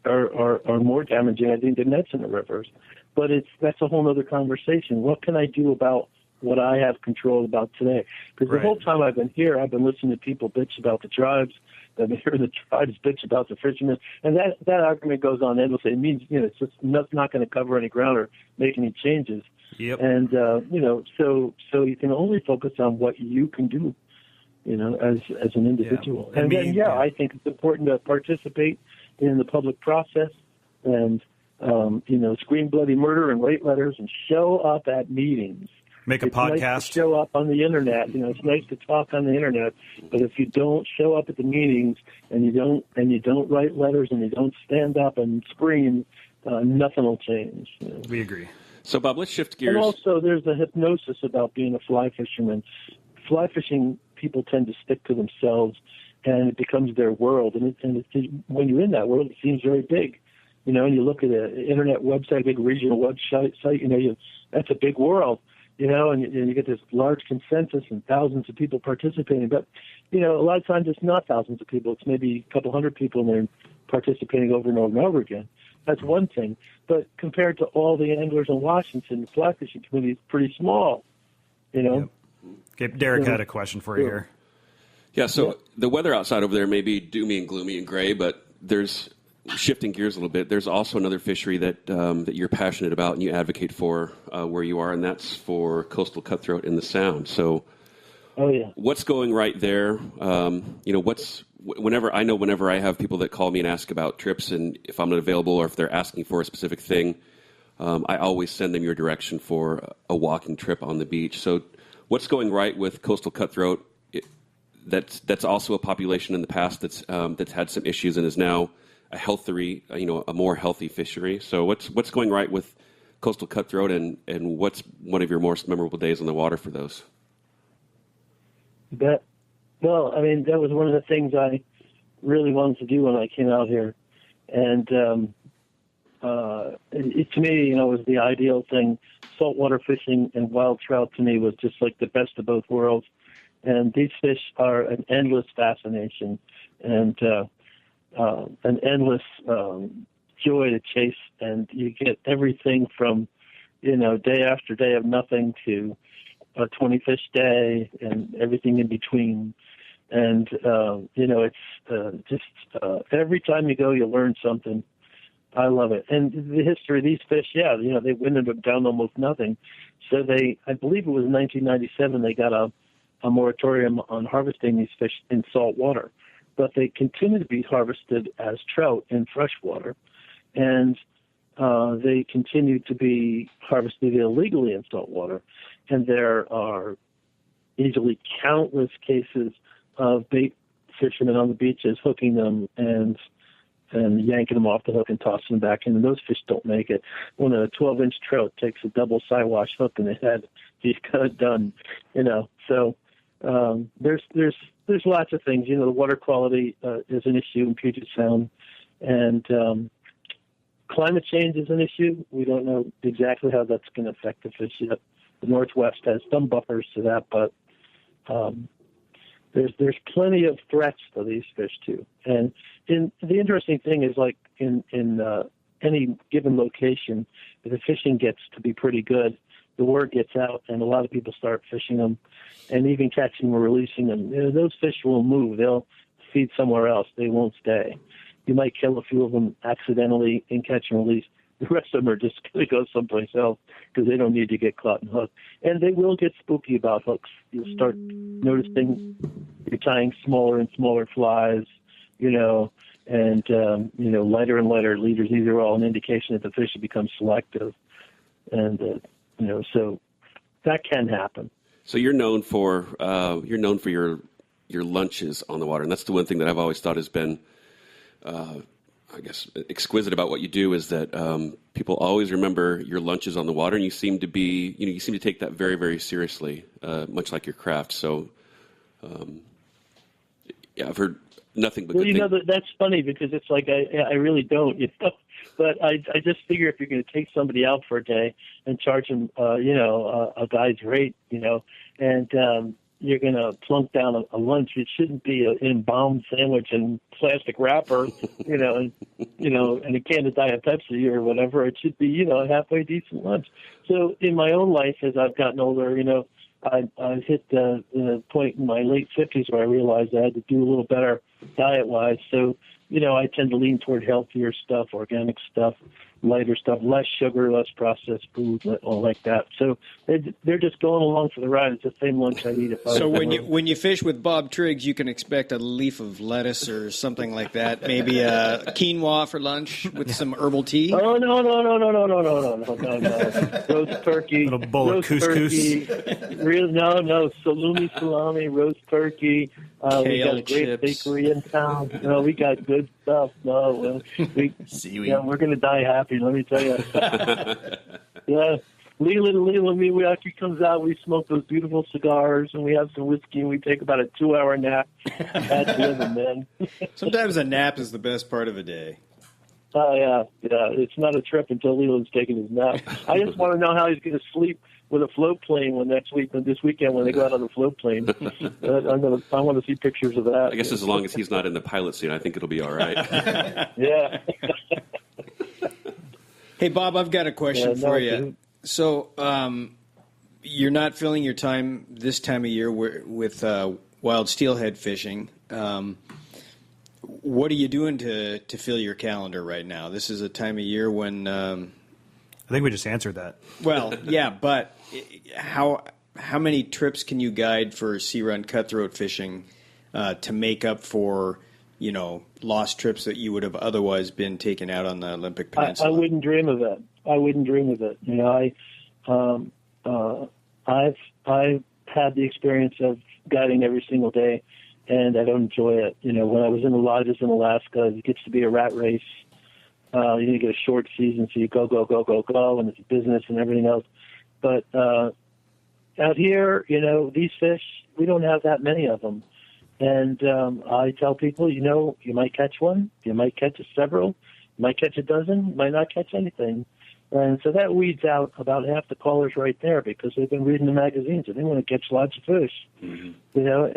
more damaging, I think, than nets in the rivers. But that's a whole other conversation. What can I do about what I have control about today? Because the whole time I've been here, I've been listening to people bitch about the tribes. I've been hearing the tribes bitch about the fishermen, and that argument goes on endlessly. It means it's just not going to cover any ground or make any changes. Yep. And so you can only focus on what you can do, as an individual. Yeah. And then I think it's important to participate in the public process and scream bloody murder and write letters and show up at meetings. Make a podcast. Nice to show up on the internet. It's nice to talk on the internet, but if you don't show up at the meetings and you don't write letters and you don't stand up and scream, nothing will change. We agree. So, Bob, let's shift gears. And also, there's a hypnosis about being a fly fisherman. Fly fishing people tend to stick to themselves, and it becomes their world. And when you're in that world, it seems very big. And you look at an internet website, a big regional website, that's a big world. And you get this large consensus and thousands of people participating. But, a lot of times it's not thousands of people. It's maybe a couple hundred people, and they're participating over and over and over again. That's one thing. But compared to all the anglers in Washington, the fly fishing community is pretty small, Yep. Okay, Derek had a question for you here. Yeah, so the weather outside over there may be doomy and gloomy and gray, but there's, shifting gears a little bit, there's also another fishery that you're passionate about and you advocate for where you are, and that's for coastal cutthroat in the Sound. So what's going right there? Whenever I have people that call me and ask about trips, and if I'm not available or if they're asking for a specific thing, I always send them your direction for a walking trip on the beach. So what's going right with coastal cutthroat? That's also a population in the past that's had some issues and is now a more healthy fishery. So what's going right with coastal cutthroat, and what's one of your most memorable days on the water for those? That was one of the things I really wanted to do when I came out here, and it to me, was the ideal thing. Saltwater fishing and wild trout to me was just like the best of both worlds. And these fish are an endless fascination and an endless joy to chase, and you get everything from, day after day of nothing to a 20 fish day and everything in between. And, it's just every time you go, you learn something. I love it. And the history of these fish, they winded up down almost nothing. So I believe it was in 1997, they got a moratorium on harvesting these fish in salt water. But they continue to be harvested as trout in freshwater. And they continue to be harvested illegally in saltwater. And there are easily countless cases of bait fishermen on the beaches hooking them and yanking them off the hook and tossing them back in. And those fish don't make it. When a 12-inch trout takes a double sidewash hook in the head, he's got it done. So there's lots of things. The water quality is an issue in Puget Sound, and climate change is an issue. We don't know exactly how that's going to affect the fish yet. The Northwest has some buffers to that, but there's plenty of threats to these fish too. And the interesting thing is, like in any given location, if the fishing gets to be pretty good, the word gets out, and a lot of people start fishing them, and even catching or releasing them. Those fish will move. They'll feed somewhere else. They won't stay. You might kill a few of them accidentally in catch and release. The rest of them are just going to go someplace else because they don't need to get caught and hooked. And they will get spooky about hooks. You'll start noticing you're tying smaller and smaller flies, and lighter and lighter leaders. These are all an indication that the fish have become selective. And, so that can happen. So you're known for your lunches on the water, and that's the one thing that I've always thought has been, exquisite about what you do is that people always remember your lunches on the water, and you seem to take that very, very seriously, much like your craft. So, I've heard nothing but good things. That's funny because it's like I really don't, But I just figure if you're going to take somebody out for a day and charge them, a guy's rate, and you're going to plunk down a lunch, it shouldn't be an embalmed sandwich and plastic wrapper, and a can of Diet Pepsi or whatever. It should be, a halfway decent lunch. So in my own life, as I've gotten older, I hit the point in my late 50s where I realized I had to do a little better diet-wise. So, I tend to lean toward healthier stuff, organic stuff, lighter stuff, less sugar, less processed food, all like that. So they're just going along for the ride. It's the same lunch I eat. So when you fish with Bob Triggs, you can expect a leaf of lettuce or something like that. Maybe a quinoa for lunch with some herbal tea. Oh no! Roast turkey, little bowl of couscous. Salami, roast turkey. We got a great bakery in town. We got good stuff. Seaweed. Yeah, we're gonna die happy. Let me tell you. Yeah. Leland and me, we after he comes out, we smoke those beautiful cigars, and we have some whiskey, and we take about a 2-hour nap. That's living, man. Sometimes a nap is the best part of a day. Oh, yeah. It's not a trip until Leland's taking his nap. I just want to know how he's going to sleep with a float plane this weekend when they go out on the float plane. I want to see pictures of that. I guess as long as he's not in the pilot seat, I think it'll be all right. Yeah. Hey, Bob, I've got a question for you. Dude. So, you're not filling your time this time of year with wild steelhead fishing. What are you doing to fill your calendar right now? This is a time of year when... I think we just answered that. Well, yeah, but how many trips can you guide for sea run cutthroat fishing to make up for, lost trips that you would have otherwise been taken out on the Olympic Peninsula? I wouldn't dream of that. I've had the experience of guiding every single day, and I don't enjoy it. When I was in the lodges in Alaska, it gets to be a rat race. You get a short season, so you go, and it's business and everything else. But out here, these fish, we don't have that many of them. And I tell people, you might catch one, you might catch several, you might catch a dozen, you might not catch anything. And so that weeds out about half the callers right there because they've been reading the magazines and they want to catch lots of fish. Mm-hmm.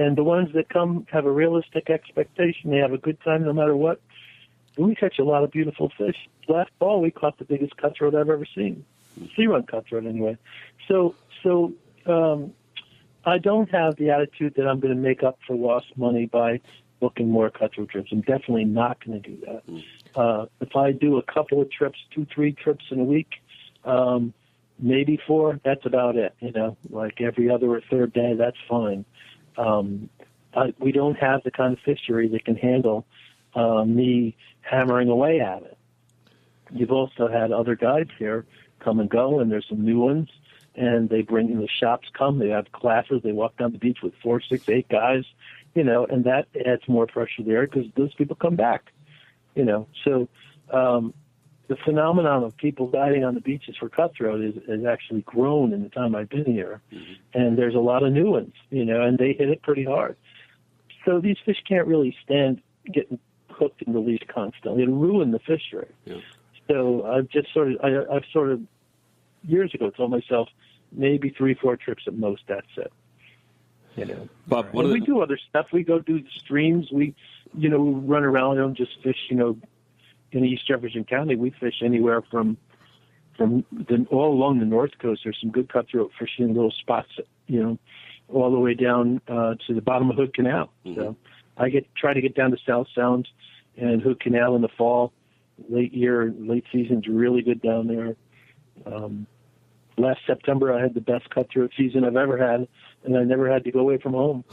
And the ones that come have a realistic expectation, they have a good time no matter what. We catch a lot of beautiful fish, last fall we caught the biggest cutthroat I've ever seen, sea-run cutthroat anyway. So I don't have the attitude that I'm going to make up for lost money by booking more cutthroat trips. I'm definitely not going to do that. If I do a couple of trips, 2-3 trips in a week, maybe 4, that's about it. Like every other or third day, that's fine. We don't have the kind of fishery that can handle me hammering away at it. You've also had other guides here come and go, and there's some new ones, and they bring in the shops come. They have classes. They walk down the beach with 4, 6, 8 guys, and that adds more pressure there because those people come back, So the phenomenon of people guiding on the beaches for cutthroat has actually grown in the time I've been here, and there's a lot of new ones, and they hit it pretty hard. So these fish can't really stand getting hooked and released constantly. It'll ruin the fishery. Yeah. So I've sort of years ago told myself maybe 3-4 trips at most. That's it. Bob, we do other stuff. We go do the streams. We run around and just fish. In East Jefferson County, we fish anywhere from all along the North Coast. There's some good cutthroat fishing in little spots. All the way down to the bottom of Hood Canal. Mm-hmm. So I try to get down to South Sound and Hood Canal in the fall. Late season's really good down there. Last September, I had the best cutthroat season I've ever had, and I never had to go away from home.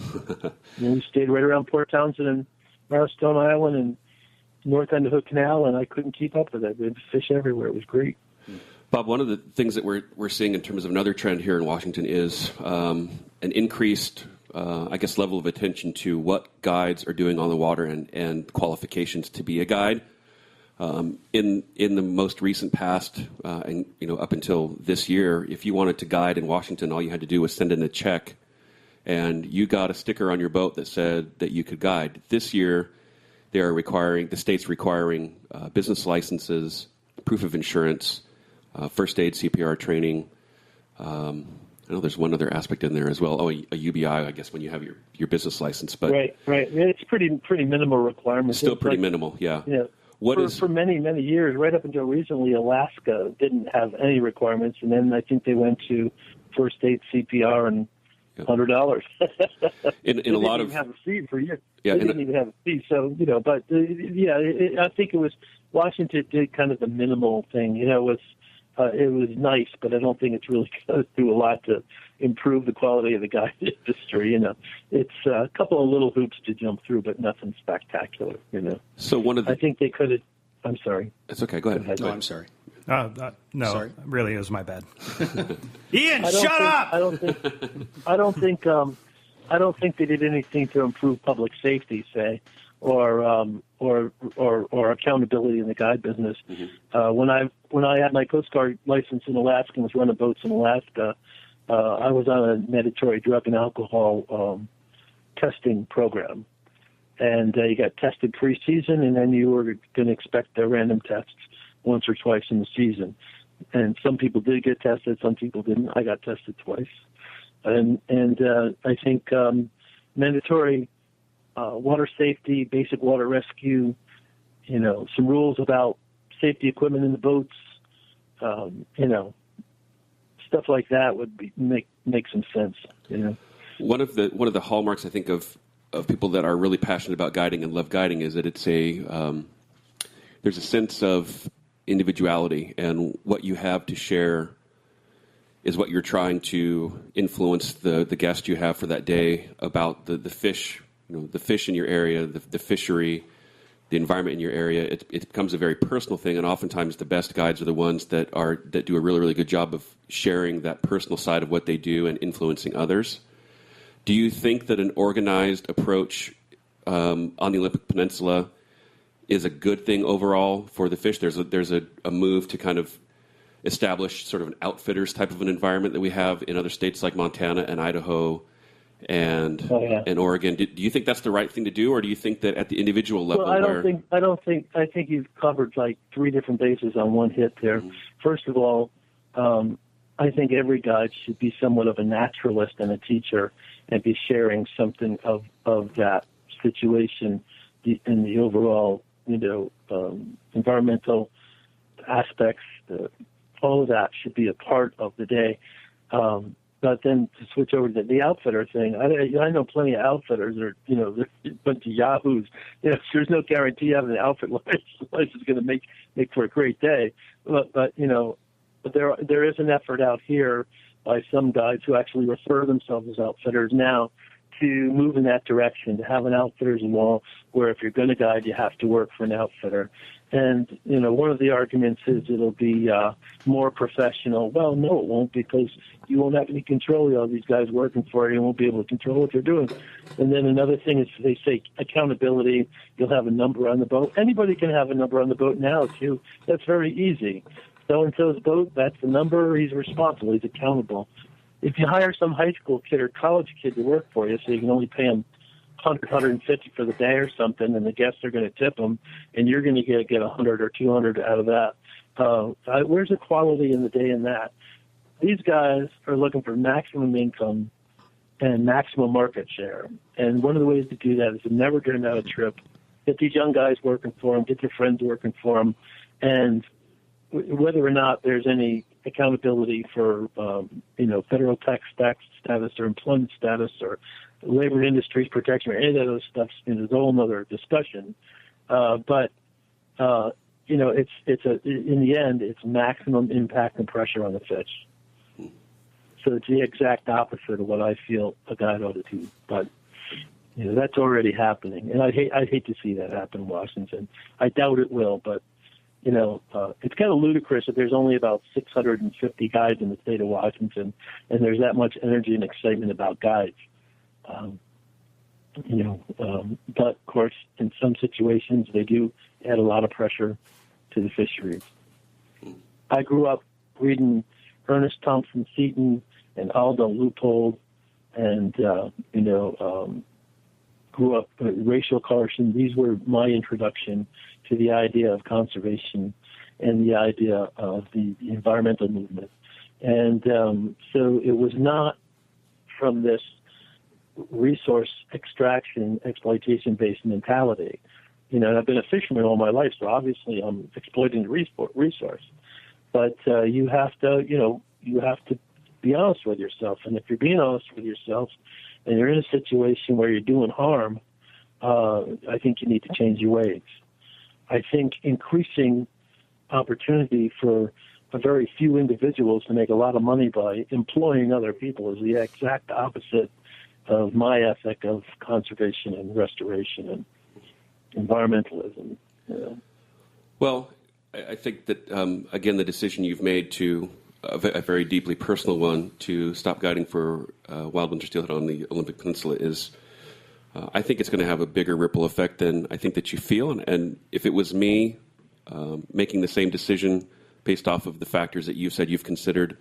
We stayed right around Port Townsend and Marrowstone Island and north end of Hood Canal, and I couldn't keep up with it. We had fish everywhere. It was great. Bob, one of the things that we're seeing in terms of another trend here in Washington is an increased, level of attention to what guides are doing on the water and qualifications to be a guide. In the most recent past, up until this year, if you wanted to guide in Washington, all you had to do was send in a check, and you got a sticker on your boat that said that you could guide. This year, the state's requiring business licenses, proof of insurance, first aid, CPR training. I know there's one other aspect in there as well. Oh, a UBI, I guess, when you have your business license. But right. It's pretty minimal requirements. Still pretty minimal, yeah. Yeah. For many, many years, right up until recently, Alaska didn't have any requirements, and then I think they went to first aid, CPR, and $100. in a lot of, didn't even have a fee for years. Yeah, they didn't even have a fee. So but I think it was Washington did kind of the minimal thing. It was nice, but I don't think it's really going to do a lot to improve the quality of the guide industry. It's a couple of little hoops to jump through, but nothing spectacular. So I think they could have. I'm sorry. It's okay. Go ahead. No, I'm sorry. No, Sorry? really, it was my bad. Ian, shut up! I don't think they did anything to improve public safety, say, or accountability in the guide business. Mm-hmm. When I had my Coast Guard license in Alaska and was running boats in Alaska, I was on a mandatory drug and alcohol testing program. And you got tested pre-season, and then you were going to expect the random tests once or twice in the season. And some people did get tested, some people didn't. I got tested twice. And I think mandatory water safety, basic water rescue, some rules about safety equipment in the boats, stuff like that would make some sense. One of the hallmarks, I think, of people that are really passionate about guiding and love guiding is that it's there's a sense of individuality, and what you have to share is what you're trying to influence the guest you have for that day about the fish, the fish in your area, the fishery, the environment in your area. It becomes a very personal thing, and oftentimes the best guides are the ones that do a really, really good job of sharing that personal side of what they do and influencing others. Do you think that an organized approach on the Olympic Peninsula is a good thing overall for the fish? There's a move to kind of establish sort of an outfitters type of an environment that we have in other states like Montana and Idaho and Oregon. Do you think that's the right thing to do, or do you think that at the individual level? Well, I think you've covered like 3 different bases on one hit there. Mm-hmm. First of all, I think every guide should be somewhat of a naturalist and a teacher and be sharing something of that situation in the overall, environmental aspects, all of that should be a part of the day. But then to switch over to the outfitter thing, I know plenty of outfitters that are, they're a bunch of yahoos. There's no guarantee having an outfit life is going to make for a great day. But there is an effort out here by some guys who actually refer themselves as outfitters now to move in that direction, to have an outfitter's wall where if you're going to guide, you have to work for an outfitter. And, one of the arguments is it'll be more professional. Well, no, it won't, because you won't have any control of all these guys working for you. You won't be able to control what they're doing. And then another thing is they say accountability. You'll have a number on the boat. Anybody can have a number on the boat now, too. That's very easy. So-and-so's boat, that's the number. He's responsible. He's accountable. If you hire some high school kid or college kid to work for you, so you can only pay him $100, $150 for the day or something, and the guests are going to tip them, and you're going to get $100 or $200 out of that. Where's the quality in the day in that? These guys are looking for maximum income and maximum market share. And one of the ways to do that is to never get them out of a trip. Get these young guys working for them, get their friends working for them, and whether or not there's any accountability for, federal tax status or employment status or labor industries protection or any of those stuff is a whole other discussion. But in the end, it's maximum impact and pressure on the fish. So it's the exact opposite of what I feel a guide ought to do. But that's already happening, and I hate to see that happen in Washington. I doubt it will, but it's kind of ludicrous that there's only about 650 guides in the state of Washington, and there's that much energy and excitement about guides. But of course, in some situations, they do add a lot of pressure to the fisheries. I grew up reading Ernest Thompson Seton and Aldo Leopold, and grew up with Rachel Carson. These were my introduction to the idea of conservation and the idea of the environmental movement. And so it was not from this resource extraction, exploitation-based mentality. I've been a fisherman all my life, so obviously I'm exploiting the resource. But you have to be honest with yourself. And if you're being honest with yourself and you're in a situation where you're doing harm, I think you need to change your ways. I think increasing opportunity for a very few individuals to make a lot of money by employing other people is the exact opposite of my ethic of conservation and restoration and environmentalism. Well, I think that, again, the decision you've made to, a very deeply personal one, to stop guiding for wild winter steelhead on the Olympic Peninsula is, I think it's going to have a bigger ripple effect than I think that you feel. And if it was me making the same decision based off of the factors that you've said you've considered,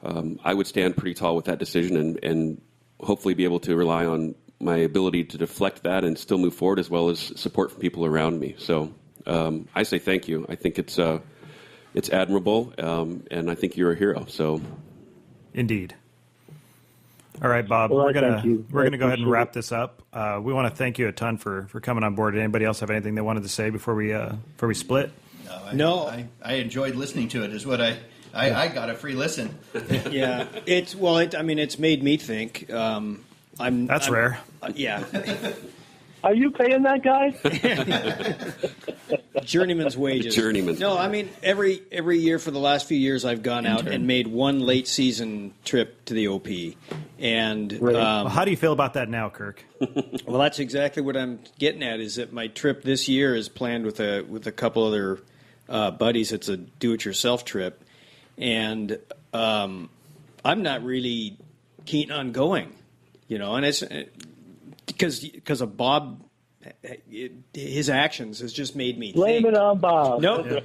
I would stand pretty tall with that decision and hopefully be able to rely on my ability to deflect that and still move forward, as well as support from people around me. So I say thank you. I think it's admirable, and I think you're a hero. So, indeed. All right, Bob. Well, we're gonna go ahead and wrap this up. We want to thank you a ton for coming on board. Did anybody else have anything they wanted to say before we split? No. I enjoyed listening to it. Is what I got a free listen. Yeah, it's made me think. That's rare. Yeah. Are you paying that guy? Journeyman's wages. Journeyman. No, every year for the last few years, I've gone out and made one late season trip to the OP. And well, how do you feel about that now, Kirk? Well, that's exactly what I'm getting at. Is that my trip this year is planned with a couple other buddies. It's a do-it-yourself trip, and I'm not really keen on going. And it's because of Bob. His actions has just made me blame think. it on Bob. No,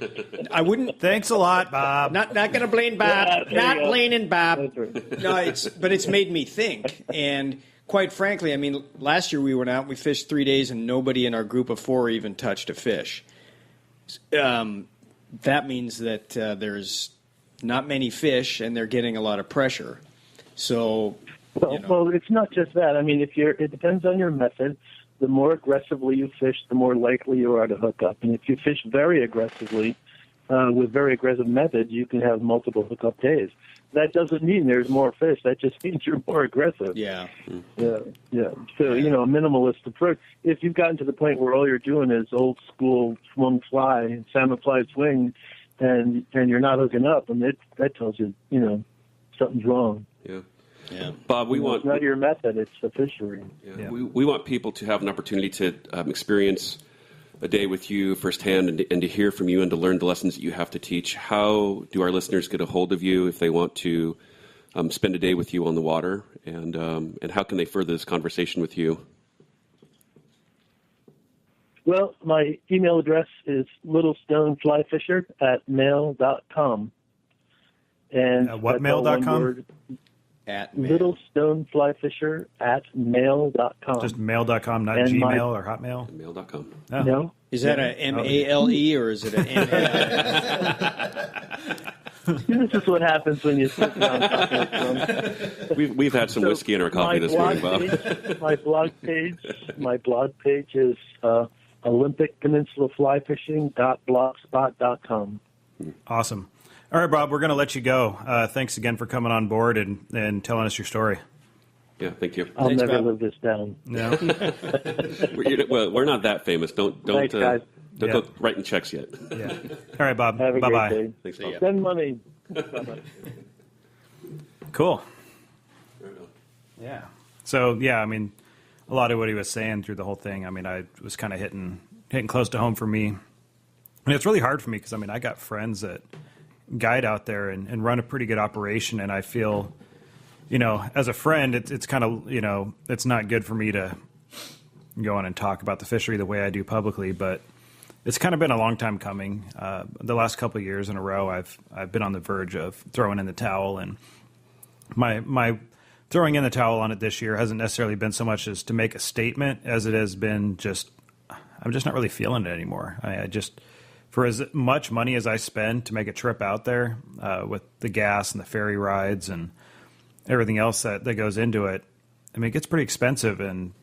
I wouldn't. Thanks a lot, Bob. Not going to blame Bob. Yeah, Not blaming Bob. Right. No, it's made me think. And quite frankly, last year we went out and we fished 3 days and nobody in our group of four even touched a fish. That means that there's not many fish and they're getting a lot of pressure. So, well, it's not just that. It depends on your method. The more aggressively you fish, the more likely you are to hook up. And if you fish very aggressively, with very aggressive methods, you can have multiple hookup days. That doesn't mean there's more fish. That just means you're more aggressive. Yeah. Yeah. So, a minimalist approach. If you've gotten to the point where all you're doing is old school swung fly, salmon fly swing, and you're not hooking up, and that tells you, something's wrong. Yeah. Yeah. Bob, it's not your method, it's the fishery. Yeah. We want people to have an opportunity to experience a day with you firsthand and to hear from you and to learn the lessons that you have to teach. How do our listeners get a hold of you if they want to spend a day with you on the water? And how can they further this conversation with you? Well, my email address is littlestoneflyfisher@mail.com. And what mail.com? At littlestoneflyfisher@mail.com. Just mail.com, not and Gmail or Hotmail? Mail.com. Oh. No. Is that a M-A-L-E or is it an M-A-L-E? This is what happens when you sit down talking. We've had some whiskey in our coffee this morning, Bob. My blog page is olympicpeninsulaflyfishing.blogspot.com. Awesome. All right, Bob, we're going to let you go. Thanks again for coming on board and telling us your story. Yeah, thank you. I'll never live this down. No. We're not that famous. Don't Thanks, guys. Don't go writing checks yet. Yeah. All right, Bob. Have a Bye-bye. great day. Thanks, Bob. Send money. Bye-bye. Cool. Yeah. So, yeah, I mean, a lot of what he was saying through the whole thing, I mean, I was kind of hitting close to home for me. And it's really hard for me because, I mean, I got friends that guide out there and run a pretty good operation, and I feel, as a friend, it's kind of, it's not good for me to go on and talk about the fishery the way I do publicly, but it's kind of been a long time coming. The last couple of years in a row, I've been on the verge of throwing in the towel, and my throwing in the towel on it this year hasn't necessarily been so much as to make a statement as it has been I'm just not really feeling it anymore. For as much money as I spend to make a trip out there with the gas and the ferry rides and everything else that goes into it, I mean, it gets pretty expensive, and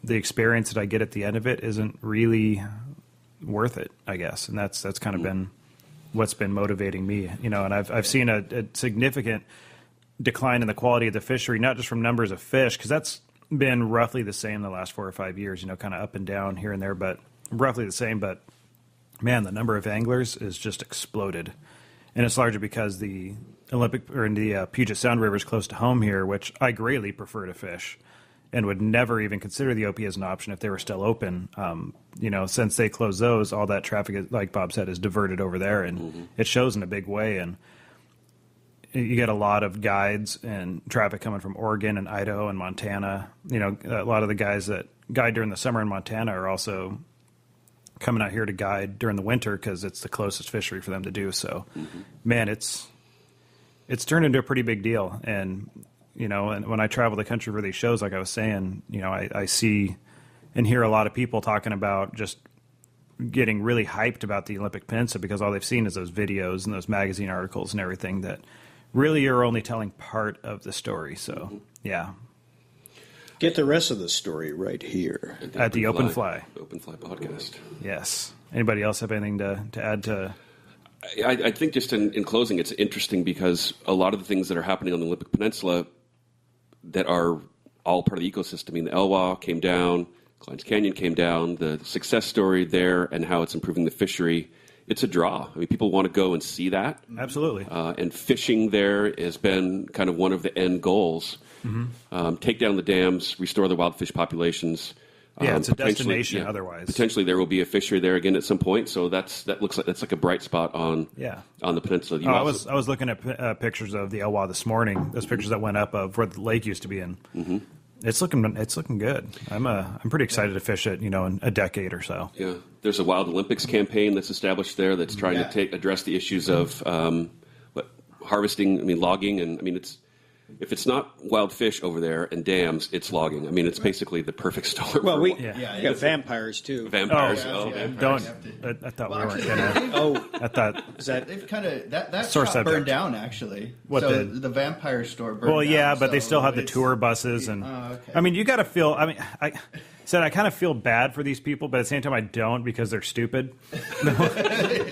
the experience that I get at the end of it isn't really worth it, I guess. And that's kind of been what's been motivating me, and I've seen a significant decline in the quality of the fishery, not just from numbers of fish, because that's been roughly the same the last 4 or 5 years, kind of up and down here and there, but roughly the same. But man, the number of anglers is just exploded. And it's largely because the Puget Sound River is close to home here, which I greatly prefer to fish and would never even consider the OP as an option if they were still open. Since they closed those, all that traffic, like Bob said, is diverted over there, and it shows in a big way. And you get a lot of guides and traffic coming from Oregon and Idaho and Montana. A lot of the guys that guide during the summer in Montana are also coming out here to guide during the winter because it's the closest fishery for them to do. So, man, it's turned into a pretty big deal. And, and when I travel the country for these shows, like I was saying, I see and hear a lot of people talking about just getting really hyped about the Olympic Peninsula because all they've seen is those videos and those magazine articles and everything that really are only telling part of the story. So, yeah. Get the rest of the story right here. At the Open Fly. Open Fly podcast. Yes. Anybody else have anything to add to? I think just in closing, it's interesting because a lot of the things that are happening on the Olympic Peninsula that are all part of the ecosystem. I mean, the Elwha came down, Klein's Canyon came down, the success story there and how it's improving the fishery. It's a draw. I mean, people want to go and see that. Absolutely. And fishing there has been kind of one of the end goals. Take down the dams, restore the wild fish populations. Yeah, it's a destination otherwise. Potentially there will be a fishery there again at some point, so that's like a bright spot on the peninsula. I was looking at pictures of the Elwha this morning, those pictures that went up of where the lake used to be in. It's looking good. I'm pretty excited to fish it, in a decade or so. Yeah. There's a Wild Olympics campaign that's established there that's trying to address the issues of harvesting, logging, and if it's not wild fish over there and dams, it's logging. It's basically the perfect storm. Well, we got vampires too. Vampires. Don't. I thought we weren't gonna. I thought they've kind of that shop burned down actually. The vampire store burned down. Well, yeah, but they still have the tour buses and. okay. You got to feel. said, I kind of feel bad for these people, but at the same time I don't because they're stupid. The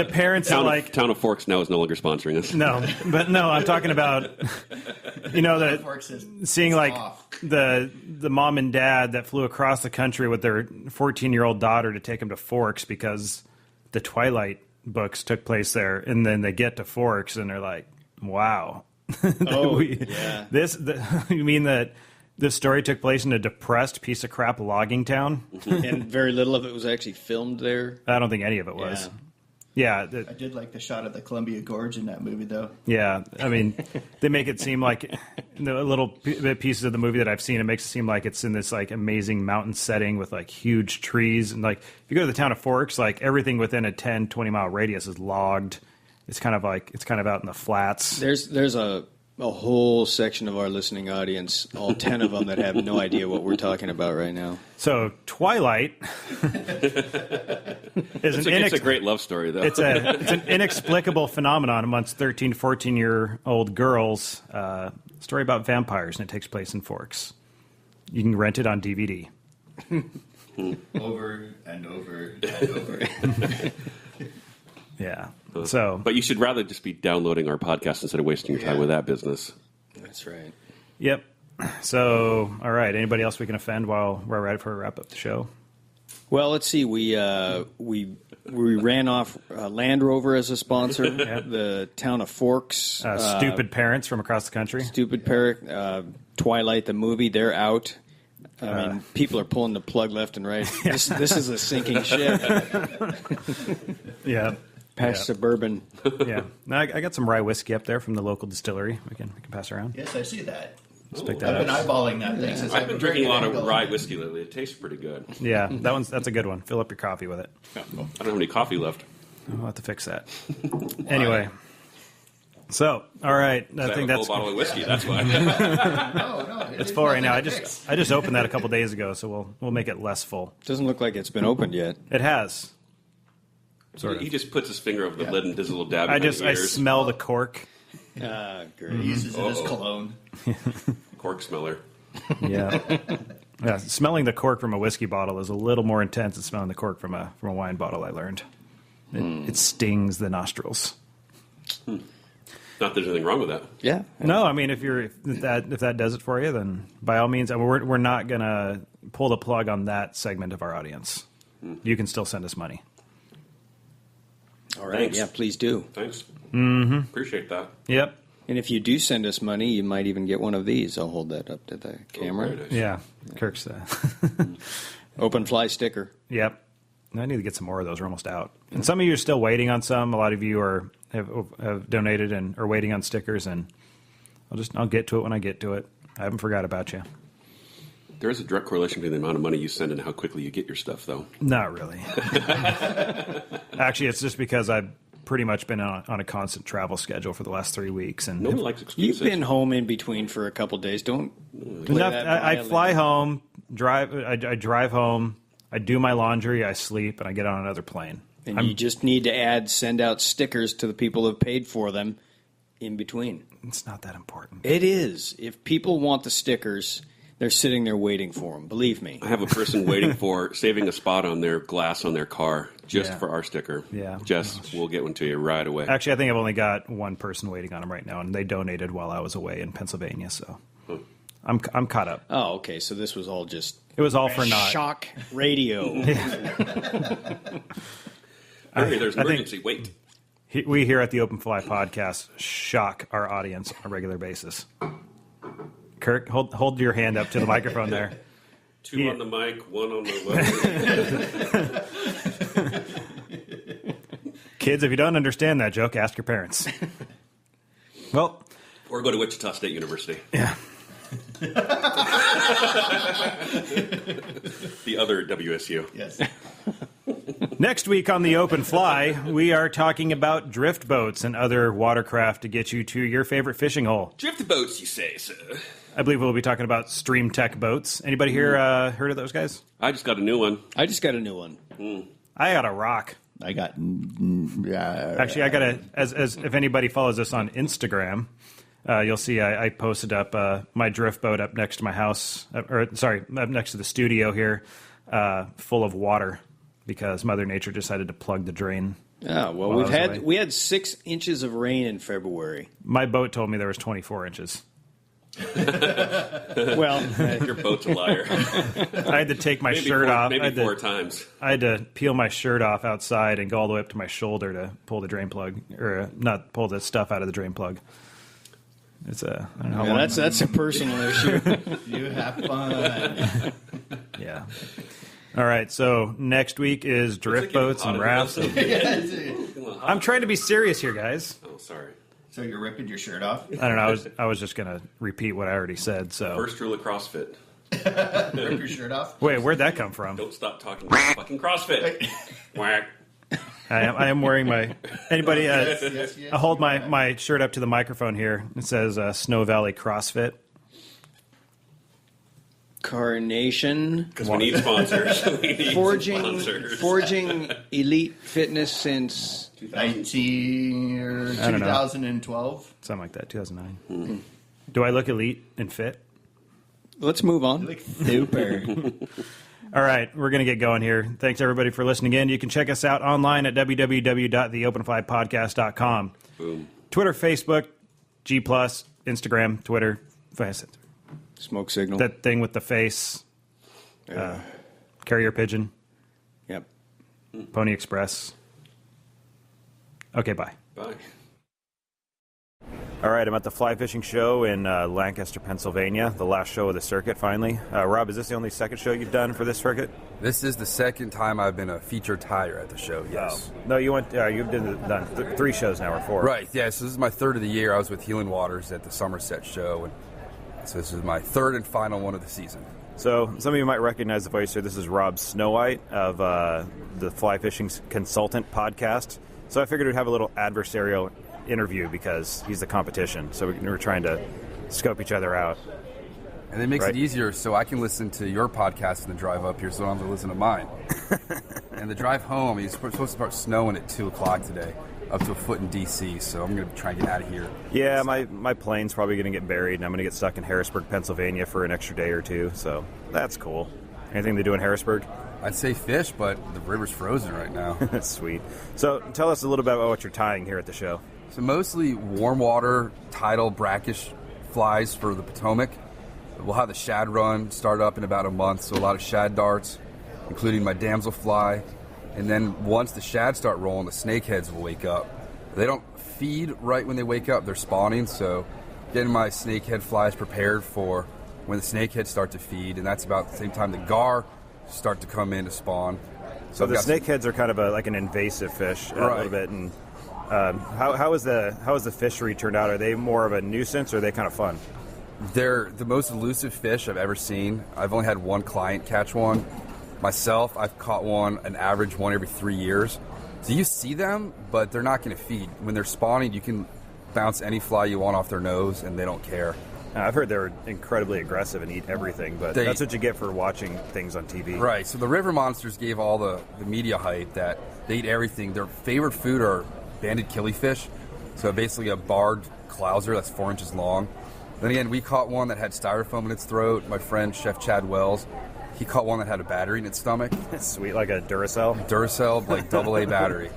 parents are like... Town of Forks now is no longer sponsoring us. No, I'm talking about, seeing like the mom and dad that flew across the country with their 14-year-old daughter to take them to Forks because the Twilight books took place there, and then they get to Forks and they're like, wow. Yeah. You mean that this story took place in a depressed piece of crap logging town? And very little of it was actually filmed there. I don't think any of it was. Yeah. I did like the shot of the Columbia Gorge in that movie, though. Yeah, I mean, they make it seem like the little pieces of the movie that I've seen, it makes it seem like it's in this like amazing mountain setting with like huge trees. And like, if you go to the town of Forks, like everything within a 10, 20 mile radius is logged. It's kind of out in the flats. There's a whole section of our listening audience, all 10 of them, that have no idea what we're talking about right now. So Twilight is it's a great love story, though. It's an inexplicable phenomenon amongst 13 to 14-year-old girls. Story about vampires, and it takes place in Forks. You can rent it on DVD. Over and over and over. Yeah. So, but you should rather just be downloading our podcast instead of wasting your time with that business. That's right. Yep. So, all right. Anybody else we can offend while we're ready for a wrap up the show? Well, let's see. We ran off Land Rover as a sponsor. The town of Forks. Stupid parents from across the country. Stupid parent. Twilight the movie. They're out. I mean, people are pulling the plug left and right. This is a sinking ship. Yeah. Past Suburban. Yeah. Now, I got some rye whiskey up there from the local distillery. We can pass around. Yes, I see that. Pick I've that been up. eyeballing that thing since I've been drinking a lot of rye whiskey lately. It tastes pretty good. Yeah, that's a good one. Fill up your coffee with it. I don't have any coffee left. I'll have to fix that. Anyway. So, all right. I think that's a full bottle of whiskey. That's why. No, it's full right now. I just opened that a couple days ago, so we'll make it less full. Doesn't look like it's been opened yet. It has. Sort of. He just puts his finger over the lid and does a little dab. I behind the ears. smell the cork. Great. He uses it as cologne. Cork smeller. Yeah. Yeah. Smelling the cork from a whiskey bottle is a little more intense than smelling the cork from a wine bottle. I learned it stings the nostrils. Not that there's anything wrong with that. Yeah. No, I mean if that does it for you, then by all means. I mean, we're not gonna pull the plug on that segment of our audience. You can still send us money. All right. Thanks. Yeah, please do. Thanks. Mm-hmm. Appreciate that. Yep. And if you do send us money, you might even get one of these. I'll hold that up to the camera. very nice. Yeah. Kirk's. Open fly sticker. Yep. I need to get some more of those. We're almost out. And some of you are still waiting on some. A lot of you have donated and are waiting on stickers. And I'll get to it when I get to it. I haven't forgot about you. There is a direct correlation between the amount of money you send and how quickly you get your stuff, though. Not really. Actually, it's just because I've pretty much been on a constant travel schedule for the last 3 weeks. And Nobody likes excuses. You've been home in between for a couple days. Don't play that I violin. fly home, I drive home, I do my laundry, I sleep, and I get on another plane. And you just need to send out stickers to the people who have paid for them in between. It's not that important. It is. If people want the stickers, they're sitting there waiting for them. Believe me. I have a person waiting saving a spot on their glass on their car just for our sticker. Yeah. We'll get one to you right away. Actually, I think I've only got one person waiting on them right now, and they donated while I was away in Pennsylvania, so I'm caught up. Oh, okay. So this was all just It was all for naught. shock radio. Hey, there's emergency. Wait. We here at the Open Fly Podcast shock our audience on a regular basis. Kirk, hold your hand up to the microphone there. Two on the mic, one on the web. Kids, if you don't understand that joke, ask your parents. Well, Or go to Wichita State University. yeah. The other WSU. Yes. Next week on the Open Fly, we are talking about drift boats and other watercraft to get you to your favorite fishing hole. Drift boats, you say, sir. I believe we'll be talking about Stream Tech boats. Anybody here heard of those guys? I just got a new one. I just got a new one. I got a rock. I got. Actually, I got a. As if anybody follows us on Instagram, You'll see I posted up my drift boat up next to my house, up next to the studio here, full of water because Mother Nature decided to plug the drain. Oh, well, we had 6 inches of rain in February. My boat told me there was 24 inches. Well, your boat's a liar. I had to take my shirt off. Maybe 4 times. I had to peel my shirt off outside and go all the way up to my shoulder to pull the drain plug, or not pull the stuff out of the drain plug. It's I don't know how long. That's a personal issue. You have fun. Yeah. All right, so next week is drift boats and rafts. I'm trying to be serious here, guys. Oh, sorry. So you're ripping your shirt off? I don't know. I was just going to repeat what I already said. So First rule of CrossFit. Rip your shirt off? Wait, where'd that come from? Don't stop talking about fucking CrossFit. Whack. I am wearing my... Anybody... Yes, I hold my shirt up to the microphone here. It says Snow Valley CrossFit. Carnation. Because we need sponsors. Forging Elite Fitness since 2012. Something like that, 2009. Mm-hmm. Do I look elite and fit? Let's move on. You look super. All right, we're going to get going here. Thanks, everybody, for listening in. You can check us out online at www.theopenflypodcast.com. Boom. Twitter, Facebook, G+, Instagram, Twitter, Smoke signal. that thing with the face, carrier pigeon, Yep. Pony Express. Okay, bye. Bye. All right, I'm at the fly fishing show in Lancaster, Pennsylvania, the last show of the circuit, finally. Rob, is this the only second show you've done for this circuit? This is the second time I've been a featured tire at the show, yes. Oh. No, you've done 3 shows now, or 4. Right, yeah, so this is my 3rd of the year. I was with Healing Waters at the Somerset show, and so this is my 3rd and final one of the season. So some of you might recognize the voice here. This is Rob Snowhite of the Fly Fishing Consultant podcast. So I figured we'd have a little adversarial interview because he's the competition. So we're trying to scope each other out. And it makes it easier so I can listen to your podcast in the drive up here so I don't have to listen to mine. And the drive home, it's supposed to start snowing at 2 o'clock today, up to a foot in D.C., so I'm going to try and get out of here. Yeah, my plane's probably going to get buried, and I'm going to get stuck in Harrisburg, Pennsylvania for an extra day or 2, so that's cool. Anything to do in Harrisburg? I'd say fish, but the river's frozen right now. Sweet. So tell us a little bit about what you're tying here at the show. So mostly warm water, tidal, brackish flies for the Potomac. We'll have the shad run start up in about a month, so a lot of shad darts, including my damselfly. And then once the shad start rolling, the snakeheads will wake up. They don't feed right when they wake up. They're spawning, so getting my snakehead flies prepared for when the snakeheads start to feed, and that's about the same time the gar start to come in to spawn. So the snakeheads are kind of like an invasive fish a little bit. And how is the fishery turned out? Are they more of a nuisance, or are they kind of fun? They're the most elusive fish I've ever seen. I've only had one client catch one. Myself, I've caught an average one every 3 years. So you see them, but they're not going to feed. When they're spawning, you can bounce any fly you want off their nose, and they don't care. I've heard they're incredibly aggressive and eat everything, but that's what you get for watching things on TV. Right, so the river monsters gave all the media hype that they eat everything. Their favorite food are banded killifish, so basically a barred clouser that's 4 inches long. Then again, we caught one that had styrofoam in its throat. My friend, Chef Chad Wells, he caught one that had a battery in its stomach. Sweet, like a Duracell? Duracell, like AA battery.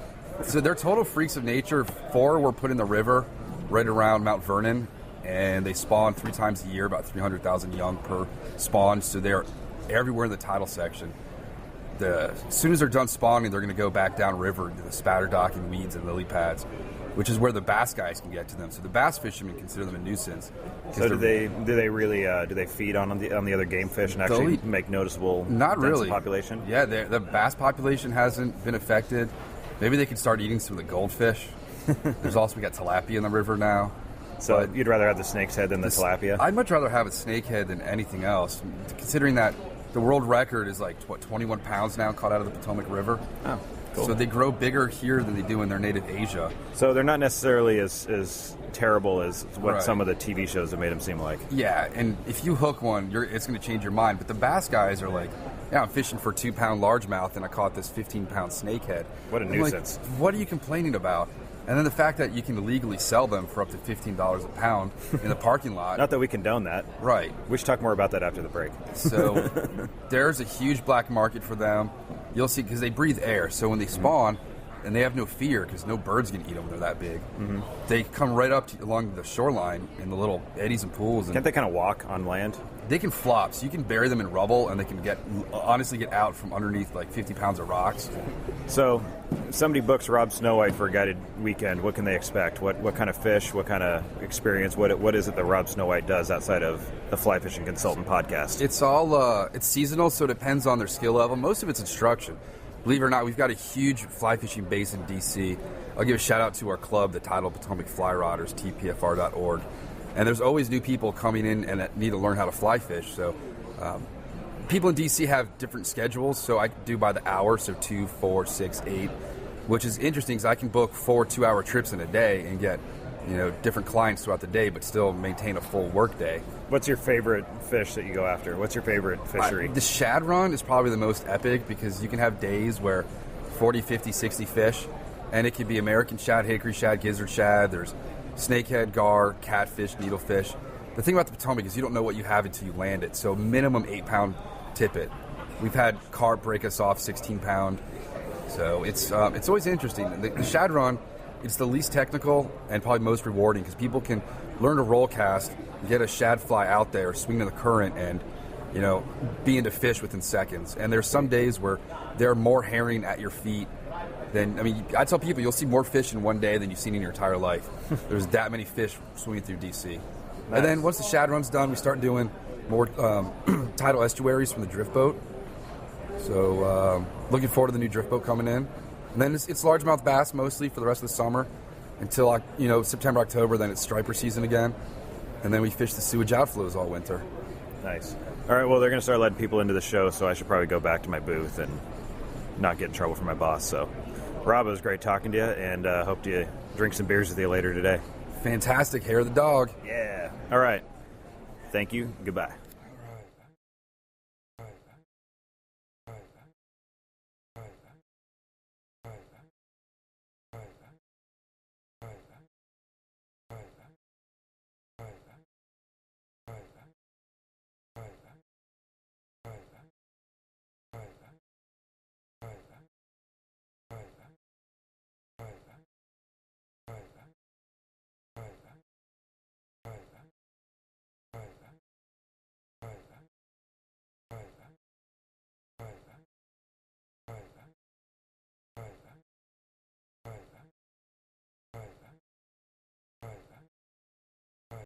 So they're total freaks of nature. 4 were put in the river right around Mount Vernon, and they spawn 3 times a year, about 300,000 young per spawn, so they're everywhere in the tidal section. As soon as they're done spawning, they're going to go back downriver to the spatter dock and weeds and lily pads, which is where the bass guys can get to them. So the bass fishermen consider them a nuisance. So do they feed on the other game fish and actually make noticeable population? Yeah, the bass population hasn't been affected. Maybe they could start eating some of the goldfish. We got tilapia in the river now. So you'd rather have the snake's head than the tilapia? I'd much rather have a snakehead than anything else, considering that the world record is 21 pounds now caught out of the Potomac River. Oh, cool. So they grow bigger here than they do in their native Asia. So they're not necessarily as terrible as what some of the TV shows have made them seem like. Yeah, and if you hook one, it's going to change your mind. But the bass guys are like, yeah, I'm fishing for 2-pound largemouth, and I caught this 15-pound snakehead. What a nuisance. What are you complaining about? And then the fact that you can legally sell them for up to $15 a pound in the parking lot. Not that we condone that. Right. We should talk more about that after the break. So there's a huge black market for them. You'll see, because they breathe air. So when they spawn, and they have no fear because no bird's going to eat them. They're that big. Mm-hmm. They come right up along the shoreline in the little eddies and pools. And can't they kind of walk on land? They can flop. So you can bury them in rubble, and they can honestly get out from underneath like 50 pounds of rocks. So if somebody books Rob Snowhite for a guided weekend, what can they expect? What kind of fish? What kind of experience? What is it that Rob Snowhite does outside of the Fly Fishing Consultant podcast? It's all it's seasonal, so it depends on their skill level. Most of it's instruction. Believe it or not, we've got a huge fly fishing base in D.C. I'll give a shout out to our club, the Tidal Potomac Fly Rodders, tpfr.org. And there's always new people coming in and that need to learn how to fly fish. So people in D.C. have different schedules, so I do by the hour, so 2, 4, 6, 8, which is interesting because I can book 4 2-hour trips in a day and get different clients throughout the day, but still maintain a full work day. What's your favorite fish that you go after? What's your favorite fishery? The shad run is probably the most epic because you can have days where 40, 50, 60 fish, and it could be American shad, hickory shad, gizzard shad. There's snakehead, gar, catfish, needlefish. The thing about the Potomac is you don't know what you have until you land it, so minimum 8-pound tippet. We've had carp break us off 16-pound, so it's always interesting. The shad run, it's the least technical and probably most rewarding because people can learn to roll cast, get a shad fly out there, swing in the current, and be into fish within seconds. And there's some days where there are more herring at your feet than I tell people you'll see more fish in one day than you've seen in your entire life. There's that many fish swimming through DC. Nice. And then once the shad run's done, we start doing more tidal estuaries from the drift boat. So looking forward to the new drift boat coming in. And then it's largemouth bass mostly for the rest of the summer until September, October. Then it's striper season again, and then we fish the sewage outflows all winter. Nice. All right. Well, they're going to start letting people into the show, so I should probably go back to my booth and not get in trouble from my boss. So, Rob, it was great talking to you, and hope to drink some beers with you later today. Fantastic. Hair of the dog. Yeah. All right. Thank you. Goodbye.